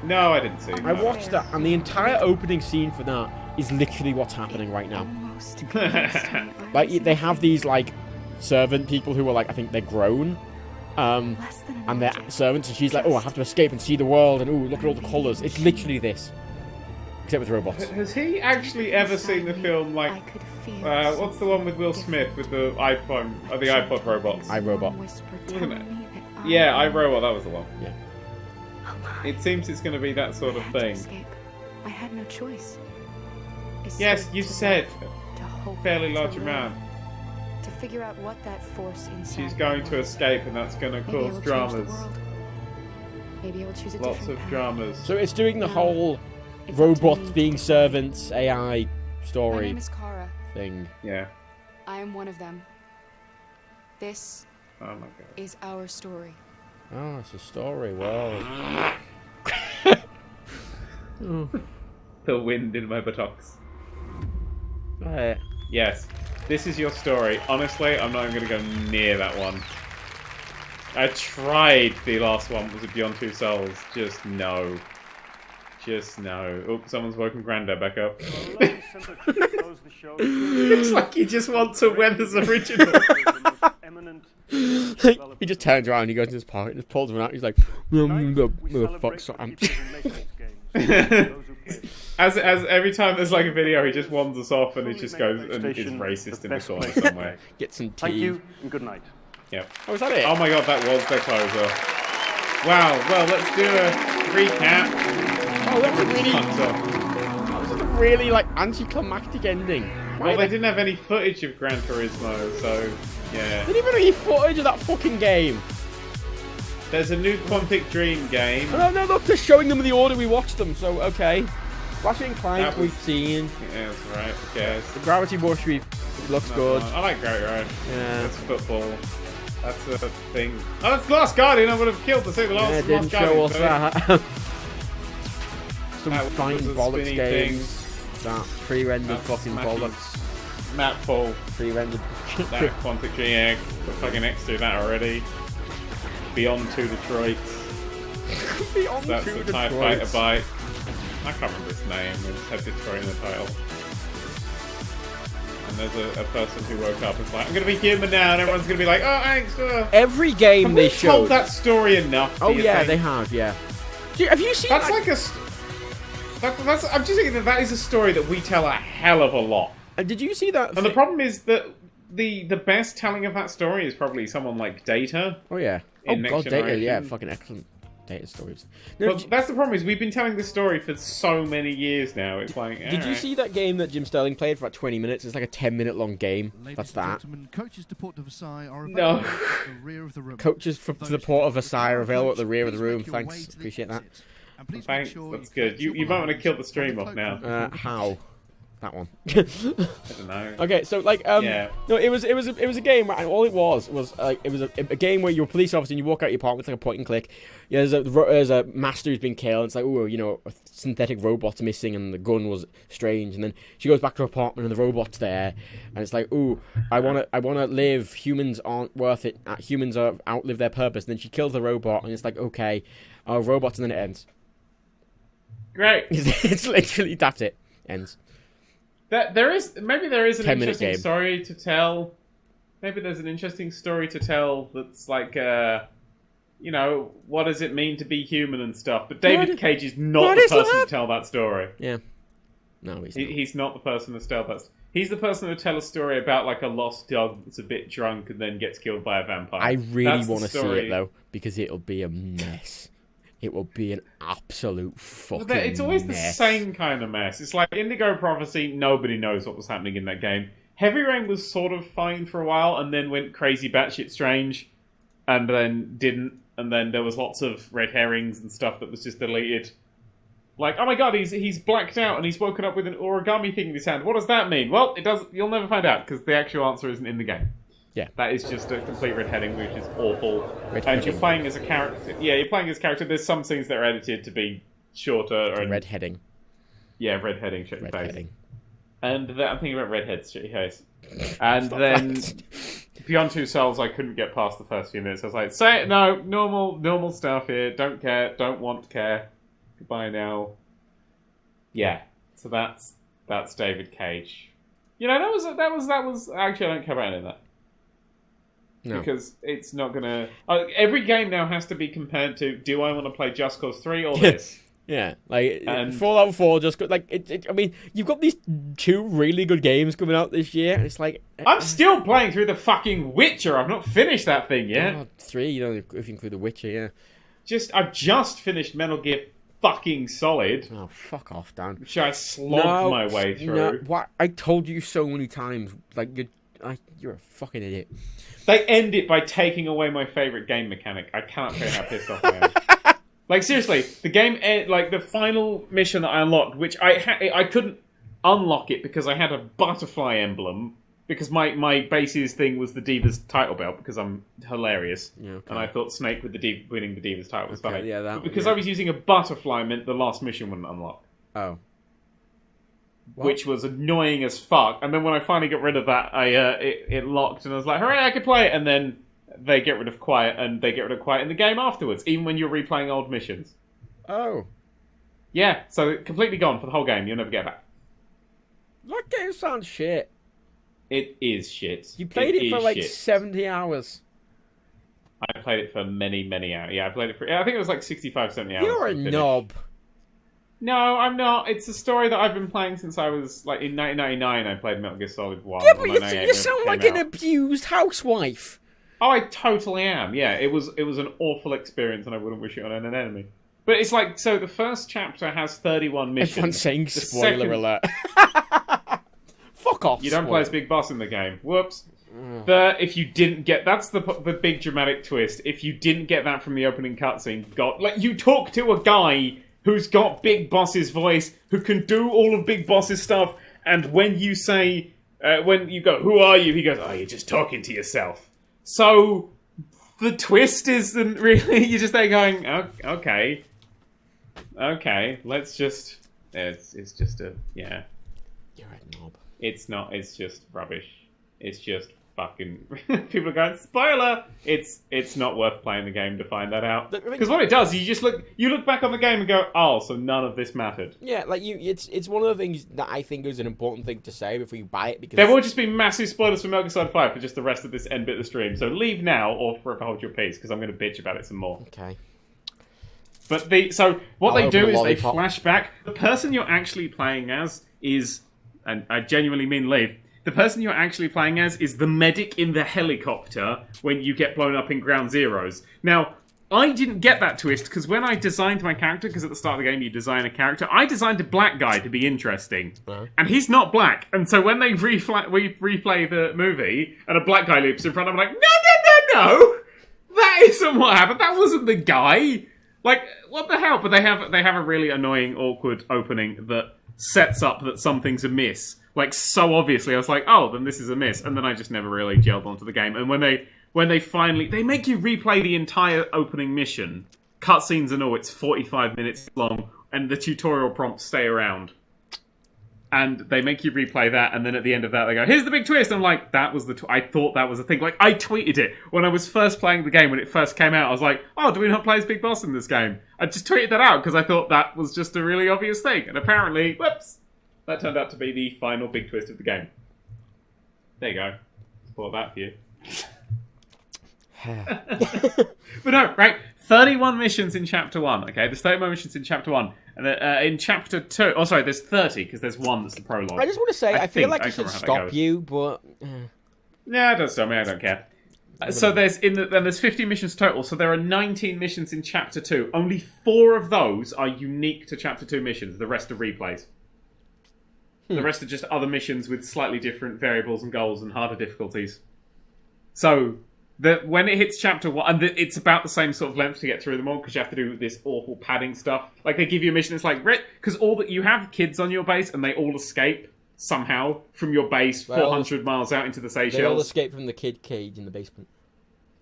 Speaker 2: No, I didn't see.
Speaker 1: I watched that, and the entire opening scene for that is literally what's happening right now.
Speaker 18: Almost convinced me I
Speaker 1: Like
Speaker 18: was
Speaker 1: they have these like servant people who are like I think they're grown,
Speaker 18: less than an
Speaker 1: and they're
Speaker 18: object.
Speaker 1: servants, and she's like, oh, I have to escape and see the world, and oh, look at all the colours. It's literally this, except with robots.
Speaker 2: Has he actually ever seen the film like?
Speaker 18: I could feel
Speaker 2: What's the one with Will Smith with the iPhone, the iPod robots?
Speaker 1: iRobot.
Speaker 18: whisper
Speaker 2: Wasn't
Speaker 18: telling
Speaker 2: it?
Speaker 18: me that I
Speaker 2: Yeah, iRobot. That was the one.
Speaker 1: Yeah.
Speaker 2: It seems it's going to be that sort of
Speaker 18: had to
Speaker 2: thing.
Speaker 18: escape. I had no choice.
Speaker 2: Yes,
Speaker 18: Escape
Speaker 2: you
Speaker 18: to
Speaker 2: said
Speaker 18: live, to hope,
Speaker 2: fairly
Speaker 18: to
Speaker 2: large
Speaker 18: live,
Speaker 2: amount.
Speaker 18: To figure out what that force inside
Speaker 2: She's
Speaker 18: me
Speaker 2: going to
Speaker 18: was.
Speaker 2: escape, and that's going to
Speaker 18: Maybe I will
Speaker 2: cause
Speaker 18: change the
Speaker 2: dramas.
Speaker 18: world. Maybe I will choose a
Speaker 2: Lots
Speaker 18: different
Speaker 2: of
Speaker 18: path.
Speaker 2: dramas.
Speaker 1: So it's doing the
Speaker 18: No,
Speaker 1: whole
Speaker 18: it's up to
Speaker 1: robots
Speaker 18: me.
Speaker 1: being servants, AI
Speaker 19: My
Speaker 1: story
Speaker 19: name is Kara.
Speaker 1: thing.
Speaker 2: Yeah.
Speaker 19: I am one of them. This
Speaker 2: Oh my god.
Speaker 19: is our story.
Speaker 1: Oh, it's a story. Whoa.
Speaker 2: The wind in my buttocks.
Speaker 1: Right.
Speaker 2: Yes, this is your story. Honestly, I'm not even going to go near that one. I tried the last one. Was it Beyond Two Souls? Just no. Just no. Oh, someone's woken Grandad back up. Looks like he just wants a Weathers original.
Speaker 1: He just turns around, he goes into his pocket and just pulls one out. He's like, fuck something.
Speaker 2: As every time there's like a video, he just wanders off and he just goes and is racist in the corner somewhere.
Speaker 1: Get some tea.
Speaker 3: Thank you and good night.
Speaker 2: Yep.
Speaker 1: Oh, is that it?
Speaker 2: Oh my god, that was their closer. Wow. Well, let's do a recap.
Speaker 1: Oh, that's a really.
Speaker 2: Hunter.
Speaker 1: That was like a really like anticlimactic ending.
Speaker 2: Well, they didn't have any footage of Gran Turismo, so yeah.
Speaker 1: They didn't even have any footage of that fucking game.
Speaker 2: There's a new Quantic Dream game.
Speaker 1: No, look, they're showing them in the order we watched them, so okay. Ratchet and Clank we've seen.
Speaker 2: Yeah, that's right, I guess.
Speaker 1: The Gravity Rush looks good.
Speaker 2: I like Gravity Rush.
Speaker 1: Yeah.
Speaker 2: That's football. That's a thing. Oh, that's Last Guardian. I would have killed to say the last
Speaker 1: Didn't show us that. Some
Speaker 2: that
Speaker 1: fine bollocks games. That pre-rendered fucking bollocks.
Speaker 2: Mapfall.
Speaker 1: Pre-rendered.
Speaker 2: That Quantic Dream egg. We're fucking next to that already. Beyond 2 Detroit.
Speaker 1: Beyond
Speaker 2: That's
Speaker 1: 2
Speaker 2: the
Speaker 1: Detroit.
Speaker 2: TIE Fighter bike. I can't remember its name. It just had Detroit in the title. And there's a person who woke up and was like, I'm going to be human now, and everyone's going to be like, oh, thanks.
Speaker 1: Every game they showed.
Speaker 2: Told that story enough.
Speaker 1: Oh yeah, they have. Yeah. Have you seen?
Speaker 2: That's like a. That's. I'm just thinking that is a story that we tell a hell of a lot.
Speaker 1: And did you see that?
Speaker 2: And the problem is that the best telling of that story is probably someone like Data.
Speaker 1: Oh yeah. Oh god, Data. Yeah, fucking excellent. Data stories. No,
Speaker 2: but that's the problem is we've been telling this story for so many years now. It's like.
Speaker 1: Did you see that game that Jim Sterling played for about 20 minutes? It's like a 10-minute long game. That's that.
Speaker 20: Coaches to Port of Versailles are
Speaker 2: no.
Speaker 20: at the rear of the room.
Speaker 1: Coaches to the Port of Versailles are available at the rear of the room. Thanks, appreciate that.
Speaker 2: Thanks, that's good. You might want to kill the stream off now.
Speaker 1: How? That one.
Speaker 2: I don't know.
Speaker 1: Okay, so like,
Speaker 2: yeah.
Speaker 1: No, it was a game. Where, all it was like it was a game where you're a police officer and you walk out your apartment. It's like a point and click. Yeah, there's a master who's been killed. It's like, oh, you know, a synthetic robot's missing and the gun was strange. And then she goes back to her apartment and the robot's there. And it's like, ooh, I wanna live. Humans aren't worth it. Humans are outlive their purpose. And then she kills the robot and it's like, okay, robots, and then it ends.
Speaker 2: Great.
Speaker 1: It's literally that's it. Ends.
Speaker 2: There is an interesting
Speaker 1: game.
Speaker 2: story to tell. Maybe there's an interesting story to tell that's like, you know, what does it mean to be human and stuff. But David Cage is not the person to tell that story.
Speaker 1: Yeah. No,
Speaker 2: he's not the person to tell that. He's the person to tell a story about like a lost dog that's a bit drunk and then gets killed by a vampire.
Speaker 1: I really want to see it though because it'll be a mess. It will be an absolute fucking mess.
Speaker 2: It's always the same kind of mess. It's like Indigo Prophecy, nobody knows what was happening in that game. Heavy Rain was sort of fine for a while and then went crazy batshit strange and then didn't. And then there was lots of red herrings and stuff that was just deleted. Like, oh my god, he's blacked out and he's woken up with an origami thing in his hand. What does that mean? Well, it does. You'll never find out because the actual answer isn't in the game.
Speaker 1: Yeah.
Speaker 2: That is just a complete red heading, which is awful. And you're playing as a character. Yeah, you're playing as a character. There's some scenes that are edited to be shorter.
Speaker 1: Red heading.
Speaker 2: Yeah, red heading, shitty
Speaker 1: red
Speaker 2: face.
Speaker 1: Heading.
Speaker 2: And I'm thinking about redheads, shitty face. And then Beyond Two Souls, I couldn't get past the first few minutes. I was like, say it, no, normal stuff here. Don't care, don't want to care. Goodbye now. Yeah, so that's David Cage. You know, that was actually I don't care about any of that.
Speaker 1: No.
Speaker 2: Because it's not gonna. Every game now has to be compared to: do I want to play Just Cause 3 or this?
Speaker 1: Yeah, like Fallout 4 just got like I mean, you've got these 2 really good games coming out this year, and it's like
Speaker 2: I'm still playing through the fucking Witcher. I've not finished that thing yet.
Speaker 1: God, 3, you know, if you include the Witcher, yeah.
Speaker 2: I've just finished Metal Gear fucking Solid.
Speaker 1: Oh, fuck off, Dan.
Speaker 2: Which I slogged my way through.
Speaker 1: No, what I told you so many times, like you're a fucking idiot.
Speaker 2: They end it by taking away my favourite game mechanic. I cannot tell you how pissed off I am. Like, seriously, the game, like, the final mission that I unlocked, which I couldn't unlock it because I had a butterfly emblem, because my base's thing was the Divas title belt, because I'm hilarious.
Speaker 1: Yeah, okay.
Speaker 2: And I thought Snake with winning the Divas title was funny.
Speaker 1: Yeah,
Speaker 2: but because I was using a butterfly meant the last mission wouldn't unlock.
Speaker 1: Oh.
Speaker 2: What? Which was annoying as fuck. And then when I finally got rid of that, it locked, and I was like, hooray, I could play it, and then they get rid of quiet, and they get rid of quiet in the game afterwards, even when you're replaying old missions.
Speaker 1: Oh.
Speaker 2: Yeah, so completely gone for the whole game. You'll never get back.
Speaker 1: That game sounds shit.
Speaker 2: It is shit.
Speaker 1: You played it for like 70 hours.
Speaker 2: I played it for many, many hours. Yeah, I played it for... I think it was like 65, 70 hours.
Speaker 1: You're a knob.
Speaker 2: No, I'm not. It's a story that I've been playing since I was, like, in 1999 I played Metal Gear Solid 1.
Speaker 1: Yeah, but you sound like an abused housewife.
Speaker 2: Oh, I totally am. Yeah, it was an awful experience, and I wouldn't wish it on an enemy. But it's like, so the first chapter has 31 missions.
Speaker 1: Everyone's saying spoiler alert. Fuck off.
Speaker 2: You don't play as Big Boss in the game. Whoops. If you didn't get... That's the big dramatic twist. If you didn't get that from the opening cutscene, you talk to a guy who's got Big Boss's voice, who can do all of Big Boss's stuff, and when you say... when you go, who are you? He goes, oh, you're just talking to yourself. So, the twist isn't really... You're just there going, okay. Okay, let's just... It's just a... Yeah.
Speaker 1: You're a knob.
Speaker 2: It's not, it's just rubbish. It's just fucking... People are going, spoiler! It's not worth playing the game to find that out. Because what it does, you look back on the game and go, oh, so none of this mattered.
Speaker 1: Yeah, like, it's one of the things that I think is an important thing to say before you buy it, because...
Speaker 2: There will just be massive spoilers for Metal Gear Solid 5 for just the rest of this end bit of the stream, so leave now or forever hold your peace, because I'm going to bitch about it some more.
Speaker 1: Okay.
Speaker 2: But what they do is they flash back. The person you're actually playing as is, and I genuinely mean leave, the person you're actually playing as is the medic in the helicopter when you get blown up in Ground Zeroes. Now, I didn't get that twist, because when I designed my character, because at the start of the game you design a character, I designed a black guy to be interesting. And he's not black. And so when they replay the movie, and a black guy leaps in front, I'm like, no! That isn't what happened. That wasn't the guy. Like, what the hell? But they have a really annoying, awkward opening that sets up that something's amiss. Like, so obviously, I was like, oh, then this is amiss. And then I just never really gelled onto the game. And when they finally... They make you replay the entire opening mission. Cutscenes and all, it's 45 minutes long. And the tutorial prompts stay around. And they make you replay that, and then at the end of that they go, here's the big twist! I'm like, that was I thought that was a thing. Like, I tweeted it. When I was first playing the game, when it first came out, I was like, oh, do we not play as Big Boss in this game? I just tweeted that out, because I thought that was just a really obvious thing. And apparently, whoops, that turned out to be the final big twist of the game. There you go. Spoiled that for you. But no, right? 31 missions in Chapter 1, okay? There's 31 missions in Chapter 1. And in Chapter 2... Oh, sorry, there's 30, because there's one that's the prologue.
Speaker 1: I just want to say, I feel like I should stop you, but...
Speaker 2: Yeah, it does stop me, I don't care. So there's 50 missions total, so there are 19 missions in Chapter 2. Only 4 of those are unique to Chapter 2 missions. The rest are replays. The rest are just other missions with slightly different variables and goals and harder difficulties. So... when it hits Chapter 1, and it's about the same sort of length to get through them all, because you have to do this awful padding stuff. Like, they give you a mission, it's like, because you have kids on your base, and they all escape, somehow, from your base 400 miles out into the Seychelles.
Speaker 1: They all escape from the kid cage in the basement.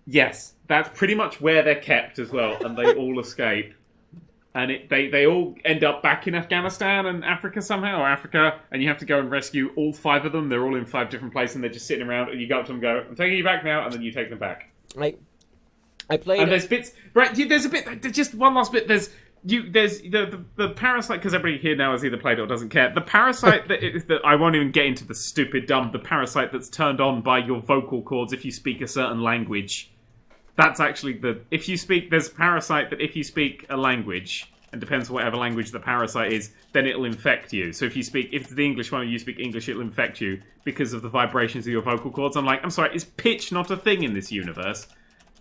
Speaker 2: Yes, that's pretty much where they're kept as well, and they all escape. And they all end up back in Afghanistan and Africa somehow, and you have to go and rescue all 5 of them. They're all in 5 different places, and they're just sitting around, and you go up to them and go, I'm taking you back now, and then you take them back.
Speaker 1: I played...
Speaker 2: And there's bits... Right, there's a bit... Just one last bit. There's the Parasite, because everybody here now has either played it or doesn't care. The Parasite that I won't even get into the stupid, dumb... The Parasite that's turned on by your vocal cords if you speak a certain language... That's actually there's a parasite that if you speak a language, and depends on whatever language the parasite is, then it'll infect you. So if it's the English one and you speak English, it'll infect you because of the vibrations of your vocal cords. I'm like, I'm sorry, is pitch not a thing in this universe?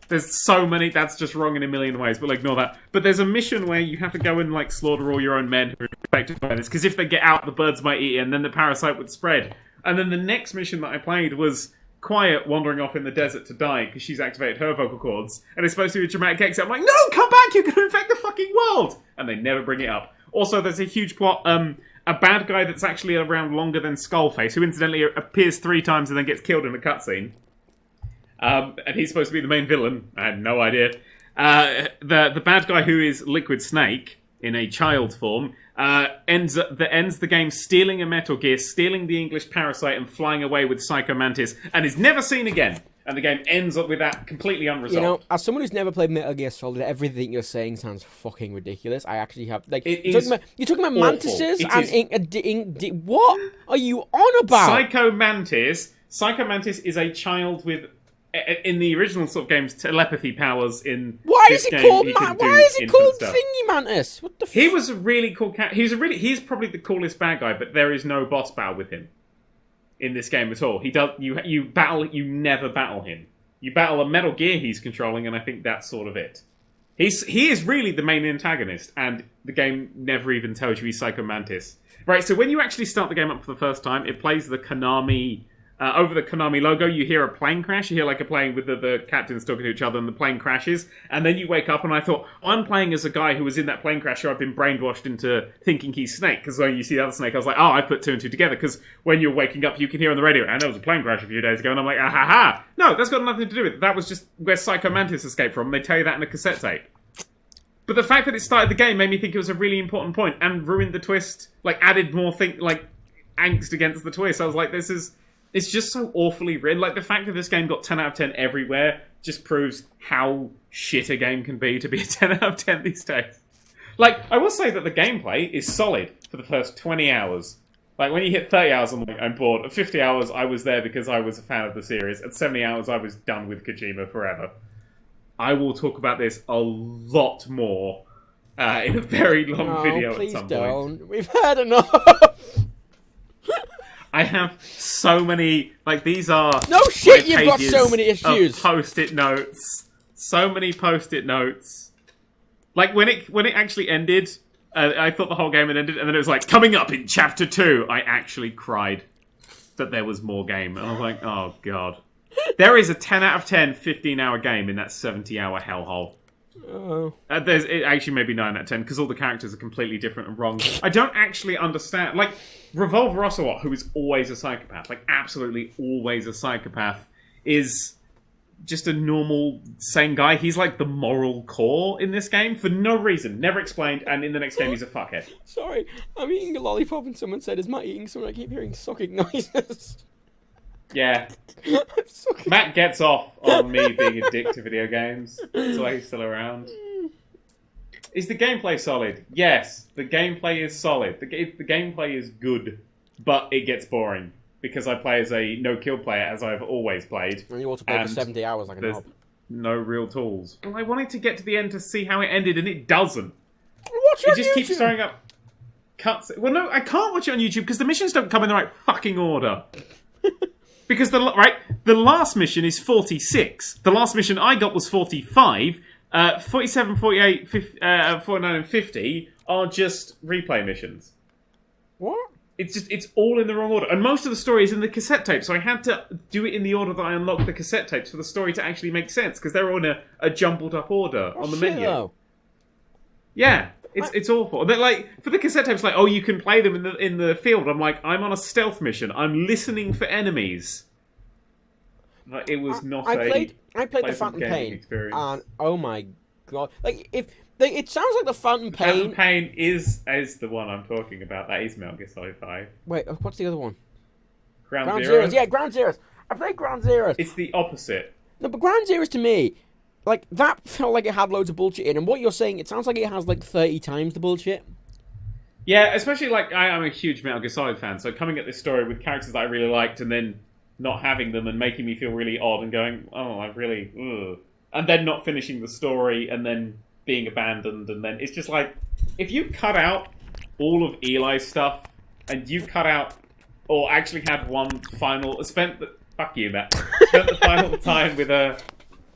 Speaker 2: There's so many, that's just wrong in a million ways, but ignore that. But there's a mission where you have to go and slaughter all your own men who are infected by this, because if they get out, the birds might eat it, and then the parasite would spread. And then the next mission that I played was... Quiet wandering off in the desert to die because she's activated her vocal cords, and it's supposed to be a dramatic exit. I'm like, no, come back, you're going to infect the fucking world! And they never bring it up. Also, there's a huge plot, a bad guy that's actually around longer than Skullface, who incidentally appears 3 times and then gets killed in a cutscene. And he's supposed to be the main villain. I had no idea. The bad guy who is Liquid Snake, in a child form, ends the game stealing a Metal Gear, stealing the English Parasite, and flying away with Psycho Mantis, and is never seen again. And the game ends up with that completely unresolved.
Speaker 1: You know, as someone who's never played Metal Gear Solid, everything you're saying sounds fucking ridiculous. I actually have... You're talking about mantises and... what are you on about?
Speaker 2: Psycho Mantis is a child with... In the original sort of game's telepathy powers in
Speaker 1: Why is it called Thingy Mantis? What the
Speaker 2: He was a really cool cat. He's probably the coolest bad guy, but there is no boss battle with him in this game at all. You never battle him. You battle a Metal Gear he's controlling, and I think that's sort of it. He is really the main antagonist, and the game never even tells you he's Psycho Mantis. Right, so when you actually start the game up for the first time, it plays the Konami... over the Konami logo, you hear a plane crash. You hear like a plane with the captains talking to each other, and the plane crashes. And then you wake up, and I thought, I'm playing as a guy who was in that plane crash, so I've been brainwashed into thinking he's Snake. Because when you see the other Snake, I was like, oh, I put two and two together. Because when you're waking up, you can hear on the radio, and there was a plane crash a few days ago. And I'm like, ah ha ha. No, that's got nothing to do with it. That was just where Psycho Mantis escaped from. They tell you that in a cassette tape. But the fact that it started the game made me think it was a really important point and ruined the twist. Like, added more angst against the twist. I was like, it's just so awfully written. Like, the fact that this game got 10 out of 10 everywhere just proves how shit a game can be to be a 10 out of 10 these days. Like, I will say that the gameplay is solid for the first 20 hours. Like, when you hit 30 hours, I'm like, I'm bored. At 50 hours, I was there because I was a fan of the series. At 70 hours, I was done with Kojima forever. I will talk about this a lot more in a very long video at some point.
Speaker 1: Please don't. We've had enough.
Speaker 2: I have so many, like, these are...
Speaker 1: No shit, you've got so many issues!
Speaker 2: Post-it notes. So many post-it notes. Like, when it actually ended, I thought the whole game had ended, and then it was like, coming up in Chapter 2, I actually cried that there was more game. And I was like, oh, God. There is a 10 out of 10 15-hour game in that 70-hour hellhole.
Speaker 1: Oh.
Speaker 2: It actually maybe 9 out of 10, because all the characters are completely different and wrong. I don't actually understand. Like, Revolver Ocelot, who is always a psychopath, like absolutely always a psychopath, is just a normal, sane guy. He's like the moral core in this game for no reason. Never explained, and in the next game he's a fuckhead.
Speaker 1: Sorry, I'm eating a lollipop and someone said, is Matt eating something? I keep hearing sucking noises.
Speaker 2: Yeah. Matt gets off on me being a dick to video games. That's why he's still around. Is the gameplay solid? Yes, the gameplay is solid. The gameplay is good, but it gets boring. Because I play as a no-kill player, as I've always played.
Speaker 1: And you also play for 70 hours like a knob.
Speaker 2: No real tools. Well, I wanted to get to the end to see how it ended, and it doesn't.
Speaker 1: Watch it
Speaker 2: It just keeps throwing up cuts. Well, no, I can't watch it on YouTube, because the missions don't come in the right fucking order. Because the last mission is 46. The last mission I got was 45. 47, 48, 49, and 50 are just replay missions.
Speaker 1: What?
Speaker 2: It's all in the wrong order. And most of the story is in the cassette tape, so I had to do it in the order that I unlocked the cassette tapes for the story to actually make sense, because they're all in a jumbled up order on the menu.
Speaker 1: Though.
Speaker 2: Yeah. It's awful. But like for the cassette tapes, like, oh, you can play them in the field. I'm like, I'm on a stealth mission. I'm listening for enemies. Like, it was not.
Speaker 1: I played the Phantom Pain experience, and oh my god, like it sounds like the Phantom Pain.
Speaker 2: Phantom Pain is the one I'm talking about. That is Metal Gear Solid 5.
Speaker 1: Wait, what's the other one?
Speaker 2: Ground
Speaker 1: Zeroes. Yeah, Ground Zeroes. I played Ground Zeroes.
Speaker 2: It's the opposite.
Speaker 1: No, but Ground Zeroes to me, like, that felt like it had loads of bullshit in, and what you're saying, it sounds like it has, like, 30 times the bullshit.
Speaker 2: Yeah, especially, like, I'm a huge Metal Gear Solid fan, so coming at this story with characters that I really liked, and then not having them, and making me feel really odd, and going, oh, I really, ugh. And then not finishing the story, and then being abandoned, and then, it's just like, if you cut out all of Eli's stuff, and you cut out, or actually had one final, fuck you, Matt, spent the final time with a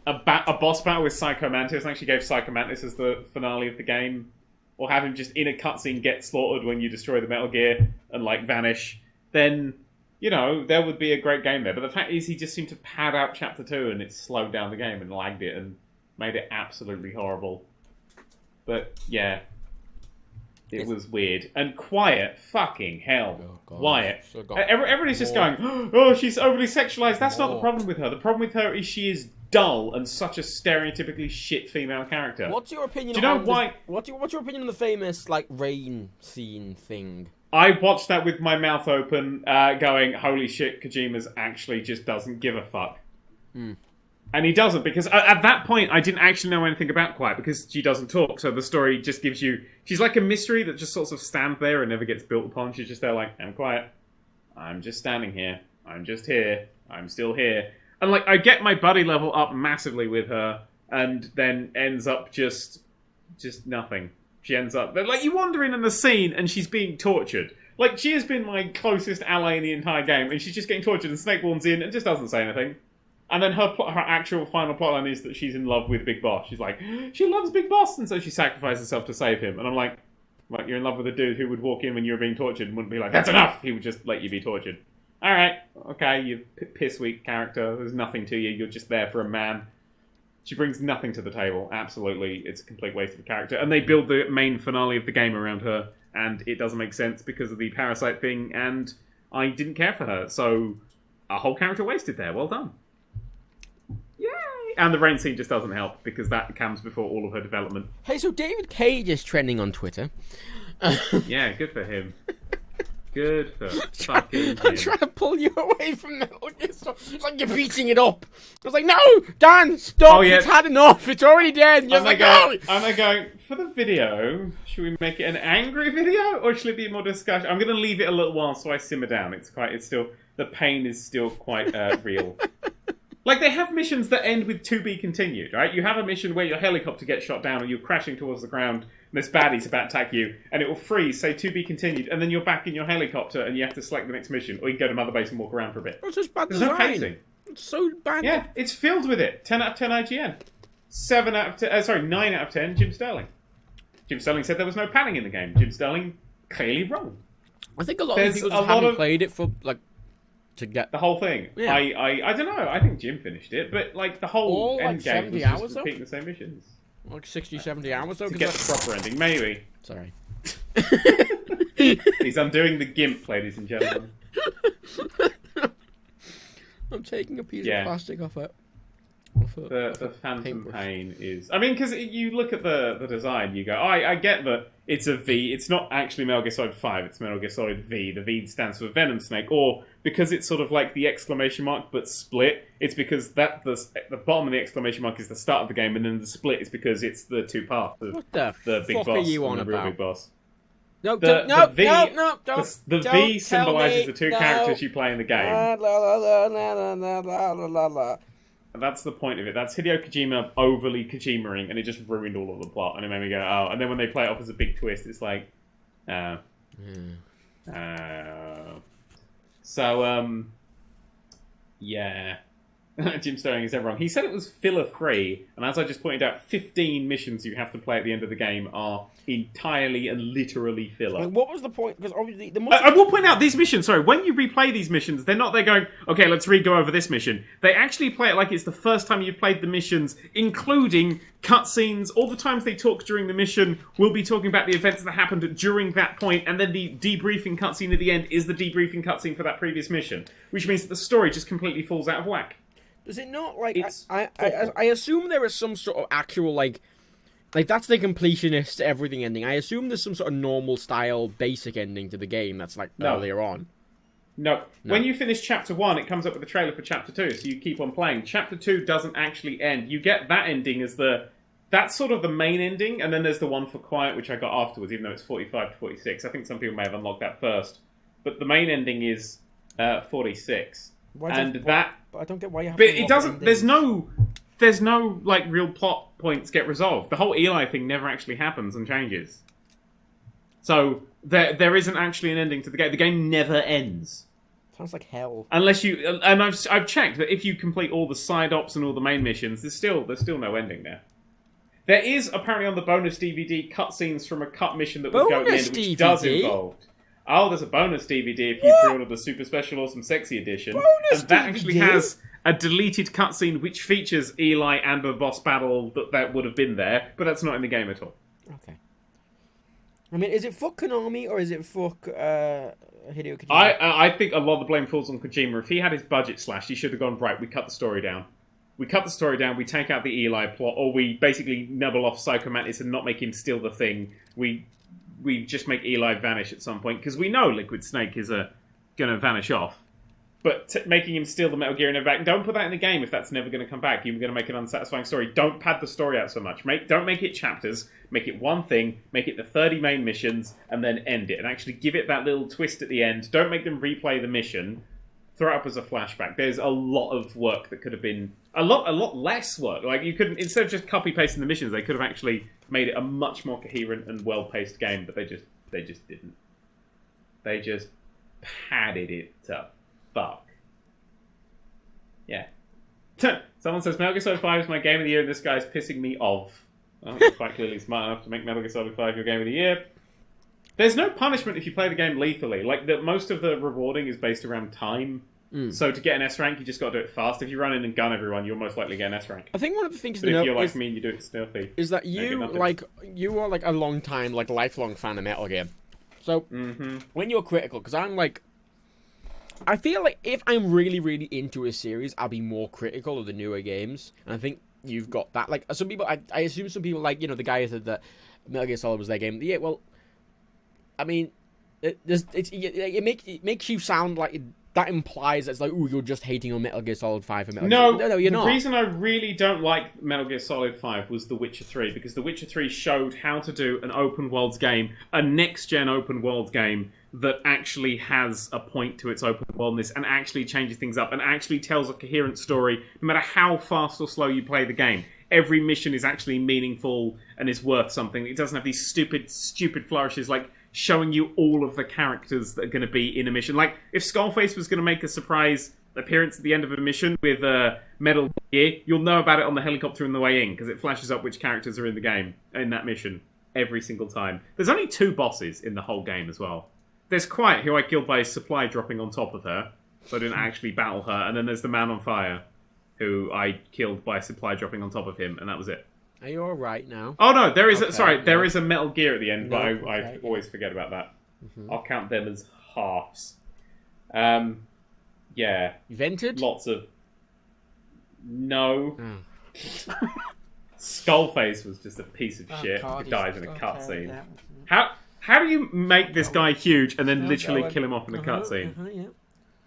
Speaker 2: boss battle with Psycho Mantis, and actually gave Psycho Mantis as the finale of the game, or have him just in a cutscene get slaughtered when you destroy the Metal Gear and like vanish, then, you know, there would be a great game there. But the fact is, he just seemed to pad out Chapter 2 and it slowed down the game and lagged it and made it absolutely horrible. But yeah, it was weird. And Quiet, fucking hell. Oh, Quiet. Everybody's just going, oh, she's overly sexualized. That's not the problem with her. The problem with her is she is dull and such a stereotypically shit female character.
Speaker 1: What's your opinion?
Speaker 2: Do you know why?
Speaker 1: What's your opinion on the famous like rain scene thing?
Speaker 2: I watched that with my mouth open, going, "Holy shit, Kojima's actually just doesn't give a fuck." And he doesn't, because at that point I didn't actually know anything about Quiet because she doesn't talk. So the story just gives you, she's like a mystery that just sort of stands there and never gets built upon. She's just there like, I'm quiet. I'm just standing here. I'm just here. I'm still here. And like, I get my buddy level up massively with her, and then ends up just nothing. She ends up, like, you wander in the scene and she's being tortured. Like, she has been my closest ally in the entire game, and she's just getting tortured, and Snake walks in and just doesn't say anything. And then her actual final plotline is that she's in love with Big Boss. She's like, she loves Big Boss, and so she sacrifices herself to save him. And I'm like, you're in love with a dude who would walk in when you were being tortured and wouldn't be like, that's enough! He would just let you be tortured. Alright, okay, you piss-weak character. There's nothing to you. You're just there for a man. She brings nothing to the table. Absolutely, it's a complete waste of a character. And they build the main finale of the game around her, and it doesn't make sense because of the parasite thing, and I didn't care for her. So, a whole character wasted there. Well done. Yay! And the rain scene just doesn't help, because that comes before all of her development.
Speaker 1: Hey, so David Cage is trending on Twitter.
Speaker 2: Yeah, good for him. Good for fucking him.
Speaker 1: I'm trying to pull you away from the... It's like you're beating it up. I was like, no! Dan, stop!
Speaker 2: Oh, yeah.
Speaker 1: It's had enough! It's already dead! And you're like, no!
Speaker 2: And I go, for the video, should we make it an angry video, or should it be more discussion? I'm going to leave it a little while so I simmer down. It's still... The pain is still quite real. Like, they have missions that end with to be continued, right? You have a mission where your helicopter gets shot down or you're crashing towards the ground and this baddie's about to attack you, and it will freeze, say to be continued, and then you're back in your helicopter and you have to select the next mission, or you can go to Mother Base and walk around for a bit.
Speaker 1: It's just bad
Speaker 2: There's
Speaker 1: design.
Speaker 2: no pacing.
Speaker 1: It's so bad.
Speaker 2: Yeah, it's filled with it. 10 out of 10 IGN. 9 out of 10 Jim Sterling. Jim Sterling said there was no panning in the game. Jim Sterling clearly wrong.
Speaker 1: I think a lot of people just haven't played it for, like, to get...
Speaker 2: The whole thing.
Speaker 1: Yeah.
Speaker 2: I don't know. I think Jim finished it, but, like, the whole end game was just repeating the same missions.
Speaker 1: Like 60, 70 hours, though?
Speaker 2: To get the proper ending, maybe.
Speaker 1: Sorry.
Speaker 2: He's undoing the gimp, ladies and gentlemen.
Speaker 1: I'm taking a piece of plastic off it.
Speaker 2: The Phantom Pain is... I mean, because you look at the design, you go, I get that it's a V. It's not actually Metal Gear Solid 5, it's Metal Gear Solid V. The V stands for Venom Snake. Or, because it's sort of like the exclamation mark, but split, it's because the bottom of the exclamation mark is the start of the game, and then the split is because it's the two parts of
Speaker 1: what the
Speaker 2: big
Speaker 1: fuck
Speaker 2: boss
Speaker 1: are you on
Speaker 2: and the real
Speaker 1: about?
Speaker 2: big boss.
Speaker 1: No,
Speaker 2: The V,
Speaker 1: don't.
Speaker 2: The V symbolises the two characters you play in the game. And that's the point of it. That's Hideo Kojima overly Kojima-ing, and it just ruined all of the plot. And it made me go, oh. And then when they play it off as a big twist, it's like, So, yeah. Jim Sterling is ever wrong. He said it was filler-free, and as I just pointed out, 15 missions you have to play at the end of the game are entirely and literally filler.
Speaker 1: Like, what was the point? Because obviously,
Speaker 2: I will point out these missions. Sorry, when you replay these missions, they're not there going, okay, let's go over this mission. They actually play it like it's the first time you've played the missions, including cutscenes. All the times they talk during the mission, we'll be talking about the events that happened during that point, and then the debriefing cutscene at the end is the debriefing cutscene for that previous mission, which means that the story just completely falls out of whack.
Speaker 1: Does it not, like, I assume there is some sort of actual, like that's the completionist everything ending. I assume there's some sort of normal style basic ending to the game that's, like, earlier on.
Speaker 2: No. When you finish Chapter 1, it comes up with a trailer for Chapter 2, so you keep on playing. Chapter 2 doesn't actually end. You get that ending as that's sort of the main ending, and then there's the one for Quiet, which I got afterwards, even though it's 45 to 46. I think some people may have unlocked that first. But the main ending is 46.
Speaker 1: But I don't get why you have
Speaker 2: But
Speaker 1: to
Speaker 2: it doesn't... There's no, like, real plot points get resolved. The whole Eli thing never actually happens and changes. So, there isn't actually an ending to the game. The game never ends.
Speaker 1: Sounds like hell.
Speaker 2: Unless you... And I've checked that if you complete all the side ops and all the main missions, there's still no ending there. There is, apparently on the bonus DVD, cutscenes from a cut mission that would go at the end, which does involve... Oh, there's a bonus DVD if you pre-order the Super Special Awesome Sexy Edition. And that actually has a deleted cutscene which features Eli and a boss battle that would have been there, but that's not in the game at all.
Speaker 1: Okay. I mean, is it fuck Konami or is it fuck Hideo Kojima?
Speaker 2: I think a lot of the blame falls on Kojima. If he had his budget slashed, he should have gone, right, we cut the story down. We take out the Eli plot, or we basically nibble off Psycho Mantis and not make him steal the thing. We just make Eli vanish at some point, because we know Liquid Snake is going to vanish off. But making him steal the Metal Gear and never back, don't put that in the game if that's never going to come back. You're going to make an unsatisfying story. Don't pad the story out so much. Don't make it chapters. Make it one thing. Make it the 30 main missions, and then end it. And actually give it that little twist at the end. Don't make them replay the mission. Throw it up as a flashback. There's a lot of work that could have been... A lot less work. Like, you couldn't... Instead of just copy-pasting the missions, they could have actually made it a much more coherent and well-paced game, but they just didn't. They just padded it to fuck. Yeah. Someone says Metal Gear Solid 5 is my game of the year, and this guy's pissing me off. Well, you're quite clearly smart enough to make Metal Gear Solid 5 your game of the year. There's no punishment if you play the game lethally. Like, most of the rewarding is based around time. So to get an S rank, you just got to do it fast. If you run in and gun everyone, you'll most likely get an S rank.
Speaker 1: I think one of the things
Speaker 2: but if you're like me and you do it stealthy,
Speaker 1: is that you are like a long time, like lifelong fan of Metal Gear. So when you're critical, because I'm like, I feel like if I'm really, really into a series, I'll be more critical of the newer games. And I think you've got that. Like some people, I assume some people like, you know, the guy said that Metal Gear Solid was their game of the year. Well, I mean, it makes you sound like that implies that it's like, ooh, you're just hating on Metal Gear Solid 5 and Metal Gear. No, you're not.
Speaker 2: The reason I really don't like Metal Gear Solid 5 was The Witcher 3, because The Witcher 3 showed how to do an open world game, a next-gen open world game that actually has a point to its open worldness and actually changes things up and actually tells a coherent story, no matter how fast or slow you play the game. Every mission is actually meaningful and is worth something. It doesn't have these stupid flourishes like showing you all of the characters that are going to be in a mission. Like, if Skullface was going to make a surprise appearance at the end of a mission with Metal Gear, you'll know about it on the helicopter on the way in, because it flashes up which characters are in the game, in that mission, every single time. There's only 2 bosses in the whole game as well. There's Quiet, who I killed by supply dropping on top of her, so I didn't actually battle her, and then there's the Man on Fire, who I killed by supply dropping on top of him, and that was it.
Speaker 1: Are you alright now?
Speaker 2: Oh no, there is there is a Metal Gear at the end, but I always forget about that. I'll count them as halves. Yeah.
Speaker 1: You've entered?
Speaker 2: Lots of... No. Skullface was just a piece of shit who dies in a cutscene. How do you make this guy huge and then literally kill him off in a cutscene?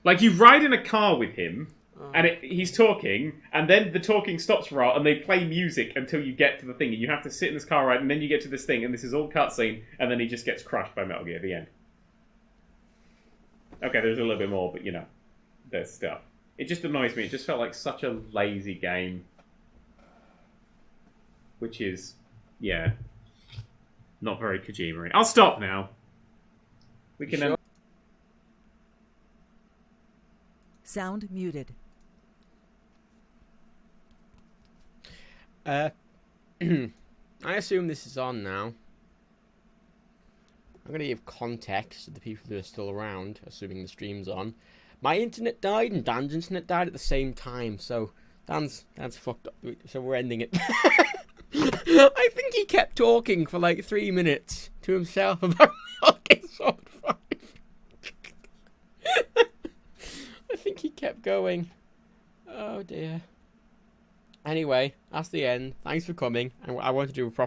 Speaker 2: Like, you ride in a car with him, and he's talking, and then the talking stops for a while, and they play music until you get to the thing. And you have to sit in this car ride, and then you get to this thing, and this is all cutscene, and then he just gets crushed by Metal Gear at the end. Okay, there's a little bit more, but you know, there's stuff. It just annoys me. It just felt like such a lazy game. Which is, yeah, not very Kojima-y. I'll stop now. We can...
Speaker 21: Sure. Sound muted.
Speaker 1: I assume this is on now. I'm going to give context to the people who are still around, assuming the stream's on. My internet died and Dan's internet died at the same time, so Dan's fucked up, so we're ending it. I think he kept talking for like 3 minutes to himself about Metal Gear Solid 5. I think he kept going. Oh dear. Anyway, that's the end. Thanks for coming. I want to do a proper